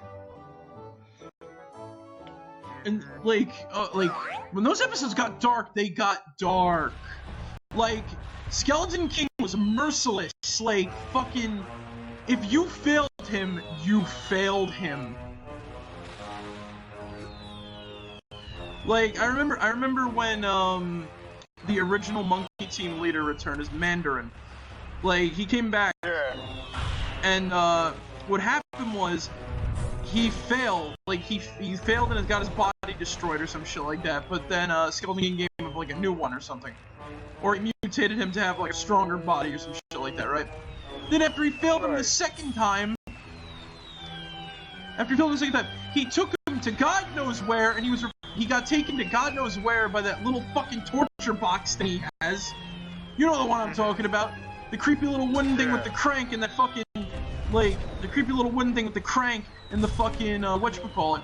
And like, when those episodes got dark, they got dark. Like, Skeleton King was merciless. Like, fucking, if you failed him, you failed him. Like, I remember when, the original Monkey Team leader returned as Mandarin. Like, he came back, and, what happened was, he failed, like, he failed and got his body destroyed or some shit like that, but then, Skeleton King gave him, like, a new one or something. Or he mutated him to have, like, a stronger body or some shit like that, right? Then after he failed him the second time, he took him to God knows where, and he got taken to God knows where by that little fucking torture box thing he has. You know the one I'm talking about. The creepy little wooden thing with the crank and that fucking, like, the creepy little wooden thing with the crank and the fucking, whatchamacallit.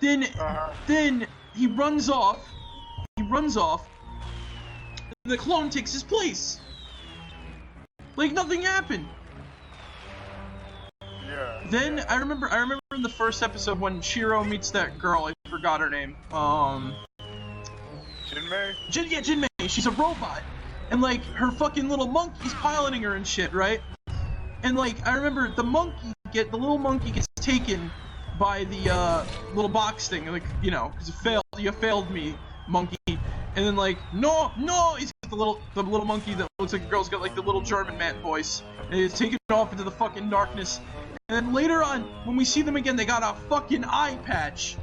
Then he runs off, and the clone takes his place. Like nothing happened. Then I remember in the first episode when Shiro meets that girl, I forgot her name. Jinmei? Jinmei. She's a robot, and like her fucking little monkey's piloting her and shit, right? And like I remember the little monkey gets taken by the little box thing, like, you know, because you failed me, monkey. And then like no, he's got the little monkey that looks like a girl's got like the little German man voice, and he's taken off into the fucking darkness. And then later on, when we see them again, they got a fucking eye patch.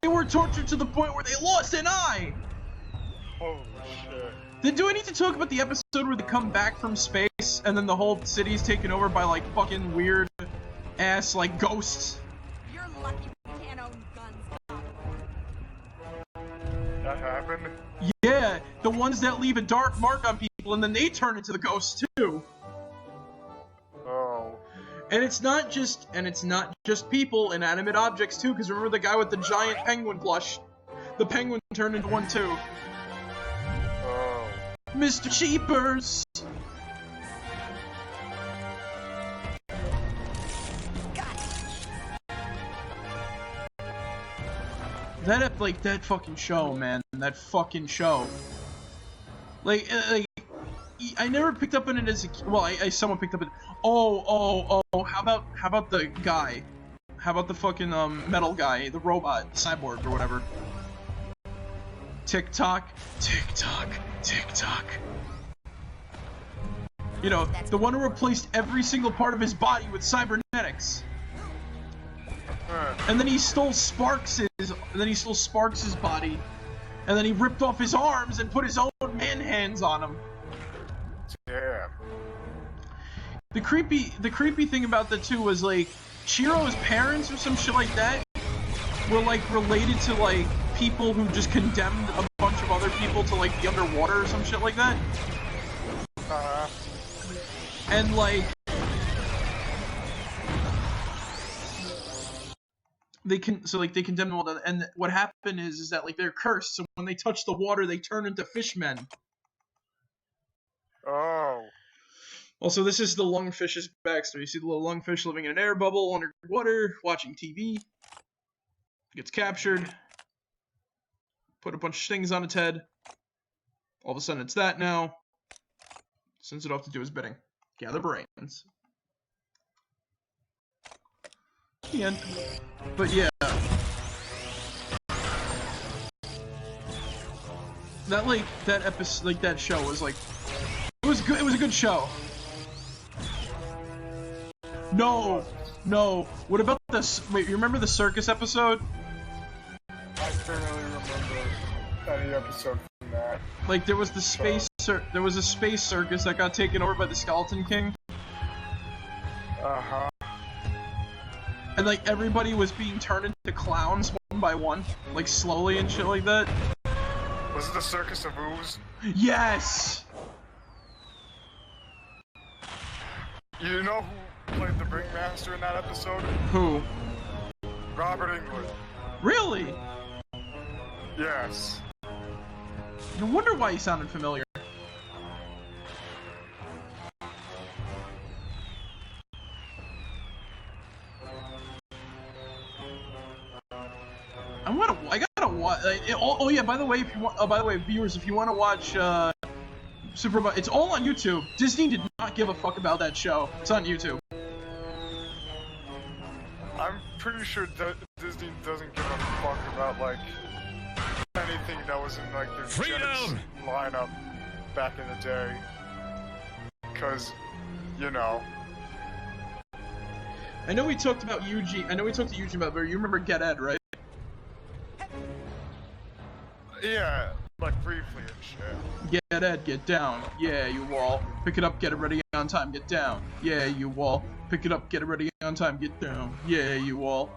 They were tortured to the point where they lost an eye! Holy shit. Then do I need to talk about the episode where they come back from space, and then the whole city's taken over by, like, fucking weird-ass, like, ghosts? You're lucky we can't own guns. That happened? Yeah, the ones that leave a dark mark on people, and then they turn into the ghosts, too. Oh. And it's not just people, inanimate objects too, because remember the guy with the giant penguin plush? The penguin turned into one too. Oh. Mr. Cheapers! that fucking show, man. That fucking show. Like, I never picked up on it as a well. I somewhat picked up on it. Oh. How about the guy? How about the fucking metal guy, the robot, cyborg or whatever? Tick tock. You know, the one who replaced every single part of his body with cybernetics. And then he stole Sparks' body, and then he ripped off his arms and put his own man hands on him. Yeah. The creepy thing about that too was like Chihiro's parents or some shit like that were like related to like people who just condemned a bunch of other people to like the underwater or some shit like that. And like they condemned them all, and what happened is that like they're cursed, so when they touch the water they turn into fishmen. Oh. Also, this is the lungfish's backstory. You see the little lungfish living in an air bubble underwater, watching TV. Gets captured. Put a bunch of stings on its head. All of a sudden it's that now. Sends it off to do his bidding. Gather brains. The end. But yeah. That episode, like that show was like, it was good. It was a good show. No. What about this? Wait, you remember the circus episode? I don't really remember any episode from that. Like there was the there was a space circus that got taken over by the Skeleton King. And like everybody was being turned into clowns one by one, like slowly and shit like that. Was it the Circus of Ooze? Yes! You know who played the Ringmaster in that episode? Who? Robert Englund. Really? Yes. No wonder why he sounded familiar. I gotta watch. Oh yeah. By the way, viewers, if you want to watch Super, it's all on YouTube. Disney did not give a fuck about that show. It's on YouTube. I'm pretty sure Disney doesn't give a fuck about like anything that was in like their Jetix lineup back in the day. Cause, you know. I know we talked about Eugene. I know we talked to Eugene about, but you remember Get Ed, right? Yeah, like briefly and shit. Get Ed, get down. Yeah, you wall. Pick it up, get it ready on time, get down. Yeah, you wall. Pick it up, get it ready on time, get down. Yeah, you wall.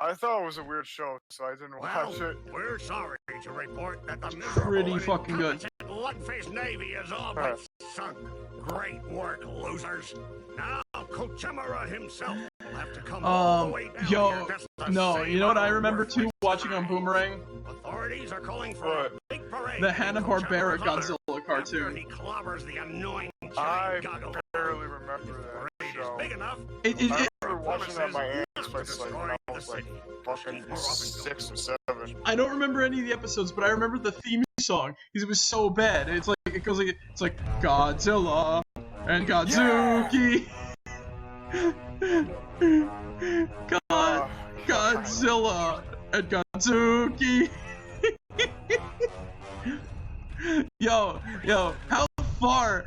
I thought it was a weird show, so I didn't watch it. We're sorry to report that the pretty fucking good. Bloodface Navy is all but sunk. Great work, losers. Now Kochimera himself will have to come all the way down here just to save you know what I remember our too, watching on Boomerang? Authorities are calling for a big parade. The Hanna-Barbera Godzilla cartoon. He clobbers the annoying I Goggle. barely remember that show. Big enough. I remember watching that at my aunt's place like when I was like fucking 6 or 7. I don't remember any of the episodes, but I remember the theme song because it was so bad. It's like it goes like it's like Godzilla and Godzuki. Godzilla and Godzuki. Yo, how far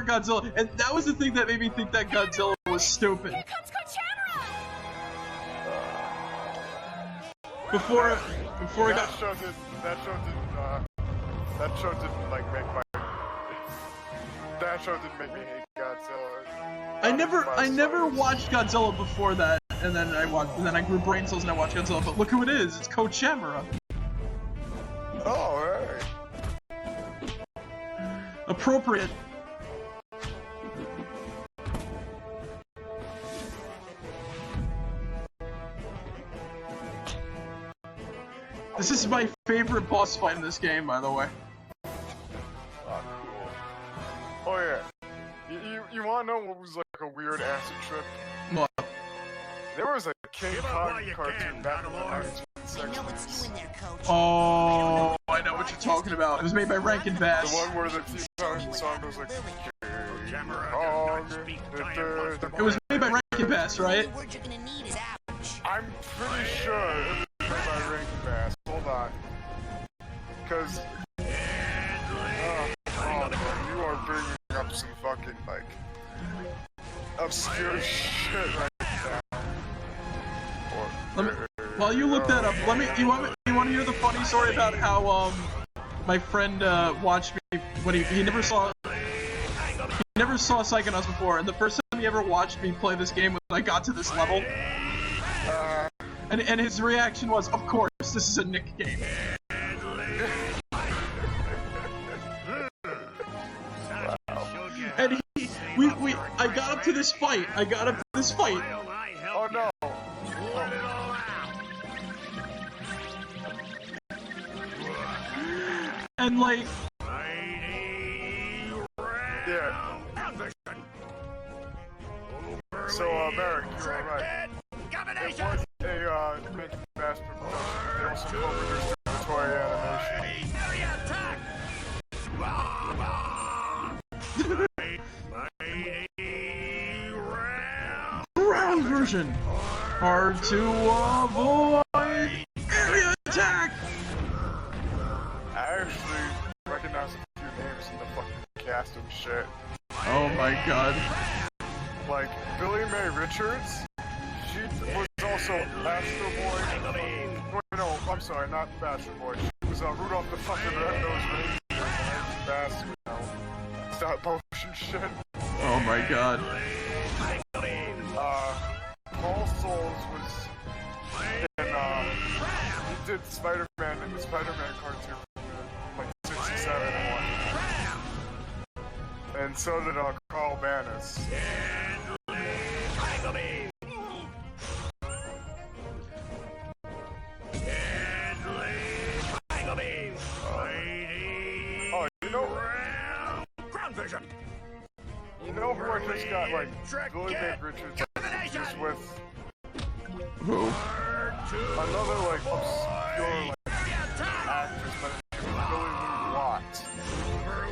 Godzilla? And that was the thing that made me think that Godzilla was stupid. Here comes Kochimera! Before I got that show didn't like make my that show didn't make me hate Godzilla. I never watched Godzilla before that, and then I grew brain cells and I watched Godzilla. But look who it is! It's Kochimera. Oh, hey. Appropriate. This is my favorite boss fight in this game, by the way. Oh, cool. Oh yeah. You wanna know what was like a weird acid trip? What? There was a King Kong cartoon back in the 90s. section. know it's you in there, Coach. Oh, I know what you're talking about. It was made by Rankin Bass. The one where the song goes like. It was made by Rankin Bass, right? The word you're gonna need is ouch. I'm pretty sure it was made by Rankin Bass. Hold on. Because. Man, you are bringing up some fucking, like. Obscure shit right now. While you look that up, you want to hear the funny story about how my friend watched me when he never saw Psychonauts before, and the first time he ever watched me play this game was when I got to this level, and his reaction was, of course, this is a Nick game. And I got up to this fight. Oh no. And like, yeah. So, Marek, you were right. It was a Rankin Bass production. They also co-produced the toy animation. Ground version. Hard to avoid. Area attack. I actually recognize a few names in the fucking cast and shit. Oh my god. Like, Billy Mae Richards, she was also Astro Boy. No, I'm sorry, not Astro Boy. She was Rudolph the fucking Red-Nosed Reindeer. Bass, you know, stop motion shit. Oh my god. Paul Souls was in, he did Spider-Man in the Spider-Man cartoon, like 67 and one. And so did Carl Banas. Oh, you know, Ground vision. You know who I just got, like, Billy Mae Richards is with? Who? Another, like, obscure, like, actress, but it was Billy Lou Watt.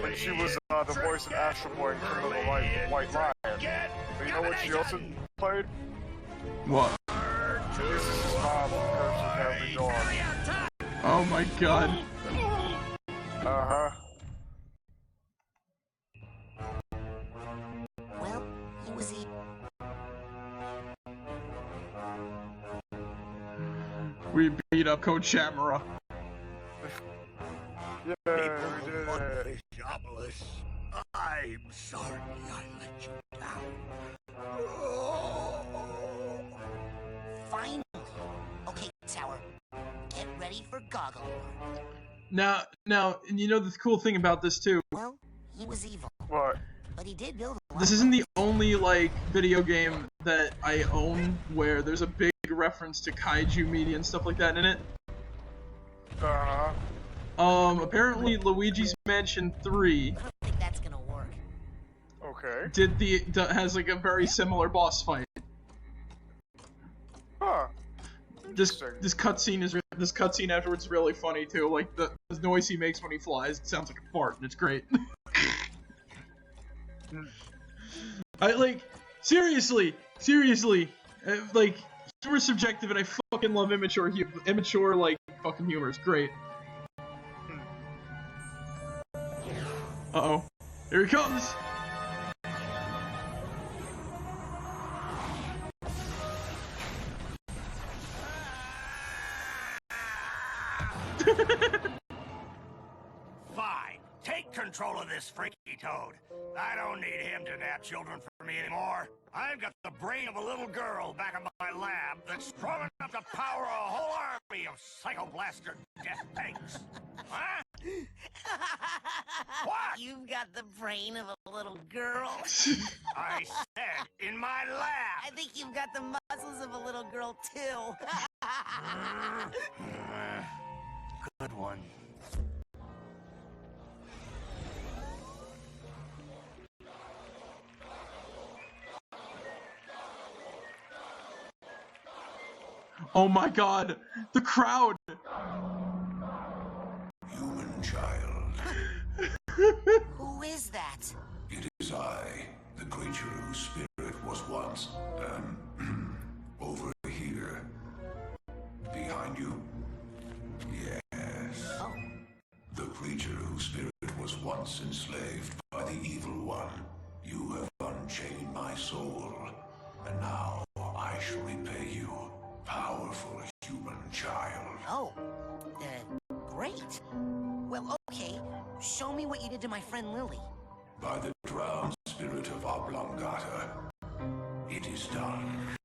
And she was, the voice of Astro Boy in Criminal White Lion. But you know what she also played? What? This is his mom from Coach and Cowardly Dog. Oh my god. Uh-huh. Well, he was We beat up Coach Shamara. Yeah, we did it. I'm sorry I let you down. Finally. Okay, Tower. Get ready for Goggle. Now, and you know the cool thing about this too. Well, he was evil. What? But he did build a lot. This isn't the only, like, video game that I own where there's a big reference to kaiju media and stuff like that in it. Apparently Luigi's Mansion 3 I don't think that's gonna work. Okay. has, like, a very similar boss fight. Huh. This cutscene afterwards is really funny too. Like the noise he makes when he flies, it sounds like a fart, and it's great. I like seriously, like super subjective, and I fucking love immature like fucking humor. It's great. Uh-oh, here he comes. Fine. Take control of this freaky toad. I don't need him to nab children for me anymore. I've got the brain of a little girl back in my lab that's strong enough to power a whole army of psychoblaster death tanks. Huh? What? You've got the brain of a little girl. I said in my lab. I think you've got the muscles of a little girl too. Good one. Oh my god, the crowd! Human child. Who is that? It is I, the creature whose spirit was once, over here. Behind you? Yes. Oh. The creature whose spirit was once enslaved by the evil one. You have unchained my soul, and now I shall repay you, powerful human child. Oh, great. Well, okay. Show me what you did to my friend Lily. By the drowned spirit of Oblongata, it is done.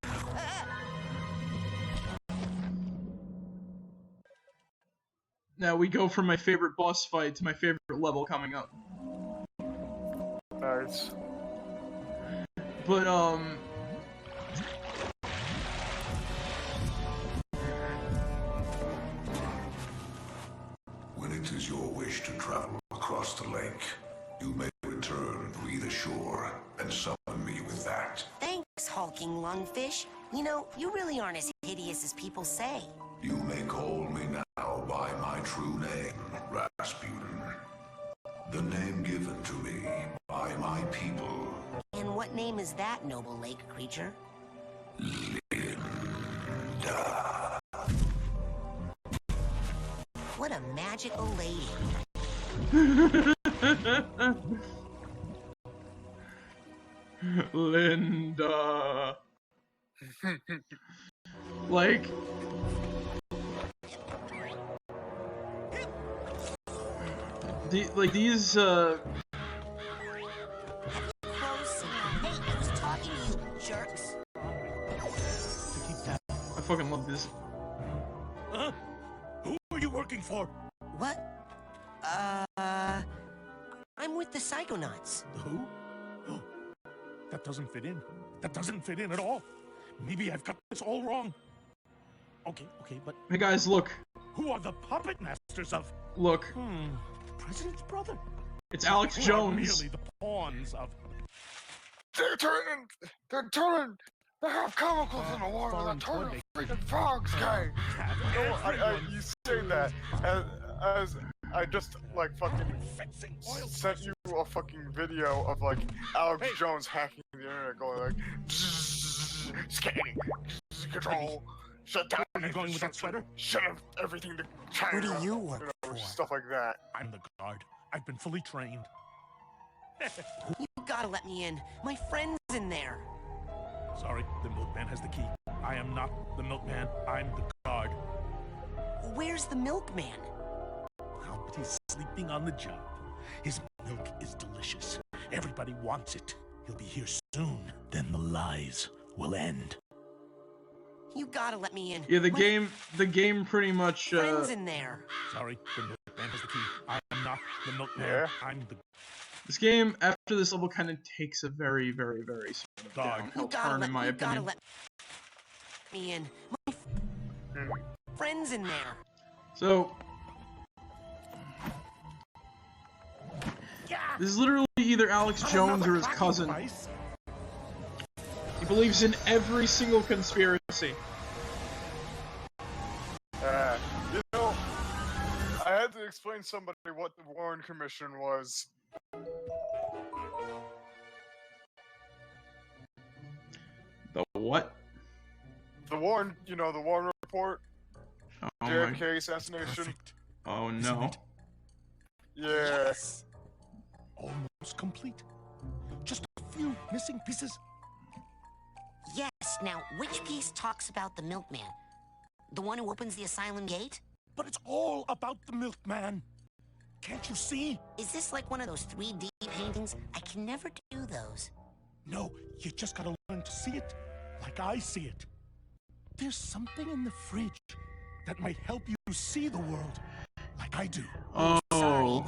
Now we go from my favorite boss fight to my favorite level coming up. Nice. But, When it is your wish to travel across the lake, you may return to either shore and summon me with that. Thanks, hulking lungfish. You know, you really aren't as hideous as people say. You may call me now by my true name, Rasputin. The name given to me by my people. And what name is that, noble lake creature? Linda. What a magical lady. Linda. Like... these, Close. Hey, I was talking to you, jerks. I fucking love this. Huh? Who are you working for? What? I'm with the Psychonauts. Who? Oh, that doesn't fit in. That doesn't fit in at all. Maybe I've got this all wrong. Okay, but... Hey guys, look. Who are the puppet masters of... Look. The president's brother? It's Alex Who Jones. are really the pawns of... They're turning, they have chemicals in the water that turn to freaking frogs, guy. You know, you say that as I just, like, fucking sent you a fucking video of, like, Alex Jones hacking the internet going, like, scanning, control, shut down. Are you going with that sweater? Shut everything to China. Who do you work for? Stuff like that. I'm the guard. I've been fully trained. You gotta let me in. My friend's in there. Sorry, the milkman has the key. I am not the milkman. I'm the guard. Where's the milkman? Oh, but he's sleeping on the job. His milk is delicious. Everybody wants it. He'll be here soon. Then the lies will end. You gotta let me in. Yeah, the game pretty much, Friend's in there. Sorry, the milkman has the key. I am not the milkman. Yeah. I'm the... This game, after this level, kind of takes a very, very, very sort of downhill turn, in my opinion. You gotta let me in. My friend's in there. So... This is literally either Alex Jones or his cousin. He believes in every single conspiracy. You know, I had to explain to somebody what the Warren Commission was. The what? The Warren, you know, the Warren Report. Oh JFK assassination. Perfect. Oh no. Yeah. Yes. Almost complete. Just a few missing pieces. Yes, now, which piece talks about the milkman? The one who opens the asylum gate? But it's all about the milkman. Can't you see? Is this like one of those 3D paintings? I can never do those. No, you just gotta learn to see it like I see it. There's something in the fridge that might help you see the world like I do. Oh. Sorry,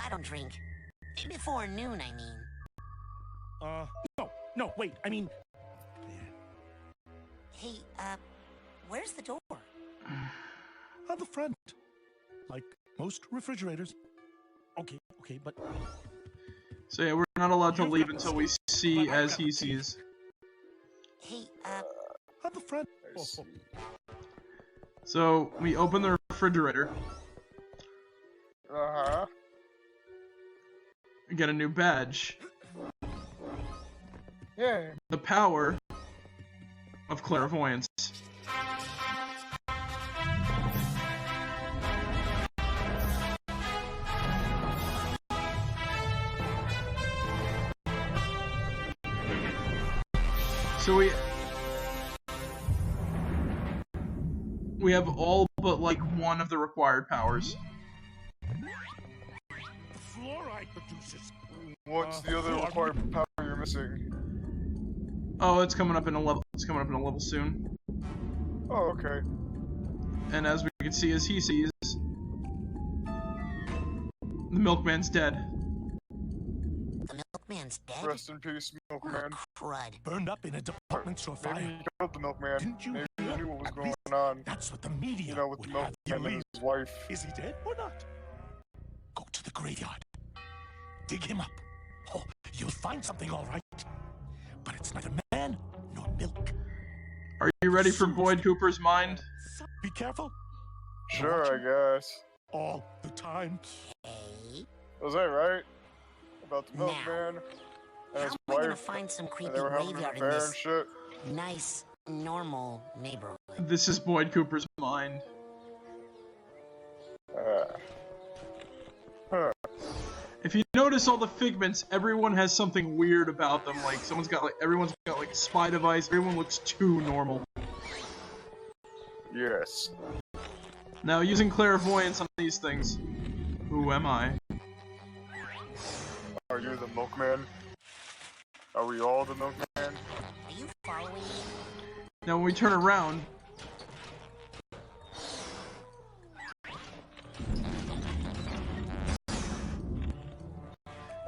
I don't drink. Before noon, I mean. No, wait, I mean... Hey, where's the door? On the front. Like most refrigerators. Okay, but... So yeah, we're not allowed to leave until we see as he sees. Hey, on the front. Nice. So we open the refrigerator. Uh-huh. We get a new badge. Yeah. The power of clairvoyance. So we have all but like one of the required powers. Fluoride produces. What's the other required power you're missing? Oh, it's coming up in a level. It's coming up in a level soon. Oh, okay. And as we can see, as he sees, the milkman's dead. The milkman's dead? Rest in peace, milkman. Crud. Burned up in a department store fire. Maybe he killed the milkman. Didn't you Maybe he hear? knew what was At going least on. That's what the media You know, with the would have you milkman believe. and his wife. Is he dead or not? Go to the graveyard. Dig him up. Oh, you'll find something all right. But it's neither man nor milk. Are you ready for Boyd Cooper's mind? Be careful. Sure, I guess. All the time. Hey. Was that right? About the milkman and his How am I gonna wife? find some And creepy they were having an graveyard in affair and this shit? nice, normal neighborhood? This is Boyd Cooper's mind. Huh. If you notice all the figments, everyone has something weird about them. Like everyone's got like spy device. Everyone looks too normal. Yes. Now using clairvoyance on these things. Who am I? Are you the milkman? Are we all the milkman? Are you following me? Now when we turn around,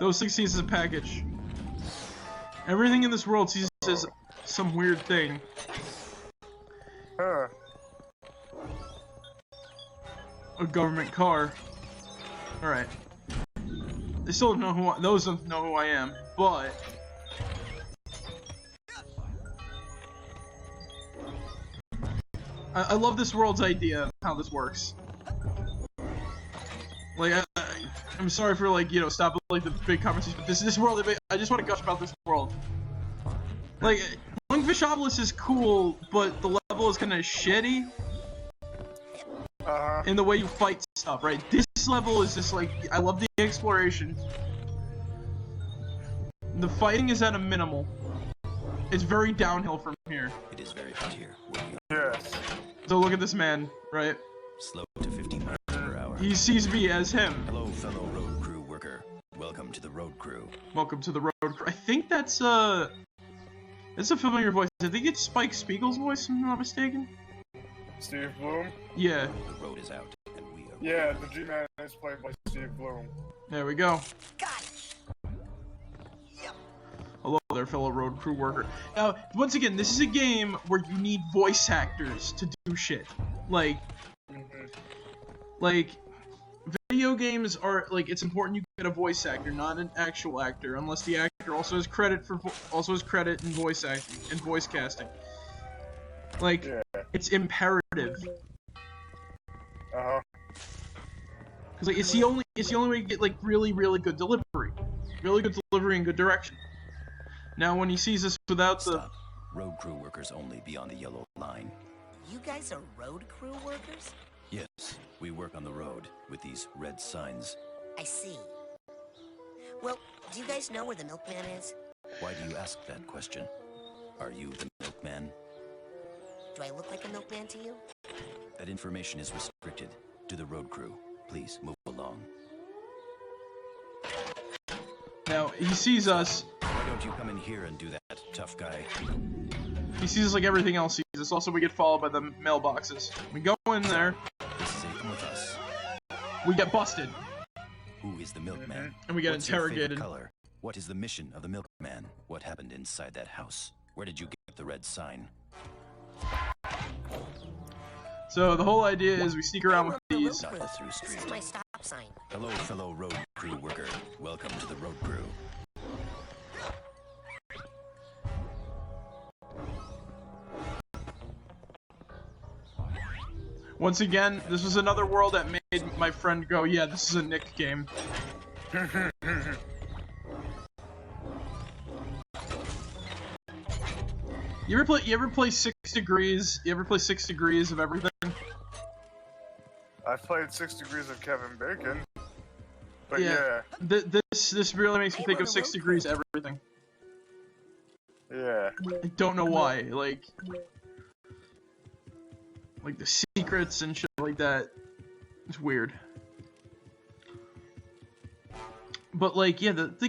those things sees as a package. Everything in this world sees as some weird thing. Huh. A government car. Alright. They still don't know those don't know who I am, but I love this world's idea of how this works. Like, I'm sorry for, like, you know, stop like the big conversation, but this world, I just want to gush about this world. Like, Lungfish Obelisk is cool, but the level is kind of shitty. In the way you fight stuff, right? This level is just like, I love the exploration. The fighting is at a minimal. It's very downhill from here. It is very hot here. Yes. So look at this man, right? Slow to 15 miles per hour. He sees me as him. Hello, fellow road crew worker. Welcome to the road crew. Welcome to the road crew. I think that's a familiar voice. I think it's Spike Spiegel's voice, if I'm not mistaken. Steve Bloom? Yeah. The road is out, and we are... Yeah, the G-Man is played by Steve Bloom. There we go. Got it. Hello there, fellow road crew worker. Now, once again, this is a game where you need voice actors to do shit. Like, video games are, like, it's important you get a voice actor, not an actual actor, unless the actor also has credit in voice acting and voice casting. Like, it's imperative. Uh-huh. Cause like it's the only way to get like really good delivery, and good direction. Now when he sees us without the road crew workers only beyond the yellow line. You guys are road crew workers? Yes, we work on the road with these red signs. I see. Well, do you guys know where the milkman is? Why do you ask that question? Are you the milkman? Do I look like a milkman to you? That information is restricted to the road crew. Please move along. Now he sees us. Why don't you come in here and do that, tough guy? He sees us like everything else sees us. Also, we get followed by the mailboxes. We go in there. This is a come with us. We get busted. Who is the milkman? And we get What's your interrogated. favorite color? What is the mission of the milkman? What happened inside that house? Where did you get the red sign? So the whole idea is we sneak around with these. Not the through street. This is my stop sign. Hello, fellow road crew worker. Welcome to the road crew. Once again, this was another world that made my friend go, yeah, this is a Nick game. You ever play 6 Degrees? You ever play 6 Degrees of everything? I've played 6 Degrees of Kevin Bacon. But yeah. This really makes me think of 6 Degrees everything. Yeah. I don't know why, like the secrets and shit like that. It's weird. But like, yeah, the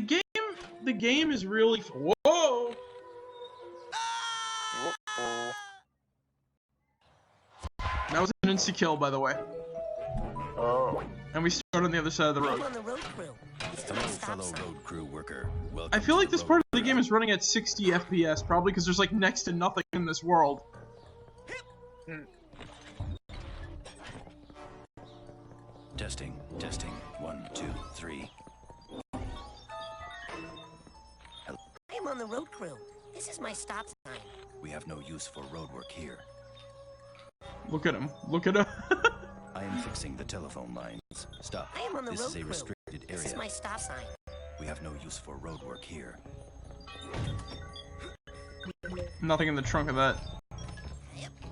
game is really whoa. Uh-oh. That was an insta-kill, by the way. Oh. And we start on the other side of the road. Hello, fellow road crew worker. I feel like this part of the game is running at 60 FPS, probably because there's like next to nothing in this world. Testing. 1, 2, 3. I'm on the road crew. This is my stop sign. We have no use for road work here. Look at him. Look at him. I am fixing the telephone lines. Stop. I am on the this road is a restricted area. This is my stop sign. We have no use for road work here. Nothing in the trunk of that.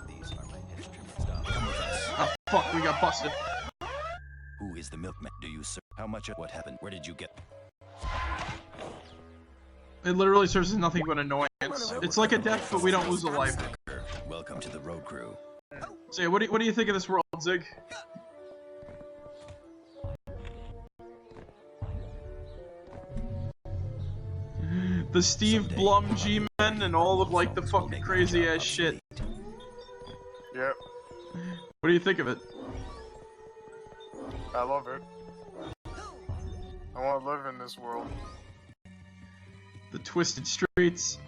These are my instruments. Stop. Come with us. Oh fuck, we got busted. Who is the milkman? Do you sir? How much? What happened? Where did you get? It literally serves as nothing but annoyance. It's like a death, but we don't lose a life. Welcome to the road crew. So, what do you think of this world, Zig? The Steve Blum G-Men and all of like the fucking crazy ass shit. Yep. What do you think of it? I love it. I want to live in this world. The twisted streets.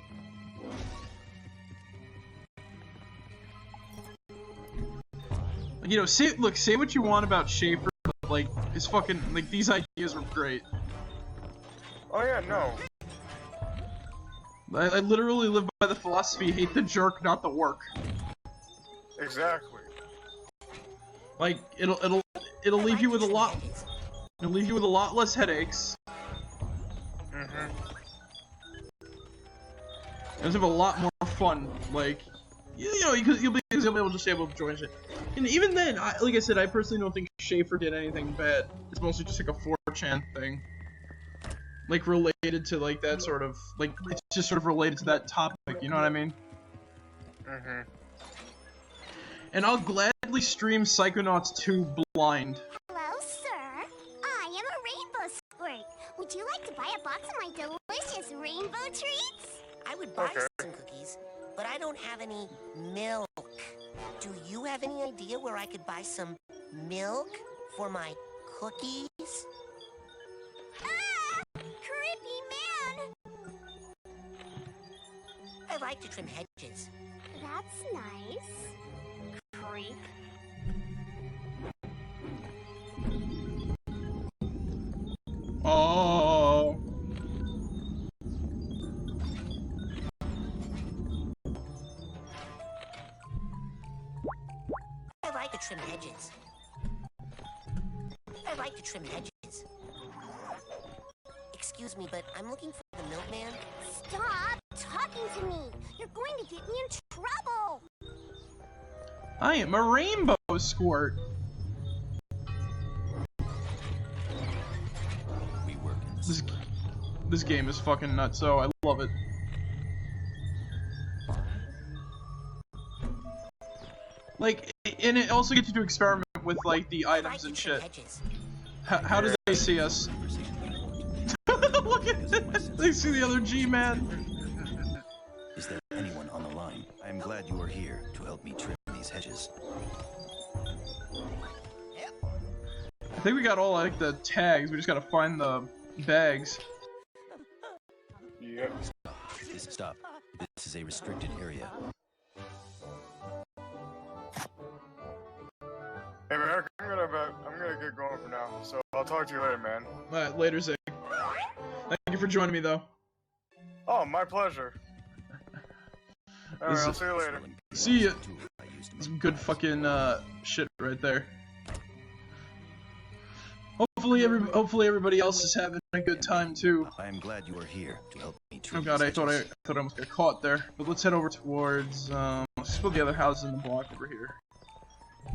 You know, say what you want about Schaefer, but like his fucking these ideas were great. Oh yeah, no. I literally live by the philosophy: hate the jerk, not the work. Exactly. Like it'll leave you with a lot. It'll leave you with a lot less headaches. It'll have a lot more fun. Like, you know, you'll be able to just able to join it. And even then, like I said, I personally don't think Schaefer did anything bad. It's mostly just like a 4chan thing. Like, related to, like, that sort of, like, it's just sort of related to that topic, you know what I mean? And I'll gladly stream Psychonauts 2 blind. Hello, sir. I am a rainbow squirt. Would you like to buy a box of my delicious rainbow treats? I would buy some cookies, but I don't have any milk. Do you have any idea where I could buy some milk for my cookies? Ah! Creepy man! I like to trim hedges. That's nice. Creep. Oh. I like to trim hedges. I like to trim hedges. Excuse me, but I'm looking for the milkman. Stop talking to me! You're going to get me in trouble! I am a rainbow squirt. We work in this game is fucking nuts, so I love it. Like, and it also gets you to experiment with like the items and shit. How do they see us? Look at it! They see the other G-Man. Is there anyone on the line? I am glad you are here to help me trim these hedges. I think we got all like the tags. We just gotta find the bags. Yep. Stop. This is a restricted area. Hey, Marek, I'm gonna get going for now. So I'll talk to you later, man. Alright, later, Zig. Thank you for joining me, though. Oh, my pleasure. Alright, I'll see you later. See ya. Some good fucking shit right there. Hopefully everybody else is having a good time too. I am glad you are here to help me treat. Oh god, I thought I almost got caught there. But let's head over towards let's explore the other houses in the block over here. I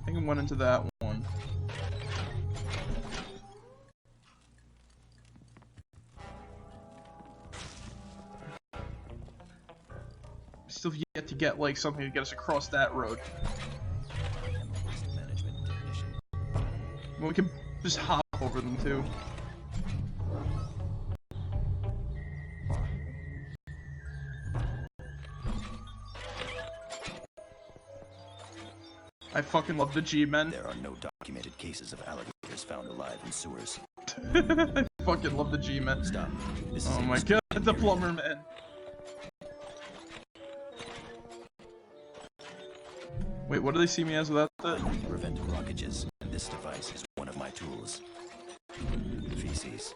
think I went into that one. Still yet to get like something to get us across that road. Well, we can just hop over them too. I fucking love the G-men. There are no documented cases of alligators found alive in sewers. I fucking love the G-men. Stop. Oh my god, the plumber man. Wait, what do they see me as without that? I need to prevent blockages, and this device is one of my tools. Feces.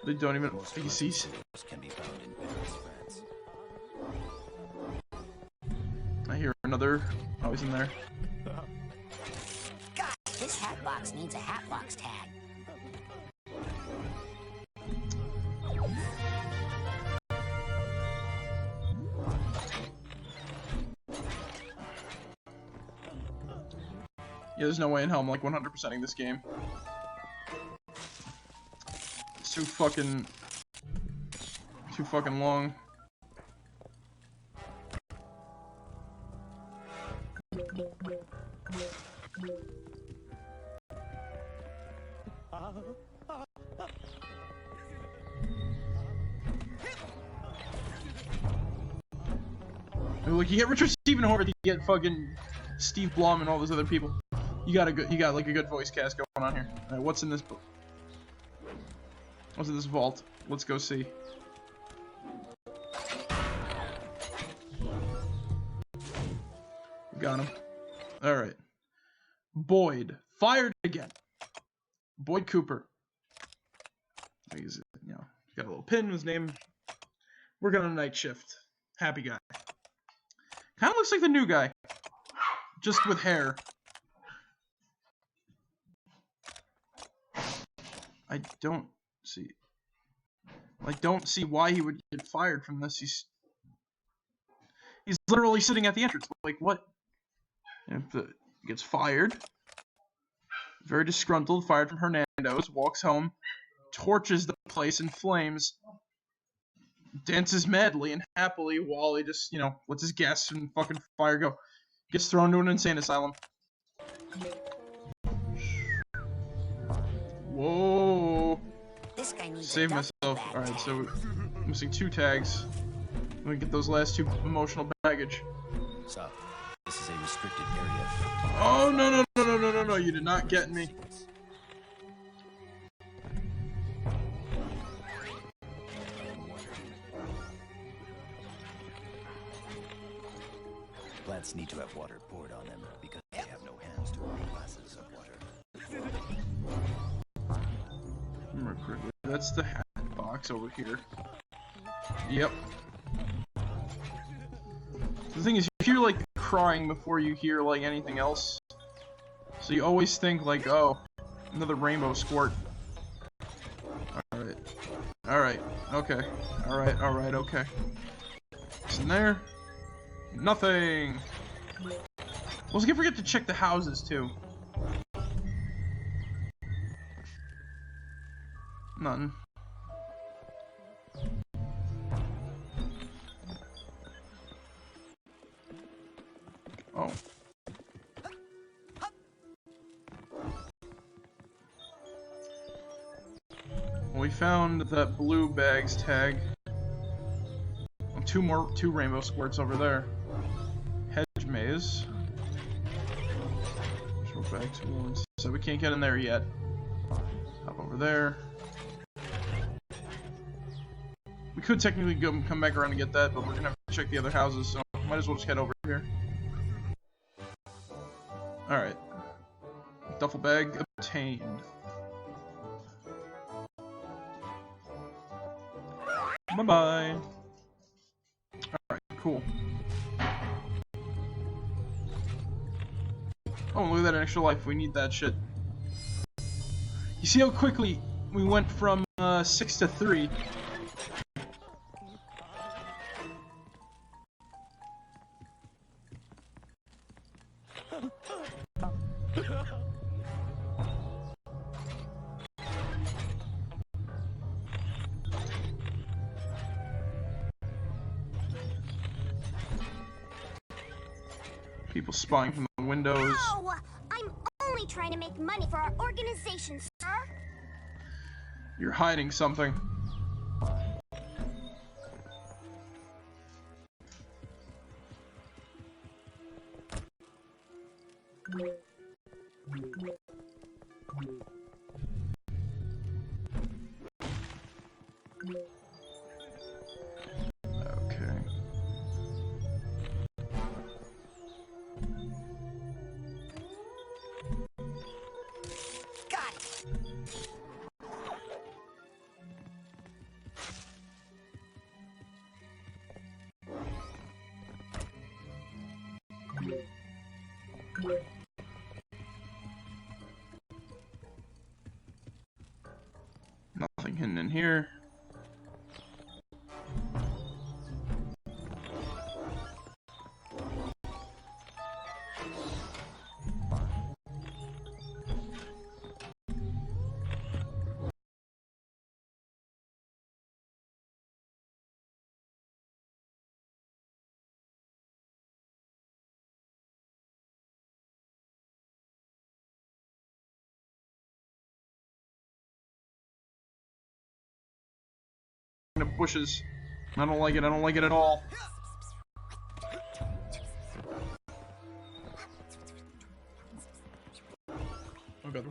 They don't even feces. Can be found in Paris, France. I hear another. Oh, he's in there. God, this hat box needs a hat box tag. Yeah, there's no way in hell I'm like 100%ing this game. It's too fucking long. Look, you get Richard Stephen Horvath, you get fucking Steve Blum and all those other people. You got like a good voice cast going on here. All right, what's in this book? What's in this vault? Let's go see. Got him. All right. Boyd fired again. Boyd Cooper. He's, you know, he's got a little pin in his name. Working on a night shift. Happy guy. Kind of looks like the new guy, just with hair. I don't see why he would get fired from this. He's literally sitting at the entrance. Like, what? If he gets fired, very disgruntled, fired from Hernando's, walks home, torches the place in flames, dances madly and happily while he just, you know, lets his gas and fucking fire go. Gets thrown to an insane asylum. Whoa. This guy needs Save myself. Alright, so I'm missing 2 tags. Let me get those last 2 emotional baggage. Stop. This is a restricted area. Oh, no, you did not get me. Plants need to have water poured on them because they have no hands to hold glasses of water. Remember correctly, that's the hat box over here. Yep. The thing is, you hear like crying before you hear like anything else. So you always think like, oh, another rainbow squirt. Alright. Alright. Okay. Alright, okay. What's in there? Nothing! Let's not forget to check the houses too. None. Oh. We found that blue bags tag. Two rainbow squirts over there. Hedge maze. Let's go back to one. So we can't get in there yet. Hop over there. We could technically go come back around and get that, but we're gonna have to check the other houses, so might as well just head over here. Alright. Duffel bag obtained. Bye-bye. Alright, cool. Oh, look at that extra life. We need that shit. You see how quickly we went from 6 to 3? People spying from the windows. No! I'm only trying to make money for our organization, sir. You're hiding something. Okay. Got it. Nothing hidden in here. In the bushes. I don't like it. I don't like it at all. Oh god, they're